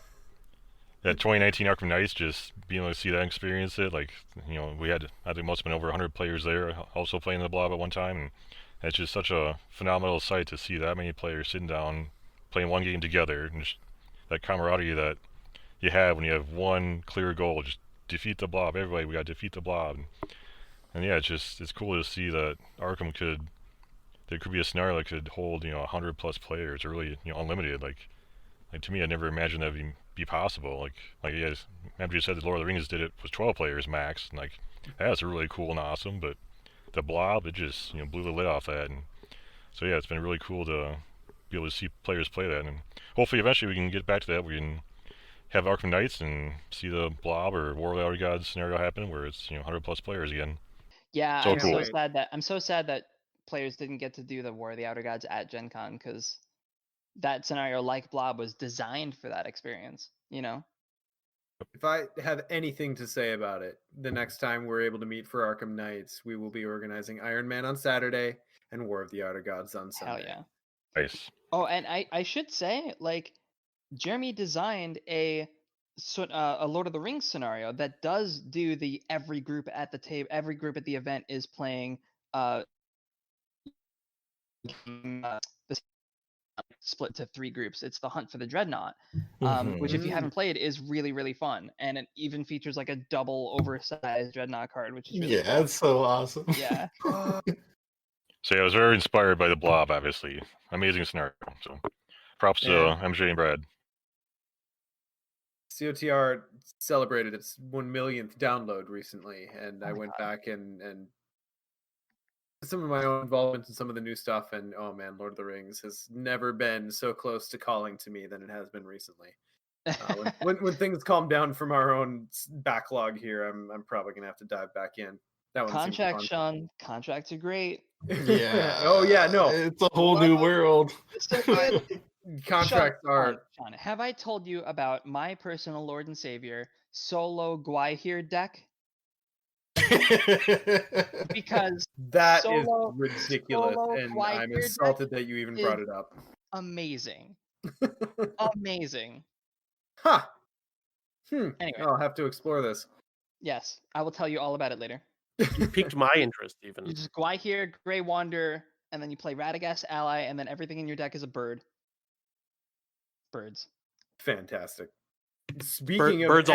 that 2019 Arkham Knights, just being able to see that and experience it. Like, we had, I think, must have been over 100 players there, also playing the Blob at one time, and it's just such a phenomenal sight to see that many players sitting down playing one game together, and just that camaraderie that you have when you have one clear goal, just defeat the Blob. Everybody, we got to defeat the Blob. And yeah, it's cool to see that Arkham there could be a scenario that could hold 100 plus players, or really unlimited. Like to me, I never imagined that would be possible. Like you guys, after you said that Lord of the Rings did it was 12 players max, and like that's really cool and awesome. But the Blob, it just blew the lid off that. And so yeah, it's been really cool to be able to see players play that, and hopefully eventually we can get back to that. We can have Arkham Knights and see the Blob or War of the Elder Gods scenario happen where it's 100 plus players again. Yeah, so I'm cool. so sad that players didn't get to do the War of the Outer Gods at Gen Con, because that scenario, like Blob, was designed for that experience, If I have anything to say about it, the next time we're able to meet for Arkham Knights, we will be organizing Iron Man on Saturday and War of the Outer Gods on Sunday. Hell yeah. Nice. Oh, and I should say, like, Jeremy designed a Lord of the Rings scenario that does do the every group at the event is playing split to 3 groups. It's the Hunt for the Dreadnought, which if you haven't played is really, really fun, and it even features like a double oversized Dreadnought card, which is really cool. It's so awesome. Yeah. So yeah, I was very inspired by the Blob, obviously. Amazing scenario. So props to MJ and Brad. COTR celebrated its 1 millionth download recently, and I went back and some of my own involvement in some of the new stuff, and oh man, Lord of the Rings has never been so close to calling to me than it has been recently. When things calm down from our own backlog here, I'm probably gonna have to dive back in. That one Contract, Sean. Contracts are great. Yeah. Oh yeah, no, it's a whole new world. So good. Contracts are. Sean, have I told you about my personal Lord and Savior solo Gwaihir deck? Because that is ridiculous, and I'm insulted that you even brought it up. amazing. Amazing. Huh. Anyway. I'll have to explore this. Yes, I will tell you all about it later. You piqued my interest, even. You just go here, Grey Wander, and then you play Radagast ally, and then everything in your deck is a bird. Birds. Fantastic. Speaking of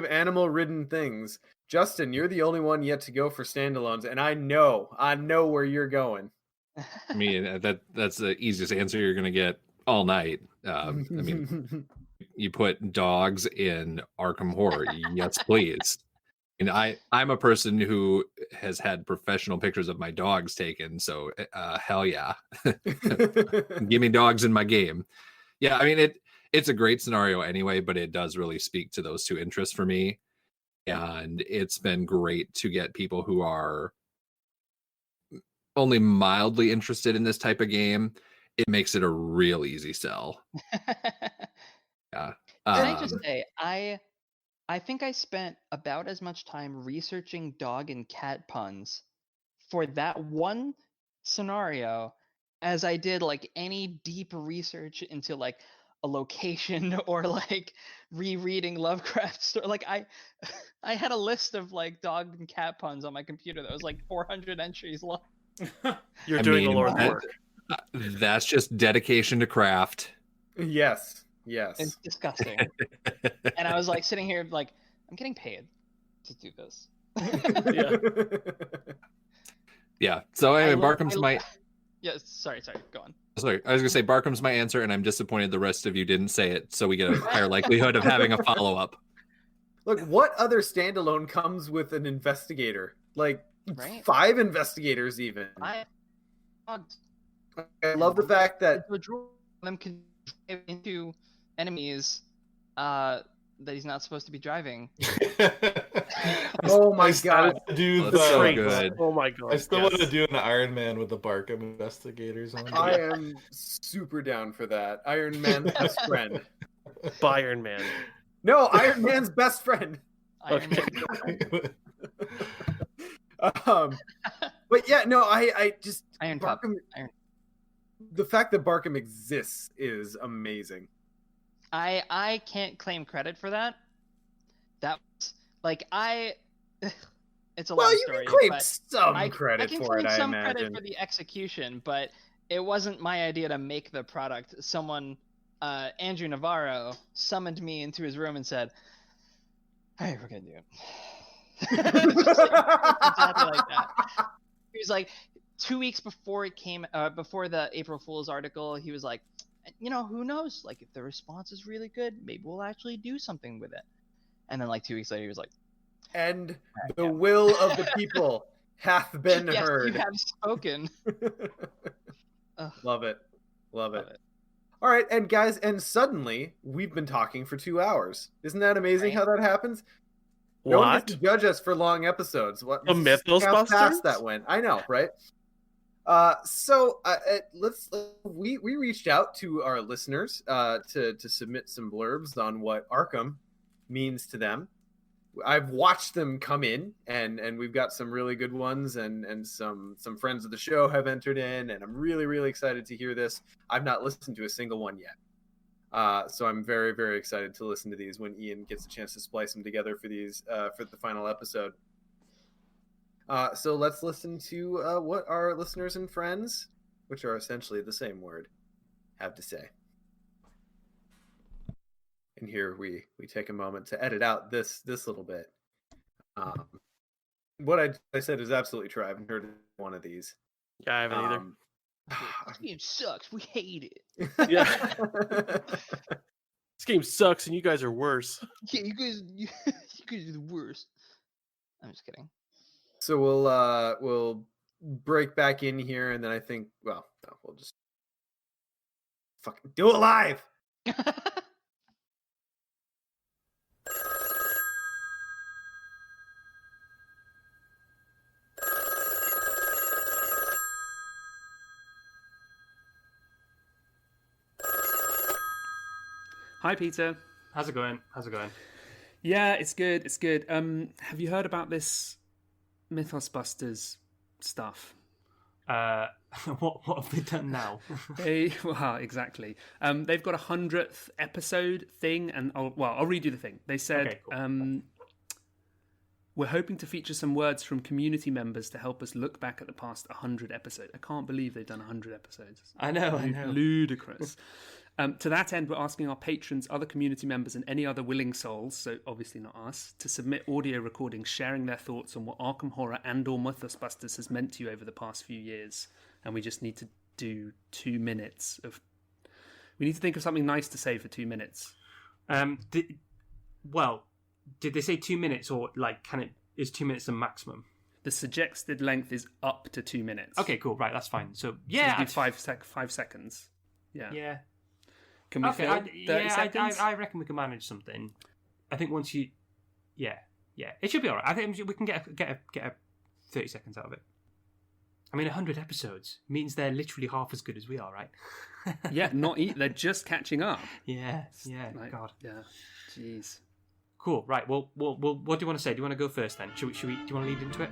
animal-ridden things, Justin, you're the only one yet to go for standalones, and I know where you're going. I mean, that's the easiest answer you're going to get all night. I mean, you put dogs in Arkham Horror. Yes, please. And I'm a person who has had professional pictures of my dogs taken, so hell yeah. Give me dogs in my game. Yeah, I mean, it's a great scenario anyway, but it does really speak to those two interests for me. And it's been great to get people who are only mildly interested in this type of game. It makes it a real easy sell. Yeah. Can I just say, I think I spent about as much time researching dog and cat puns for that one scenario as I did like any deep research into like a location or like rereading Lovecraft story. Like I had a list of like dog and cat puns on my computer that was like 400 entries long. You're doing a lot of work. That's just dedication to craft. Yes. It's disgusting. And I was like sitting here like, I'm getting paid to do this. Yeah. So anyway, Barkham's my... Yes, sorry, go on. Sorry, I was gonna say Barkham's my answer, and I'm disappointed the rest of you didn't say it, so we get a higher likelihood of having a follow-up. Look, what other standalone comes with an investigator? Like, right? 5 investigators even. I love the fact that them can drive into enemies that he's not supposed to be driving. Oh my god, dude! So good. Oh my god! I still want to do an Iron Man with the Barkham investigators on. I am super down for that. Iron Man's best friend. Iron Man. No, Iron Man's best friend. Okay. But yeah, no, I just Iron Barkham. The fact that Barkham exists is amazing. I can't claim credit for that. That was like it's a long story. You can claim some I credit can for claim it. I some imagine. credit for the execution, but it wasn't my idea to make the product. Someone, Andrew Navarro, summoned me into his room and said, "Hey, we're gonna do it." Exactly like that. He was like, 2 weeks before it came, before the April Fool's article, he was like, you know, who knows? Like, if the response is really good, maybe we'll actually do something with it. And then, like, 2 weeks later, he was like, and the will of the people hath been yes, heard. You have spoken. Love it. Love it. All right, and guys, and suddenly we've been talking for 2 hours. Isn't that amazing how that happens? No one gets to judge us for long episodes. What the Mythos Busters? Fast that went. I know, right? We reached out to our listeners to submit some blurbs on what Arkham means to them. I've watched them come in, and we've got some really good ones, and some friends of the show have entered in, and I'm really, really excited to hear this. I've not listened to a single one yet. So I'm very, very excited to listen to these when Ian gets a chance to splice them together for these for the final episode. So let's listen to what our listeners and friends, which are essentially the same word, have to say. And here we take a moment to edit out this little bit. What I said is absolutely true. I haven't heard one of these. Yeah, I haven't either. This game sucks. We hate it. Yeah. This game sucks, and you guys are worse. Yeah, you guys are the worst. I'm just kidding. So we'll break back in here, and then I think we'll just fucking do it live. Hi, Peter. How's it going? Yeah, it's good. It's good. Have you heard about this Mythos Busters stuff? What have they done now? Well, exactly. They've got a 100th episode thing, and I'll read you the thing. They said, Okay, cool. We're hoping to feature some words from community members to help us look back at the past 100 episodes. I can't believe they've done 100 episodes. I know. Ludicrous. To that end, we're asking our patrons, other community members, and any other willing souls, so obviously not us, to submit audio recordings sharing their thoughts on what Arkham Horror and/or Mythos Busters has meant to you over the past few years. And we just need to do 2 minutes of... We need to think of something nice to say for 2 minutes. Did they say 2 minutes, or is 2 minutes the maximum? The suggested length is up to 2 minutes. Okay, cool. Right, that's fine. So do 5 seconds. Yeah. Yeah. Can we fill 30 seconds? I reckon we can manage something. I think once you... Yeah. It should be all right. I think we can get a 30 seconds out of it. I mean, 100 episodes means they're literally half as good as we are, right? Yeah, they're just catching up. Yeah. God. Yeah. Jeez. Cool. Right. Well, what do you want to say? Do you want to go first then? Do you want to lead into it?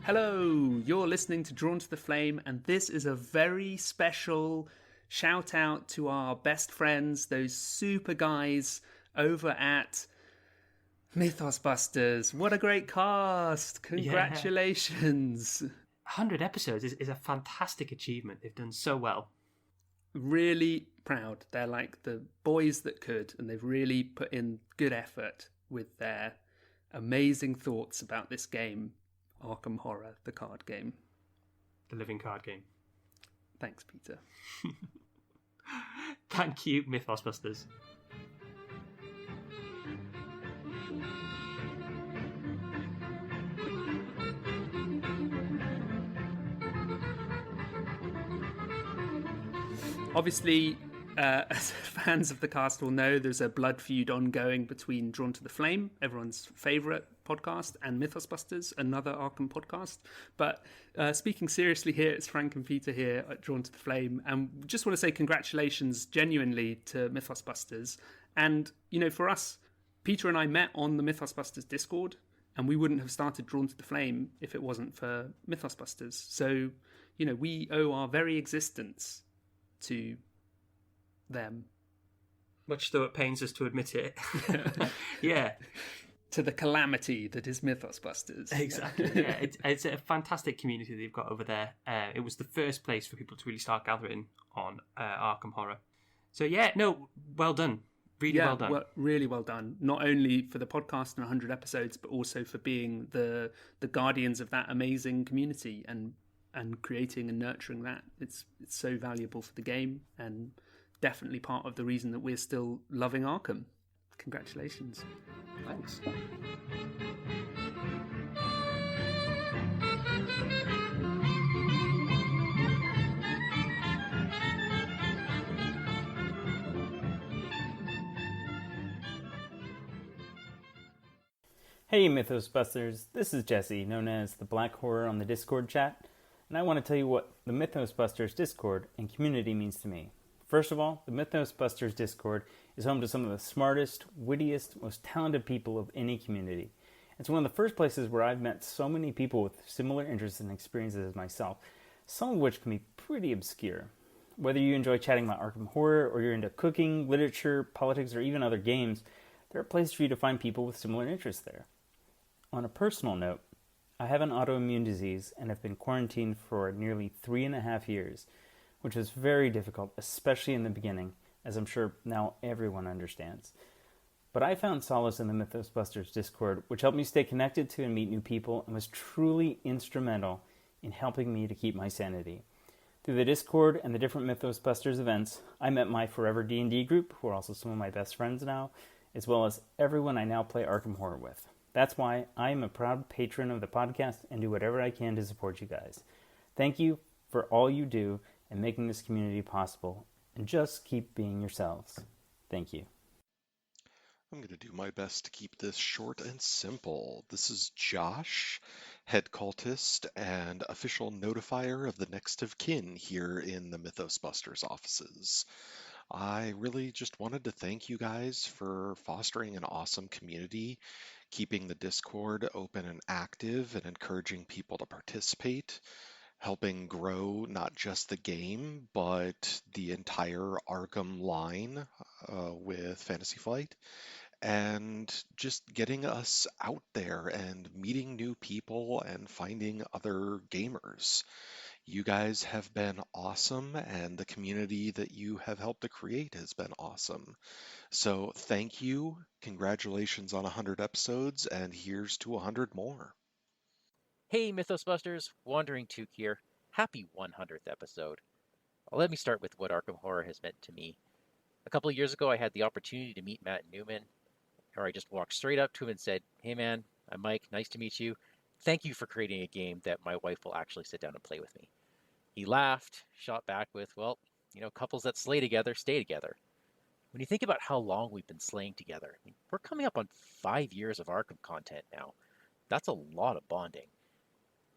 Hello, you're listening to Drawn to the Flame, and this is a very special shout out to our best friends, those super guys over at Mythos Busters. What a great cast! Congratulations! 100 episodes is a fantastic achievement. They've done so well. Really proud. They're like the boys that could, and they've really put in good effort with their amazing thoughts about this game, Arkham Horror, the card game. The living card game. Thanks, Peter. Thank you, Mythos Busters. Obviously, as fans of the cast will know, there's a blood feud ongoing between Drawn to the Flame, everyone's favourite podcast, and Mythos Busters, another Arkham podcast. But speaking seriously here, it's Frank and Peter here at Drawn to the Flame, and just want to say congratulations genuinely to Mythos Busters. And, for us, Peter and I met on the Mythos Busters Discord, and we wouldn't have started Drawn to the Flame if it wasn't for Mythos Busters. So, we owe our very existence to them. Much though it pains us to admit it. Yeah. To the calamity that is Mythos Busters. Exactly. Yeah, it's a fantastic community they've got over there. It was the first place for people to really start gathering on Arkham Horror. So well done. Really well done. Really well done. Not only for the podcast and 100 episodes, but also for being the guardians of that amazing community and creating and nurturing that. It's so valuable for the game, and definitely part of the reason that we're still loving Arkham. Congratulations. Thanks. Hey Mythos Busters, this is Jesse, known as the Black Horror on the Discord chat, and I want to tell you what the Mythos Busters Discord and community means to me. First of all, the Mythos Busters Discord is home to some of the smartest, wittiest, most talented people of any community. It's one of the first places where I've met so many people with similar interests and experiences as myself, some of which can be pretty obscure. Whether you enjoy chatting about Arkham Horror, or you're into cooking, literature, politics, or even other games, there are places for you to find people with similar interests there. On a personal note, I have an autoimmune disease and have been quarantined for nearly 3.5 years, which was very difficult, especially in the beginning, as I'm sure now everyone understands. But I found solace in the Mythos Busters Discord, which helped me stay connected to and meet new people, and was truly instrumental in helping me to keep my sanity. Through the Discord and the different Mythos Busters events, I met my Forever D&D group, who are also some of my best friends now, as well as everyone I now play Arkham Horror with. That's why I am a proud patron of the podcast and do whatever I can to support you guys. Thank you for all you do and making this community possible, and just keep being yourselves. Thank you. I'm going to do my best to keep this short and simple. This is Josh, head cultist and official notifier of the next of kin here in the Mythos Busters offices. I really just wanted to thank you guys for fostering an awesome community, keeping the Discord open and active, and encouraging people to participate, helping grow not just the game, but the entire Arkham line with Fantasy Flight, and just getting us out there and meeting new people and finding other gamers. You guys have been awesome, and the community that you have helped to create has been awesome. So thank you, congratulations on 100 episodes, and here's to 100 more. Hey Mythos Busters, Wandering Took here. Happy 100th episode. Let me start with what Arkham Horror has meant to me. A couple of years ago, I had the opportunity to meet Matt Newman, or I just walked straight up to him and said, "Hey man, I'm Mike, nice to meet you. Thank you for creating a game that my wife will actually sit down and play with me." He laughed, shot back with, "Well, couples that slay together stay together." When you think about how long we've been slaying together, we're coming up on 5 years of Arkham content now. That's a lot of bonding.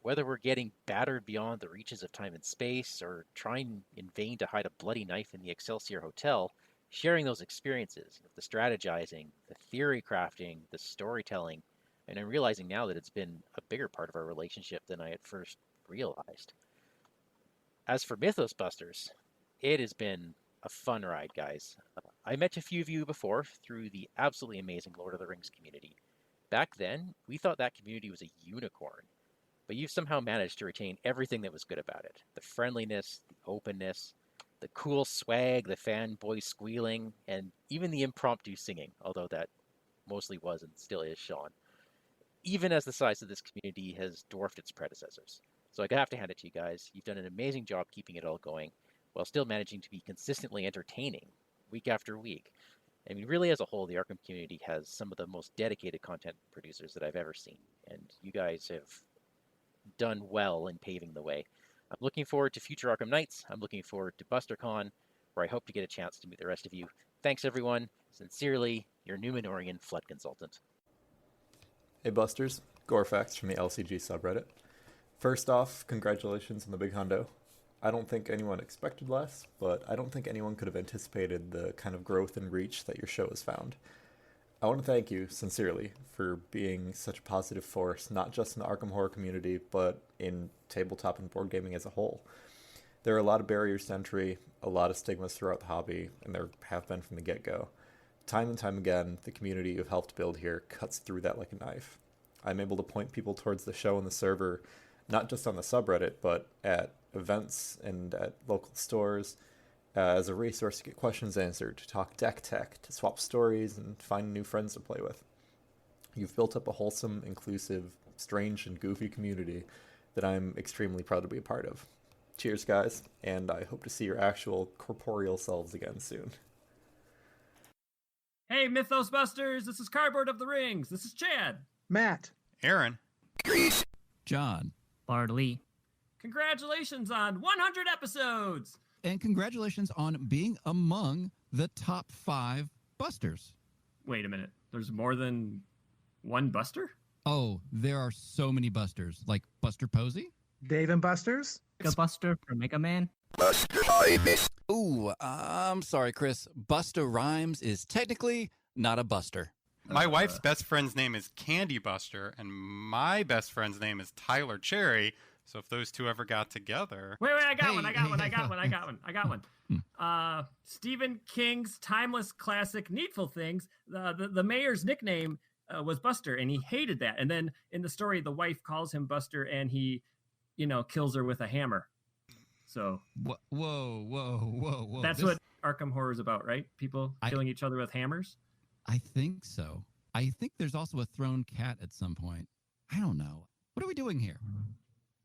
Whether we're getting battered beyond the reaches of time and space, or trying in vain to hide a bloody knife in the Excelsior Hotel, sharing those experiences, the strategizing, the theory crafting, the storytelling, and I'm realizing now that it's been a bigger part of our relationship than I at first realized. As for Mythos Busters, it has been a fun ride, guys. I met a few of you before through the absolutely amazing Lord of the Rings community. Back then, we thought that community was a unicorn, but you've somehow managed to retain everything that was good about it. The friendliness, the openness, the cool swag, the fanboy squealing, and even the impromptu singing, although that mostly was and still is Sean. Even as the size of this community has dwarfed its predecessors. So I have to hand it to you guys. You've done an amazing job keeping it all going, while still managing to be consistently entertaining, week after week. I mean, really as a whole, the Arkham community has some of the most dedicated content producers that I've ever seen, and you guys have done well in paving the way. I'm looking forward to future Arkham Nights. I'm looking forward to BusterCon, where I hope to get a chance to meet the rest of you. Thanks, everyone. Sincerely, your Numenorian flood consultant. Hey, Busters. Gorfax from the LCG subreddit. First off, congratulations on the big hundo. I don't think anyone expected less, but I don't think anyone could have anticipated the kind of growth and reach that your show has found. I want to thank you, sincerely, for being such a positive force, not just in the Arkham Horror community, but in tabletop and board gaming as a whole. There are a lot of barriers to entry, a lot of stigmas throughout the hobby, and there have been from the get-go. Time and time again, the community you've helped build here cuts through that like a knife. I'm able to point people towards the show and the server, not just on the subreddit, but at events and at local stores, as a resource to get questions answered, to talk deck tech, to swap stories, and find new friends to play with. You've built up a wholesome, inclusive, strange, and goofy community that I'm extremely proud to be a part of. Cheers, guys, and I hope to see your actual corporeal selves again soon. Hey, Mythos Busters, this is Cardboard of the Rings. This is Chad. Matt. Aaron. John. Bartley. Congratulations on 100 episodes! And congratulations on being among the top 5 Busters. Wait a minute. There's more than one Buster? Oh, there are so many Busters. Like Buster Posey? Dave and Busters? Mega Buster from Mega Man? Ooh, I'm sorry, Chris. Buster Rhymes is technically not a Buster. My wife's best friend's name is Candy Buster, and my best friend's name is Tyler Cherry. So if those two ever got together... Wait, I got one. Stephen King's timeless classic Needful Things, the mayor's nickname was Buster, and he hated that. And then in the story, the wife calls him Buster, and he, kills her with a hammer. So... Whoa. That's what Arkham Horror is about, right? People killing each other with hammers? I think so. I think there's also a thrown cat at some point. I don't know. What are we doing here?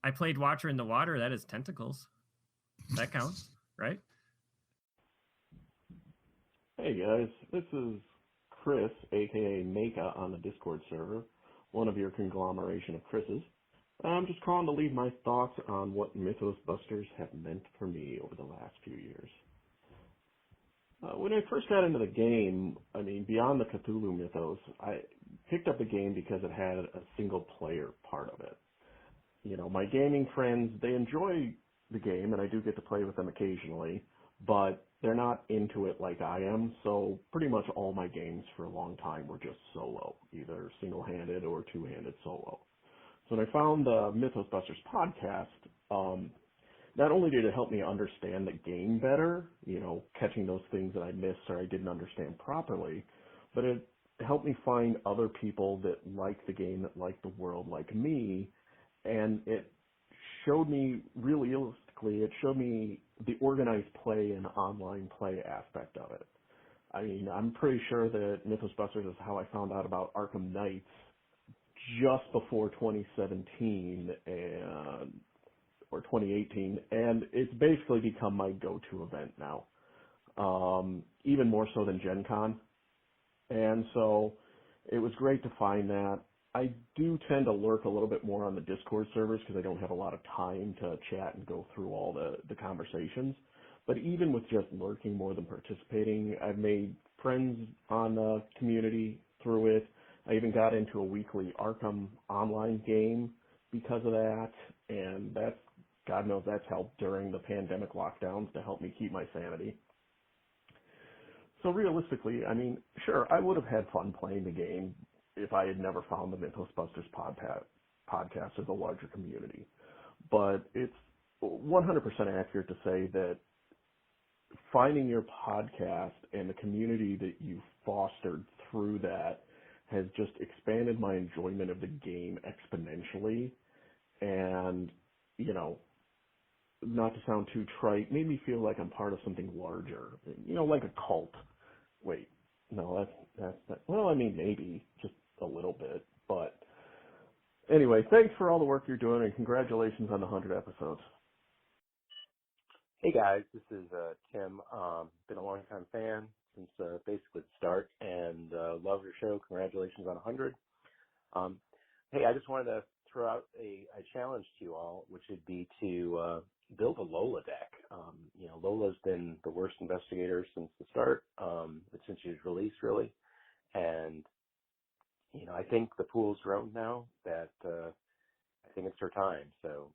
I played Watcher in the Water. That is tentacles. That counts, right? Hey guys, this is Chris, aka Maka on the Discord server, one of your conglomeration of Chris's. I'm just calling to leave my thoughts on what Mythos Busters have meant for me over the last few years. When I first got into the game, I mean, beyond the Cthulhu mythos, I picked up the game because it had a single-player part of it. You know, my gaming friends, they enjoy the game, and I do get to play with them occasionally, but they're not into it like I am, so pretty much all my games for a long time were just solo, either single-handed or two-handed solo. So when I found the Mythos Busters podcast, not only did it help me understand the game better, you know, catching those things that I missed or I didn't understand properly, but it helped me find other people that like the game, that like the world like me, and it showed me, realistically, it showed me the organized play and online play aspect of it. I mean, I'm pretty sure that Mythos Busters is how I found out about Arkham Knights just before 2017 or 2018, and it's basically become my go-to event now, even more so than Gen Con. And so it was great to find that. I do tend to lurk a little bit more on the Discord servers because I don't have a lot of time to chat and go through all the conversations. But even with just lurking more than participating, I've made friends on the community through it. I even got into a weekly Arkham online game because of that, and that's, God knows that's helped during the pandemic lockdowns to help me keep my sanity. So realistically, I mean, sure, I would have had fun playing the game if I had never found the Mythos Busters podcast as a larger community. But it's 100% accurate to say that finding your podcast and the community that you fostered through that has just expanded my enjoyment of the game exponentially. And, you know, not to sound too trite, made me feel like I'm part of something larger, you know, like a cult. Wait, no, that's well, I mean, maybe just a little bit, but anyway, thanks for all the work you're doing, and congratulations on the 100 episodes. Hey guys, this is Tim. Been a long-time fan since basically the start, and love your show. Congratulations on 100. Hey, I just wanted to throw out a challenge to you all, which would be to build a Lola deck. You know, Lola's been the worst investigator since the start, since she was released, really. And, you know, I think the pool's grown now that I think it's her time. So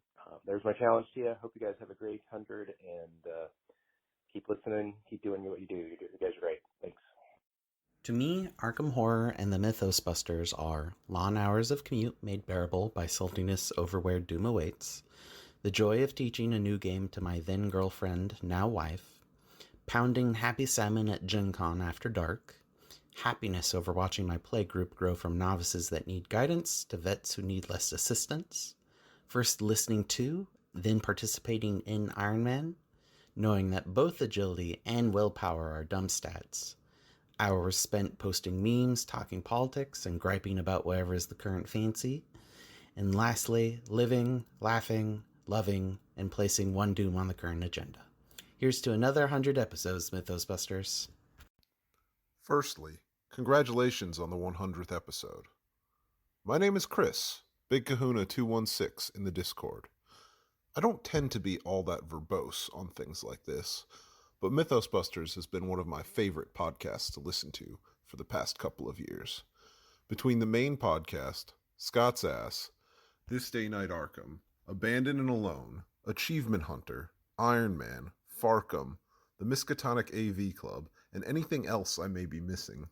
there's my challenge to you. Hope you guys have a great 100, and keep listening, keep doing what you do. You guys are great. Thanks. To me, Arkham Horror and the Mythos Busters are long hours of commute made bearable by saltiness over where doom awaits, the joy of teaching a new game to my then girlfriend, now wife, pounding happy salmon at Gen Con after dark, happiness over watching my play group grow from novices that need guidance to vets who need less assistance, first listening to, then participating in Iron Man, knowing that both agility and willpower are dumb stats, hours spent posting memes, talking politics, and griping about whatever is the current fancy, and lastly, living, laughing, loving, and placing one doom on the current agenda. Here's to another 100 episodes, Mythos Busters. Firstly, congratulations on the 100th episode. My name is Chris, Big Kahuna 216 in the Discord. I don't tend to be all that verbose on things like this, but Mythos Busters has been one of my favorite podcasts to listen to for the past couple of years. Between the main podcast, Scott's Ass, This Day Night Arkham, Abandoned and Alone, Achievement Hunter, Iron Man, Farkham, the Miskatonic AV Club, and anything else I may be missing,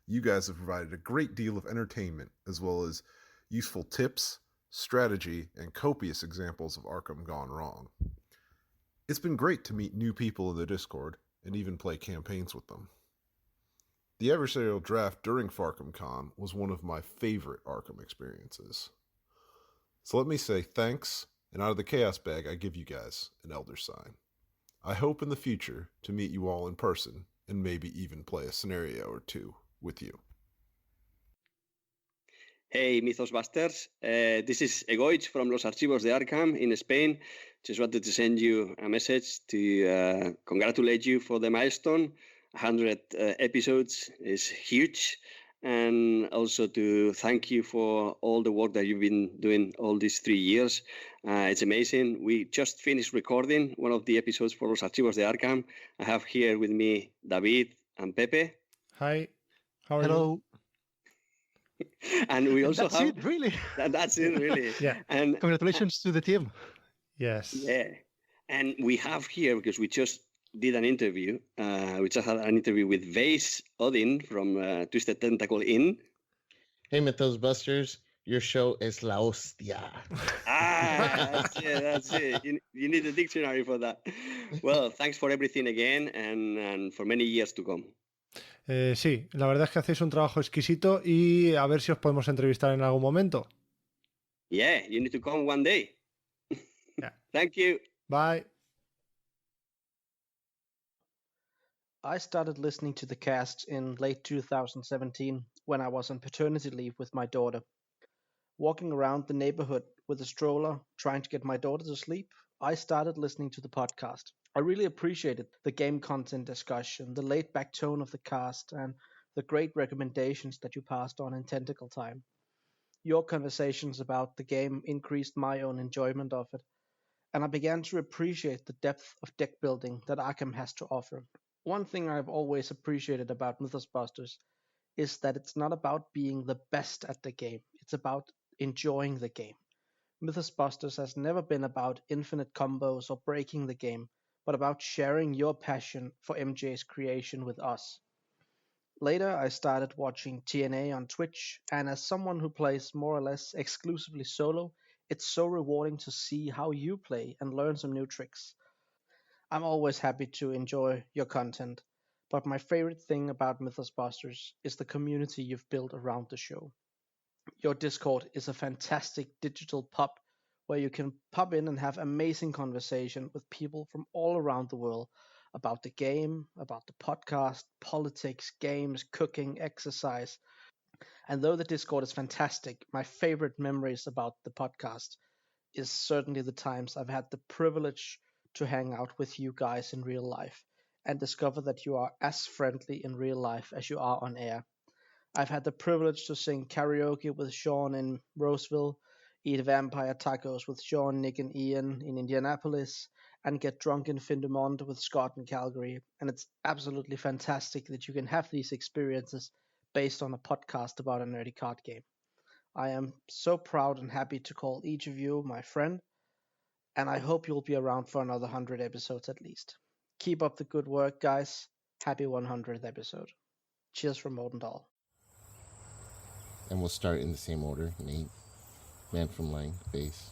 you guys have provided a great deal of entertainment as well as useful tips, strategy, and copious examples of Arkham gone wrong. It's been great to meet new people in the Discord and even play campaigns with them. The adversarial draft during Farkham Con was one of my favorite Arkham experiences. So let me say thanks, and out of the chaos bag I give you guys an elder sign. I hope in the future to meet you all in person and maybe even play a scenario or two with you. Hey, Mythos Busters. This is Egoich from Los Archivos de Arkham in Spain. Just wanted to send you a message to congratulate you for the milestone. 100 episodes is huge. and also to thank you for all the work that you've been doing all these 3 years. It's amazing. We just finished recording one of the episodes for Los Archivos de Arkham. I have here with me David and Pepe. Hi. How are Hello. you? And we also that's have... it, really. That's it, really. Yeah. And congratulations to the team. Yes. Yeah. And we have here, because we just did an interview, we just had an interview with Vase Odin from Twisted Tentacle Inn. Hey, Mythos Busters, your show is la hostia. That's it. You need a dictionary for that. Well, thanks for everything again and for many years to come. Sí, la verdad es que hacéis un trabajo exquisito y a ver si os podemos entrevistar en algún momento. Yeah, you need to come one day. Yeah. Thank you. Bye. I started listening to the cast in late 2017 when I was on paternity leave with my daughter. Walking around the neighborhood with a stroller trying to get my daughter to sleep, I started listening to the podcast. I really appreciated the game content discussion, the laid-back tone of the cast, and the great recommendations that you passed on in Tentacle Time. Your conversations about the game increased my own enjoyment of it, and I began to appreciate the depth of deck building that Arkham has to offer. One thing I've always appreciated about Mythos Busters is that it's not about being the best at the game, it's about enjoying the game. Mythos Busters has never been about infinite combos or breaking the game, but about sharing your passion for MJ's creation with us. Later, I started watching TNA on Twitch, and as someone who plays more or less exclusively solo, it's so rewarding to see how you play and learn some new tricks. I'm always happy to enjoy your content, but my favorite thing about Mythos Busters is the community you've built around the show. Your Discord is a fantastic digital pub where you can pop in and have amazing conversation with people from all around the world about the game, about the podcast, politics, games, cooking, exercise. And though the Discord is fantastic, my favorite memories about the podcast is certainly the times I've had the privilege to hang out with you guys in real life and discover that you are as friendly in real life as you are on air. I've had the privilege to sing karaoke with Sean in Roseville, eat vampire tacos with Sean, Nick, and Ian in Indianapolis, and get drunk in Findemont with Scott in Calgary. And it's absolutely fantastic that you can have these experiences based on a podcast about a nerdy card game. I am so proud and happy to call each of you my friend, and I hope you'll be around for another 100 episodes at least. Keep up the good work, guys. Happy 100th episode. Cheers from Modendal. And we'll start in the same order. Nate, Man from Lang, Base,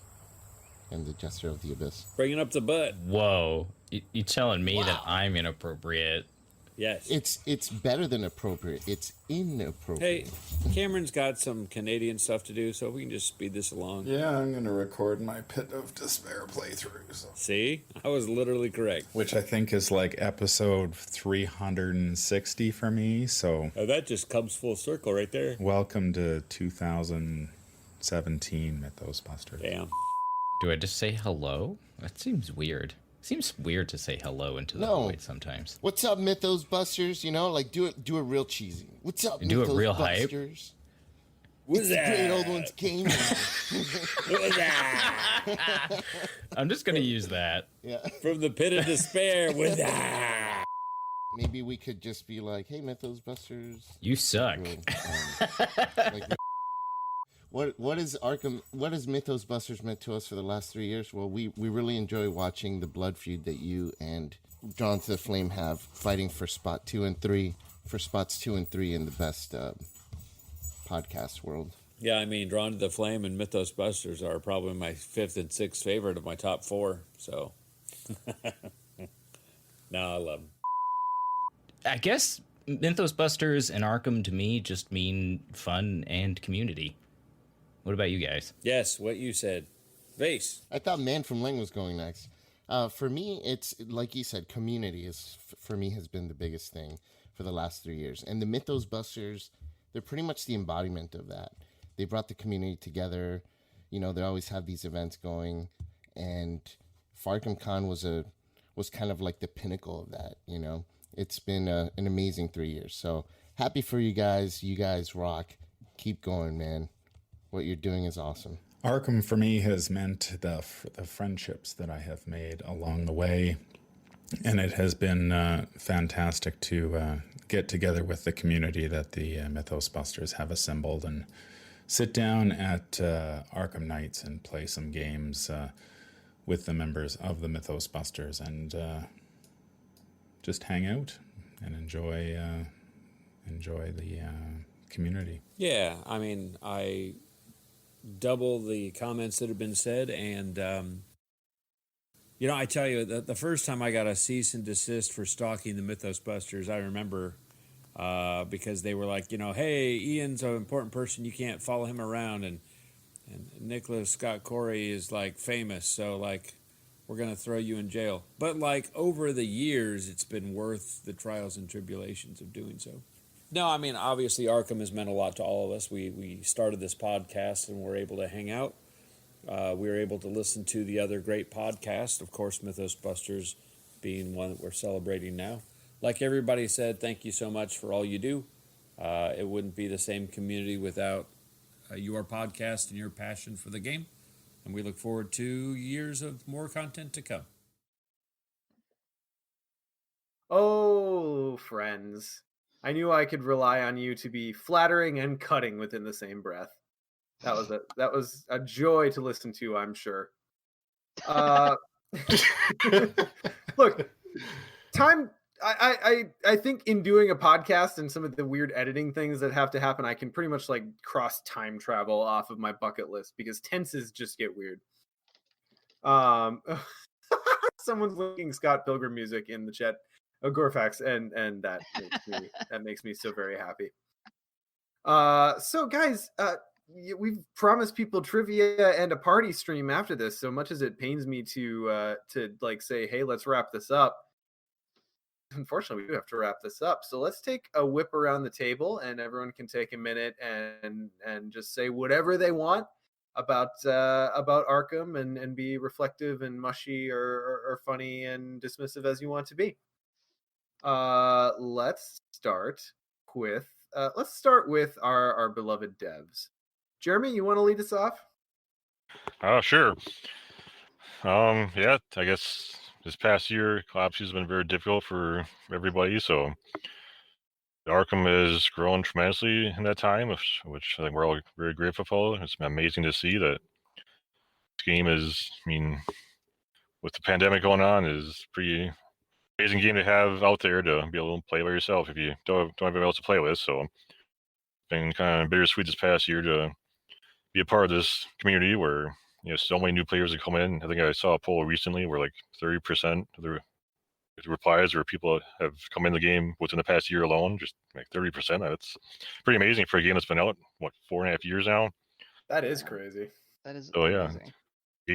and the Jester of the Abyss. Bringing up the butt. Whoa. You telling me that I'm inappropriate? Yes. It's better than appropriate. It's inappropriate. Hey, Cameron's got some Canadian stuff to do, so we can just speed this along. Yeah, I'm going to record my Pit of Despair playthrough. So. See? I was literally correct. Which I think is like episode 360 for me, so... that just comes full circle right there. Welcome to 2017 Mythos Busters. Damn. Do I just say hello? That seems weird. Seems weird to say hello into the void sometimes. What's up, Mythos Busters? You know, like do it real cheesy. What's up, do Mythos it real Busters? Hype. What's that? Great old ones came. What's that? I'm just gonna use that. Yeah. From the Pit of Despair. With that. Maybe we could just be like, "Hey, Mythos Busters, you suck." What is Arkham? What has Mythos Busters meant to us for the last 3 years? Well, we really enjoy watching the blood feud that you and Drawn to the Flame have, fighting for spot 2 and 3, for spots 2 and 3 in the best podcast world. Yeah, I mean, Drawn to the Flame and Mythos Busters are probably my 5th and 6th favorite of my top 4. So, no, I love them. I guess Mythos Busters and Arkham to me just mean fun and community. What about you guys? Yes, what you said. Vase. I thought Man from Lang was going next. For me, it's like you said, community for me has been the biggest thing for the last 3 years. And the Mythos Busters, they're pretty much the embodiment of that. They brought the community together. You know, they always have these events going. And Arkham Con was kind of like the pinnacle of that, you know. It's been an amazing 3 years. So happy for you guys. You guys rock. Keep going, man. What you're doing is awesome. Arkham for me has meant the friendships that I have made along the way, and it has been fantastic to get together with the community that the Mythos Busters have assembled and sit down at Arkham Nights and play some games with the members of the Mythos Busters and just hang out and enjoy the community. Yeah, I mean, I double the comments that have been said, and I tell you, the first time I got a cease and desist for stalking the Mythos Busters, I remember because they were like, hey, Ian's an important person, you can't follow him around, and Nicholas Scott Corey is like famous, so like we're gonna throw you in jail. But like over the years, it's been worth the trials and tribulations of doing so. No, I mean, obviously Arkham has meant a lot to all of us. We started this podcast and we're able to hang out. We were able to listen to the other great podcasts, of course, Mythos Busters being one that we're celebrating now. Like everybody said, thank you so much for all you do. It wouldn't be the same community without your podcast and your passion for the game. And we look forward to years of more content to come. Oh, friends. I knew I could rely on you to be flattering and cutting within the same breath. That was a joy to listen to, I'm sure. Look, time. I think in doing a podcast and some of the weird editing things that have to happen, I can pretty much like cross time travel off of my bucket list because tenses just get weird. Someone's linking Scott Pilgrim music in the chat. Gorfax, and that makes me so very happy. So guys, we've promised people trivia and a party stream after this. So much as it pains me to like say, hey, let's wrap this up. Unfortunately, we do have to wrap this up. So let's take a whip around the table, and everyone can take a minute and just say whatever they want about Arkham and be reflective and mushy or funny and dismissive as you want to be. Let's start with our beloved devs. Jeremy, you want to lead us off? Sure. Yeah, I guess this past year, Collapse has been very difficult for everybody. So Arkham has grown tremendously in that time, which I think we're all very grateful for. It's been amazing to see that this game is, I mean, with the pandemic going on, is pretty amazing game to have out there to be able to play by yourself if you don't have anybody else to play with. So it's been kind of bittersweet this past year to be a part of this community where so many new players have come in. I think I saw a poll recently where like 30% of the replies were people that have come in the game within the past year alone. Just like 30%. That's pretty amazing for a game that's been out 4.5 years now. That is crazy. That is so amazing. Yeah,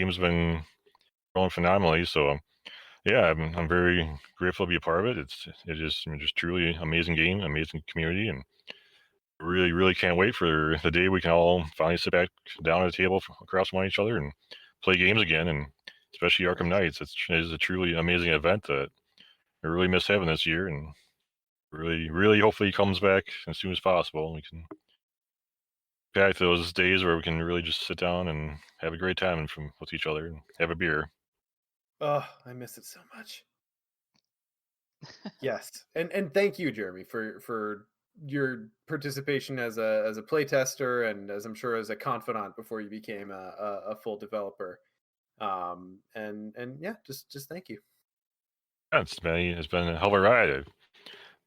game's been growing phenomenally. So yeah, I'm very grateful to be a part of it. It is just truly amazing game, amazing community, and really, really can't wait for the day we can all finally sit back down at a table across from each other and play games again, and especially Arkham Nights. It is a truly amazing event that I really miss having this year, and really, really hopefully comes back as soon as possible. We can back to those days where we can really just sit down and have a great time with each other and have a beer. Oh, I miss it so much. Yes, and thank you, Jeremy, for your participation as a playtester and as I'm sure as a confidant before you became a full developer. And yeah, just thank you. Yeah, it's been a hell of a ride. It's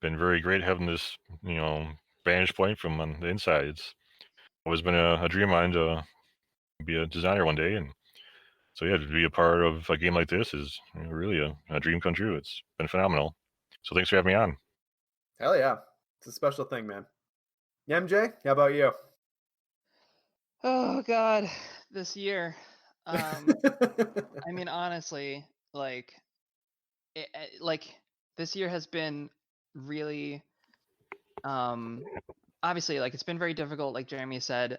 been very great having this vantage point from on the inside. It's always been a dream of mine to be a designer one day, and so yeah, to be a part of a game like this is really a dream come true. It's been phenomenal. So thanks for having me on. Hell yeah. It's a special thing, man. MJ, how about you? Oh God, this year. I mean, honestly, like this year has been really, obviously, like it's been very difficult. Like Jeremy said,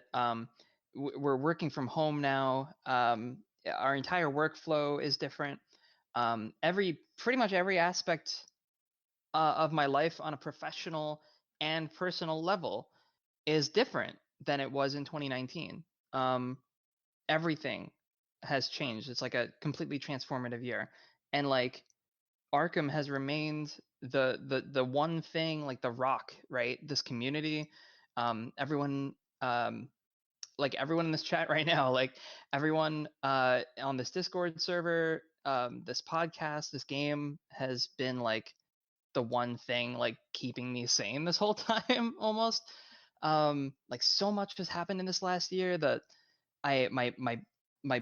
we're working from home now. Our entire workflow is different. Pretty much every aspect of my life on a professional and personal level is different than it was in 2019. Everything has changed. It's like a completely transformative year, and like Arkham has remained the one thing, like the rock, right? This community, everyone, like everyone in this chat right now, like everyone on this Discord server, this podcast, this game has been like the one thing like keeping me sane this whole time almost. Like so much has happened in this last year that my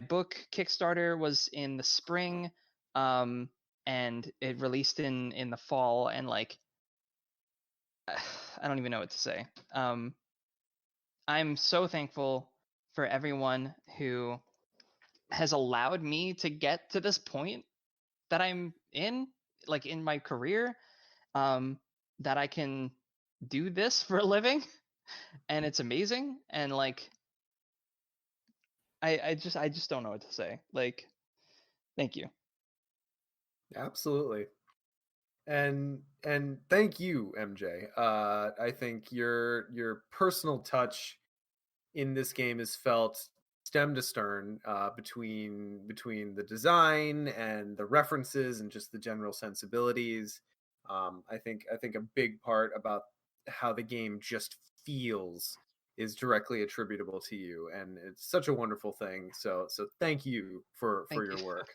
book Kickstarter was in the spring, and it released in the fall, and like I don't even know what to say. I'm so thankful for everyone who has allowed me to get to this point that I'm in, like in my career, that I can do this for a living, and it's amazing. And like, I just don't know what to say. Like, thank you. Absolutely. And thank you, MJ. I think your personal touch in this game is felt stem to stern, between the design and the references and just the general sensibilities. I think a big part about how the game just feels is directly attributable to you, and it's such a wonderful thing. So thank you for Thank your you. work.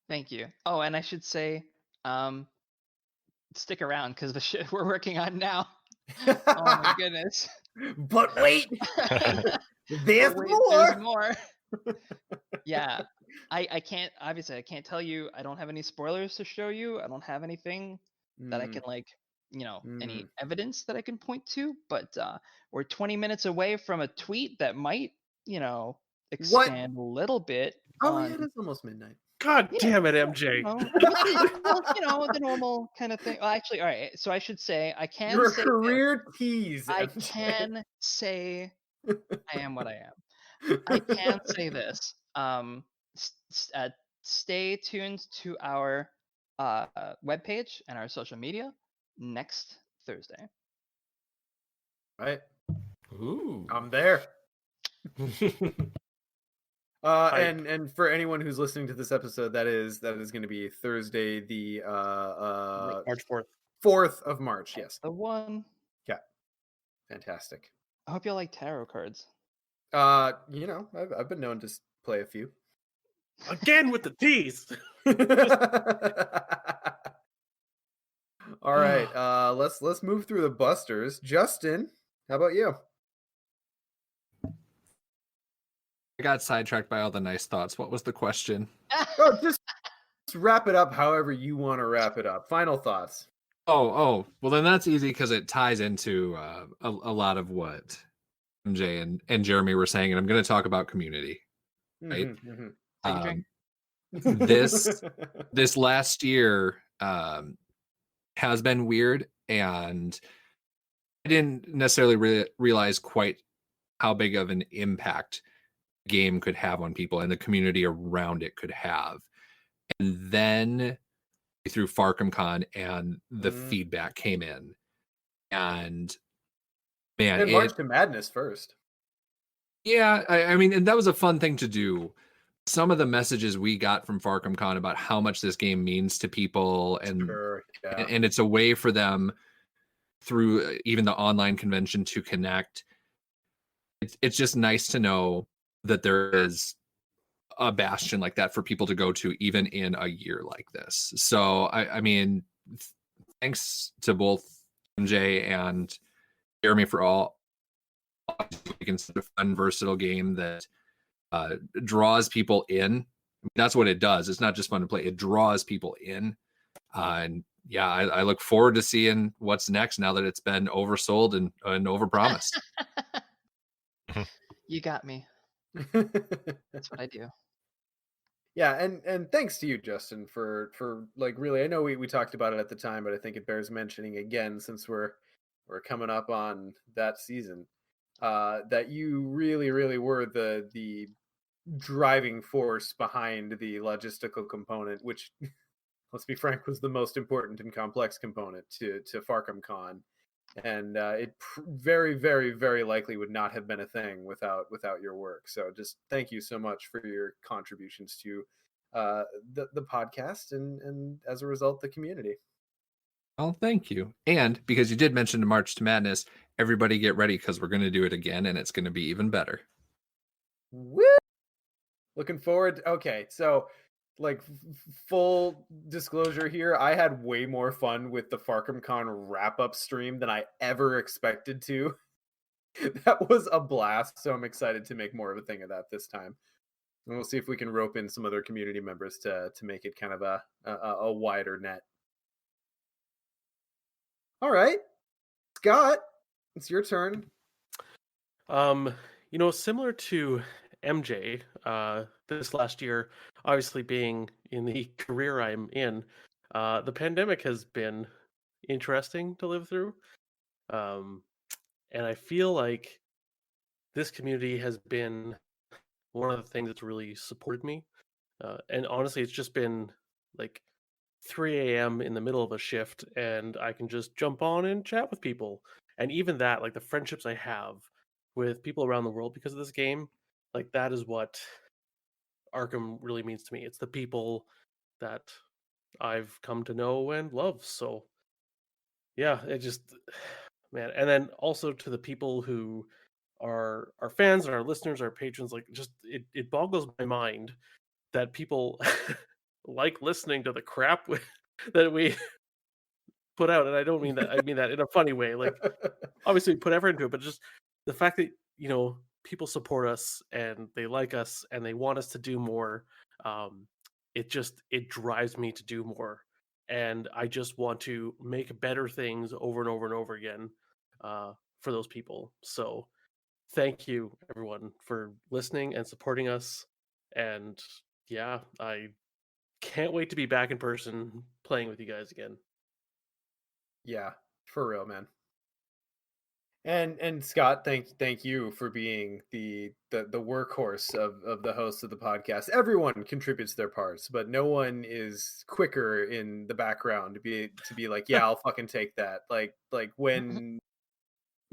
Thank you. Oh, and I should say, stick around because the shit we're working on now. Oh my goodness. But wait, there's But wait, more. there's more. Yeah, I can't, obviously I can't tell you. I don't have any spoilers to show you. I don't have anything that I can like, any evidence that I can point to. But we're 20 minutes away from a tweet that might, expand a little bit. Oh on, yeah, it is almost midnight. God Yeah, damn it, yeah, MJ. the normal kind of thing. Well, actually, all right. So I should say I can You're a say this. career tease. I MJ. can say I am what I am. I can say this. Stay tuned to our webpage and our social media next Thursday. Right. Ooh. I'm there. And for anyone who's listening to this episode, that is going to be Thursday, the March 4th. 4th of March. Yes. The one. Yeah. Fantastic. I hope you like tarot cards. I've been known to play a few. Again with the tease. All right. Let's move through the busters. Justin, how about you? I got sidetracked by all the nice thoughts. What was the question? Oh, just wrap it up however you want to wrap it up. Final thoughts. Oh, well then that's easy because it ties into a lot of what MJ and Jeremy were saying, and I'm going to talk about community. Right. This last year has been weird, and I didn't necessarily realize quite how big of an impact the game could have on people and the community around it could have. And then through FarcomCon and the feedback came in, and man, and March to Madness first. Yeah, I mean, and that was a fun thing to do. Some of the messages we got from FarcomCon about how much this game means to people, and and it's a way for them through even the online convention to connect. It's just nice to know that there is a bastion like that for people to go to, even in a year like this. So, I mean, thanks to both MJ and Jeremy for all making such a fun, versatile game that draws people in. That's what it does. It's not just fun to play. It draws people in. And yeah, I look forward to seeing what's next now that it's been oversold and overpromised. You got me. That's what I do. Yeah, and thanks to you, Justin, for like really. I know we talked about it at the time, but I think it bears mentioning again since we're coming up on that season. That you really were the driving force behind the logistical component, which, let's be frank, was the most important and complex component to FarcomCon. and it very, very, very likely would not have been a thing without your work. So just thank you so much for your contributions to the podcast and as a result the community. Well, thank you. And because you did mention the March to Madness, everybody get ready because we're going to do it again, and it's going to be even better. Woo! Looking forward. Okay, so like full disclosure here, I had way more fun with the FarkhamCon wrap-up stream than I ever expected to. That was a blast, so I'm excited to make more of a thing of that this time. And we'll see if we can rope in some other community members to make it kind of a wider net. All right, Scott, it's your turn. Similar to MJ, this last year, obviously being in the career I'm in, the pandemic has been interesting to live through. And I feel like this community has been one of the things that's really supported me. And honestly, it's just been like 3 a.m. in the middle of a shift, and I can just jump on and chat with people. And even that, like the friendships I have with people around the world because of this game, like that is what Arkham really means to me. It's the people that I've come to know and love. So yeah, it just, man. And then also to the people who are our fans and our listeners, our patrons, like just it boggles my mind that people like listening to the crap that we put out. And I don't mean that, I mean that in a funny way. Like obviously we put effort into it, but just the fact that, people support us and they like us and they want us to do more. It drives me to do more. And I just want to make better things over and over and over again for those people. So thank you everyone for listening and supporting us. And yeah, I can't wait to be back in person playing with you guys again. Yeah, for real, man. And Scott, thank you for being the workhorse of the host of the podcast. Everyone contributes their parts, but no one is quicker in the background to be like, yeah, I'll fucking take that. Like when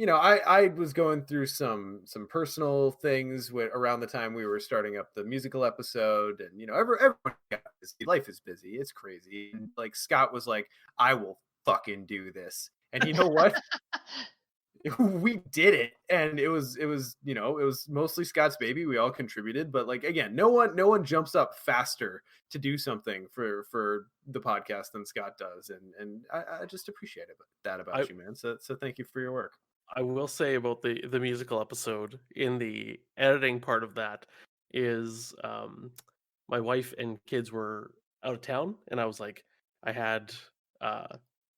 I was going through some personal things around the time we were starting up the musical episode, and everyone got busy. Life is busy. It's crazy. And like Scott was like, I will fucking do this. And you know what? We did it, and it was mostly Scott's baby. We all contributed, but like again, no one jumps up faster to do something for the podcast than Scott does, and I just appreciate that about you, man. So thank you for your work. I will say about the musical episode, in the editing part of that is my wife and kids were out of town, and I was like, I had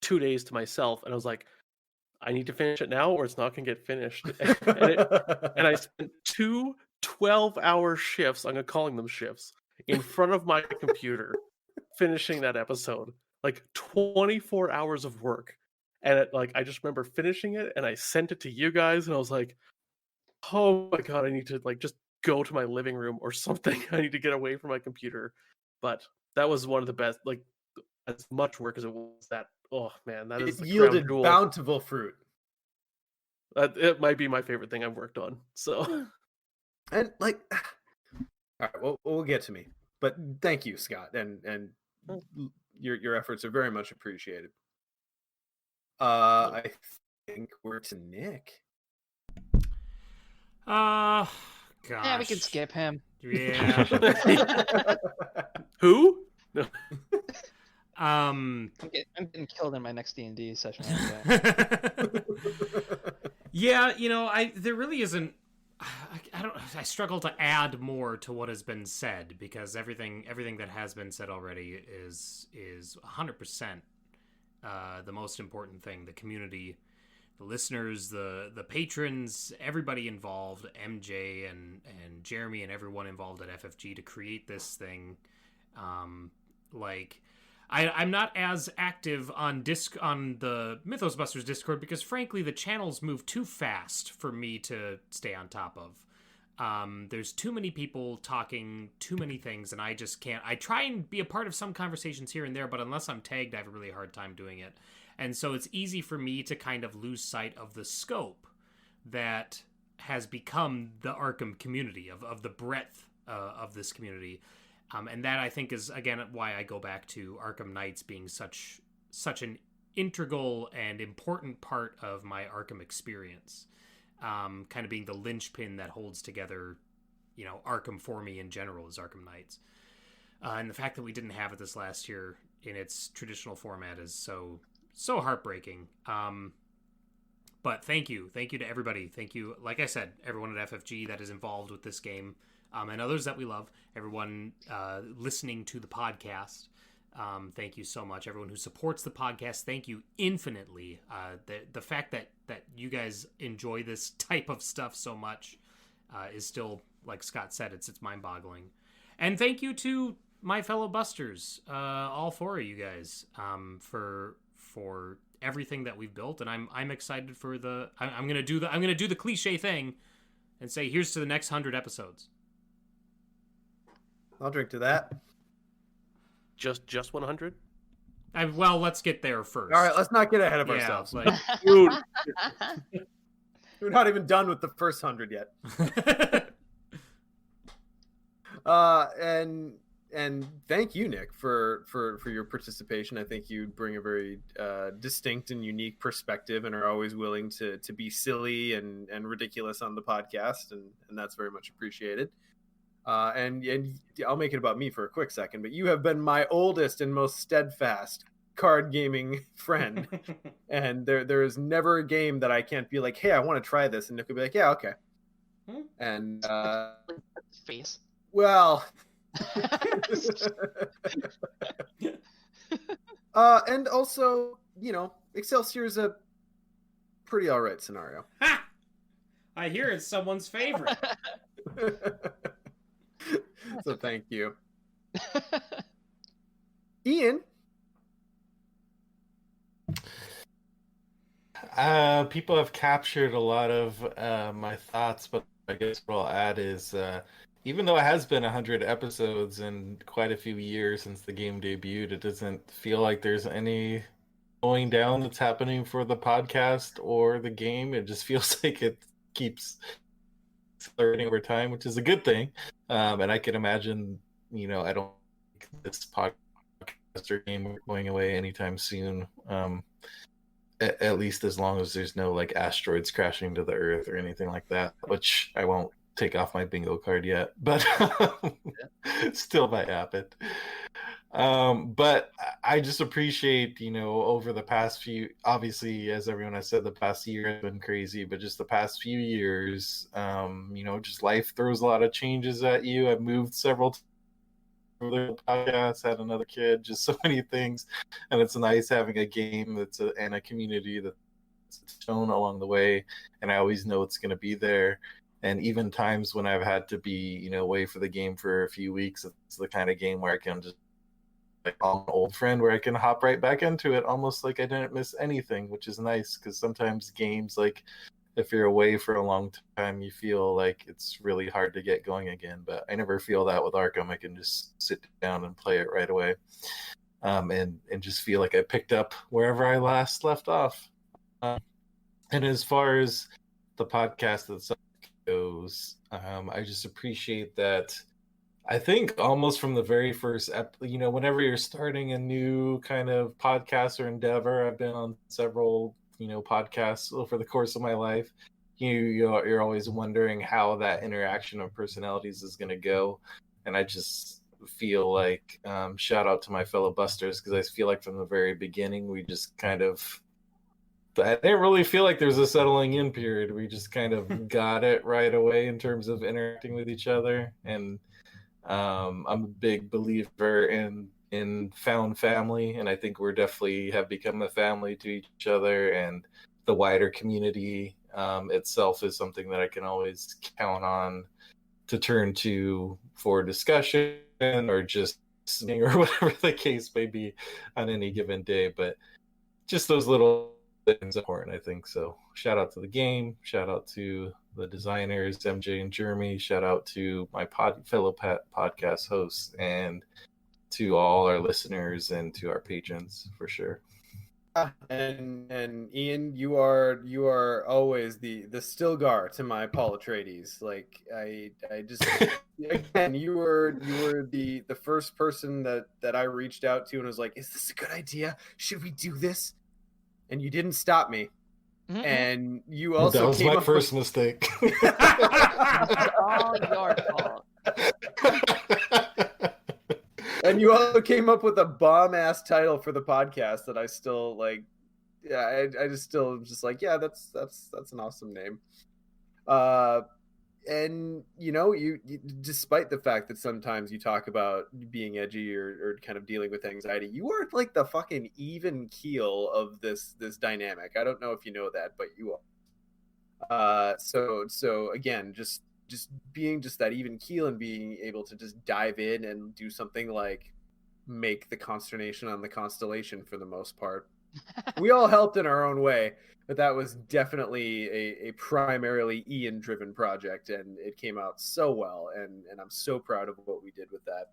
2 days to myself, and I was like, I need to finish it now or it's not going to get finished. And I spent 2 12-hour shifts, I'm calling them shifts, in front of my computer finishing that episode. Like 24 hours of work. And I just remember finishing it, and I sent it to you guys, and I was like, oh my God, I need to just go to my living room or something. I need to get away from my computer. But that was one of the best, as much work as it was that. Oh man, that is yielded bountiful fruit. It might be my favorite thing I've worked on. So, and all right, well, we'll get to me. But thank you, Scott, and your efforts are very much appreciated. I think we're to Nick. Gosh. Yeah, we can skip him. Yeah. Who? No. I'm getting killed in my next D&D session. Yeah, there really isn't. I struggle to add more to what has been said, because everything that has been said already is 100% the most important thing. The community, the listeners, the patrons, everybody involved, MJ and Jeremy and everyone involved at FFG to create this thing. I'm not as active on the Mythos Busters Discord because, frankly, the channels move too fast for me to stay on top of. There's too many people talking too many things, and I just can't. I try and be a part of some conversations here and there, but unless I'm tagged, I have a really hard time doing it. And so it's easy for me to kind of lose sight of the scope that has become the Arkham community, of the breadth of this community. And that, I think, is, again, why I go back to Arkham Knights being such an integral and important part of my Arkham experience. Kind of being the linchpin that holds together, Arkham for me in general is Arkham Knights. And the fact that we didn't have it this last year in its traditional format is so heartbreaking. But thank you to everybody. Thank you, like I said, everyone at FFG that is involved with this game, and others that we love, everyone listening to the podcast. Thank you so much. Everyone who supports the podcast, thank you infinitely. The fact that you guys enjoy this type of stuff so much is still, like Scott said, it's mind-boggling. And thank you to my fellow Busters, all four of you guys, for everything that we've built. And I'm excited for I'm gonna do the cliche thing and say here's to the next 100 episodes. I'll drink to that. Just 100? Well, let's get there first. All right, let's not get ahead of ourselves. Dude. We're not even done with the first 100 yet. And thank you, Nick, for your participation. I think you bring a very distinct and unique perspective, and are always willing to be silly and ridiculous on the podcast, and that's very much appreciated. And I'll make it about me for a quick second, but you have been my oldest and most steadfast card gaming friend, and there is never a game that I can't be like, hey, I want to try this, and Nick will be like, yeah, okay. And face. Well, and also, Excelsior is a pretty all right scenario. Ha! I hear it's someone's favorite. So thank you. Ian? People have captured a lot of my thoughts, but I guess what I'll add is, even though it has been 100 episodes and quite a few years since the game debuted, it doesn't feel like there's any slowing down that's happening for the podcast or the game. It just feels like it keeps accelerating over time, which is a good thing. And I can imagine, I don't think this podcast or game going away anytime soon. At least as long as there's no asteroids crashing to the Earth or anything like that, which I won't take off my bingo card yet, but still might happen. But I just appreciate, over the past few, obviously, as everyone has said, the past year has been crazy, but just the past few years, just life throws a lot of changes at you. I've moved several podcasts, had another kid, just so many things, and it's nice having a game and a community that's shown along the way, and I always know it's going to be there. And even times when I've had to be, away for the game for a few weeks, it's the kind of game where I can just, I'm an old friend, where I can hop right back into it, almost like I didn't miss anything, which is nice, because sometimes games, if you're away for a long time, you feel like it's really hard to get going again. But I never feel that with Arkham. I can just sit down and play it right away, and just feel like I picked up wherever I last left off. And as far as the podcast itself goes, I just appreciate that. I think almost from the very first whenever you're starting a new kind of podcast or endeavor, I've been on several podcasts over the course of my life. You're always wondering how that interaction of personalities is going to go, and I just feel like shout out to my fellow Busters, because I feel like from the very beginning we just kind of, I didn't really feel like there's a settling in period. We just kind of got it right away in terms of interacting with each other. And I'm a big believer in found family, and I think we're definitely have become a family to each other, and the wider community itself is something that I can always count on to turn to for discussion or just or whatever the case may be on any given day. But just those little things are important, I think. So shout out to the game, shout out to the designers, MJ and Jeremy, shout out to my fellow podcast hosts, and to all our listeners and to our patrons, for sure. And Ian, you are always the Stilgar to my Paul Atreides. Like I just again, you were the first person that I reached out to and was like, is this a good idea? Should we do this? And you didn't stop me. Mm-mm. And you also that was came my up first with... mistake. All your fault. And you also came up with a bomb ass title for the podcast that I still like. Yeah, I just still just like, yeah, that's an awesome name. And you despite the fact that sometimes you talk about being edgy or kind of dealing with anxiety, you are like the fucking even keel of this dynamic. I don't know if you know that, but you are. So again, just being just that even keel and being able to just dive in and do something like make the consternation on the constellation for the most part. We all helped in our own way, but that was definitely a primarily Ian driven project, and it came out so well, and I'm so proud of what we did with that.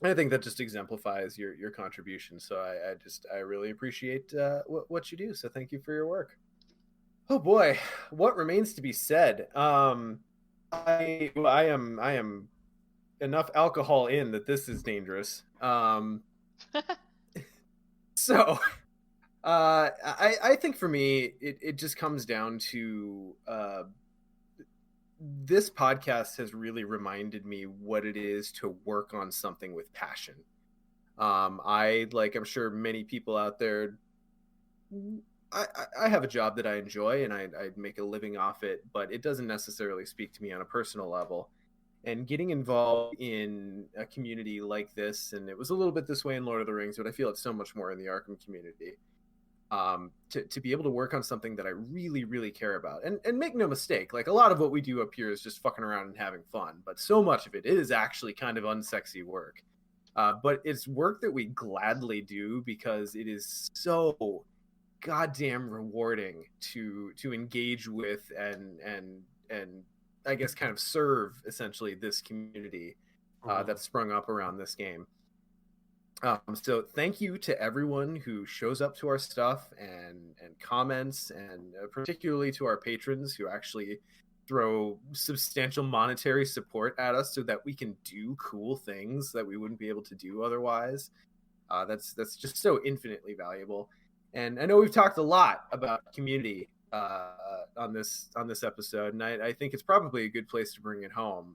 And I think that just exemplifies your contribution. So I really appreciate what you do. So thank you for your work. Oh boy, what remains to be said? I am enough alcohol in that this is dangerous. So I think for me it just comes down to this podcast has really reminded me what it is to work on something with passion. I'm sure many people out there, I have a job that I enjoy and I make a living off it, but it doesn't necessarily speak to me on a personal level. And getting involved in a community like this, and it was a little bit this way in Lord of the Rings, but I feel it's so much more in the Arkham community. To be able to work on something that I really, really care about. And make no mistake, like a lot of what we do up here is just fucking around and having fun, but so much of it is actually kind of unsexy work. But it's work that we gladly do because it is so goddamn rewarding to engage with and I guess kind of serve essentially this community that's sprung up around this game. So thank you to everyone who shows up to our stuff and comments, and particularly to our patrons who actually throw substantial monetary support at us so that we can do cool things that we wouldn't be able to do otherwise. That's just so infinitely valuable. And I know we've talked a lot about community on this episode, and I think it's probably a good place to bring it home.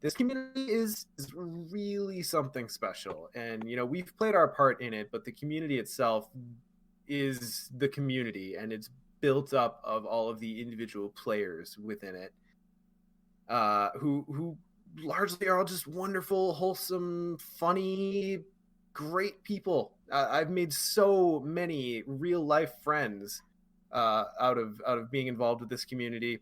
This community is really something special, and we've played our part in it, but the community itself is the community, and it's built up of all of the individual players within it, who largely are all just wonderful, wholesome, funny, great people. I've made so many real life friends out of being involved with this community.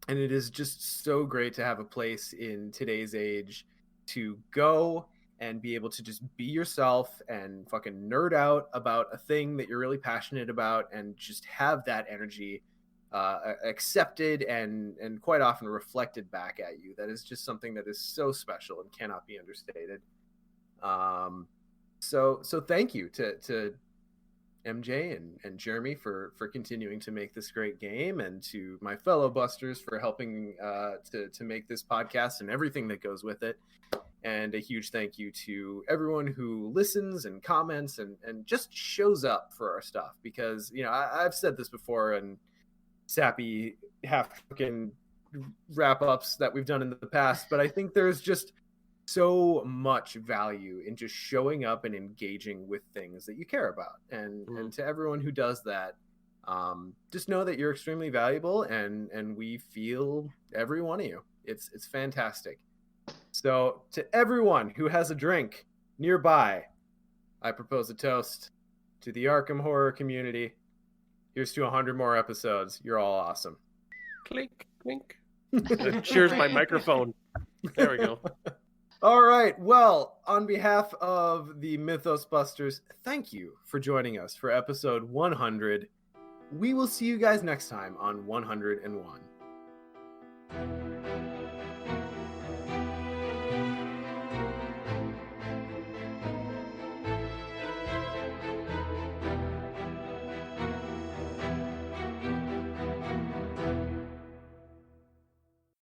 And it is just so great to have a place in today's age to go and be able to just be yourself and fucking nerd out about a thing that you're really passionate about and just have that energy accepted and quite often reflected back at you. That is just something that is so special and cannot be understated. So thank you to MJ and Jeremy for continuing to make this great game, and to my fellow Busters for helping to make this podcast and everything that goes with it. And a huge thank you to everyone who listens and comments and just shows up for our stuff, because I've said this before and sappy half fucking wrap ups that we've done in the past, but I think there's just so much value in just showing up and engaging with things that you care about. And to everyone who does that, just know that you're extremely valuable, and we feel every one of you. It's fantastic. So to everyone who has a drink nearby, I propose a toast to the Arkham Horror community. Here's to 100 more episodes. You're all awesome. Clink, clink. Cheers my microphone. There we go. All right. Well, on behalf of the Mythos Busters, thank you for joining us for episode 100. We will see you guys next time on 101.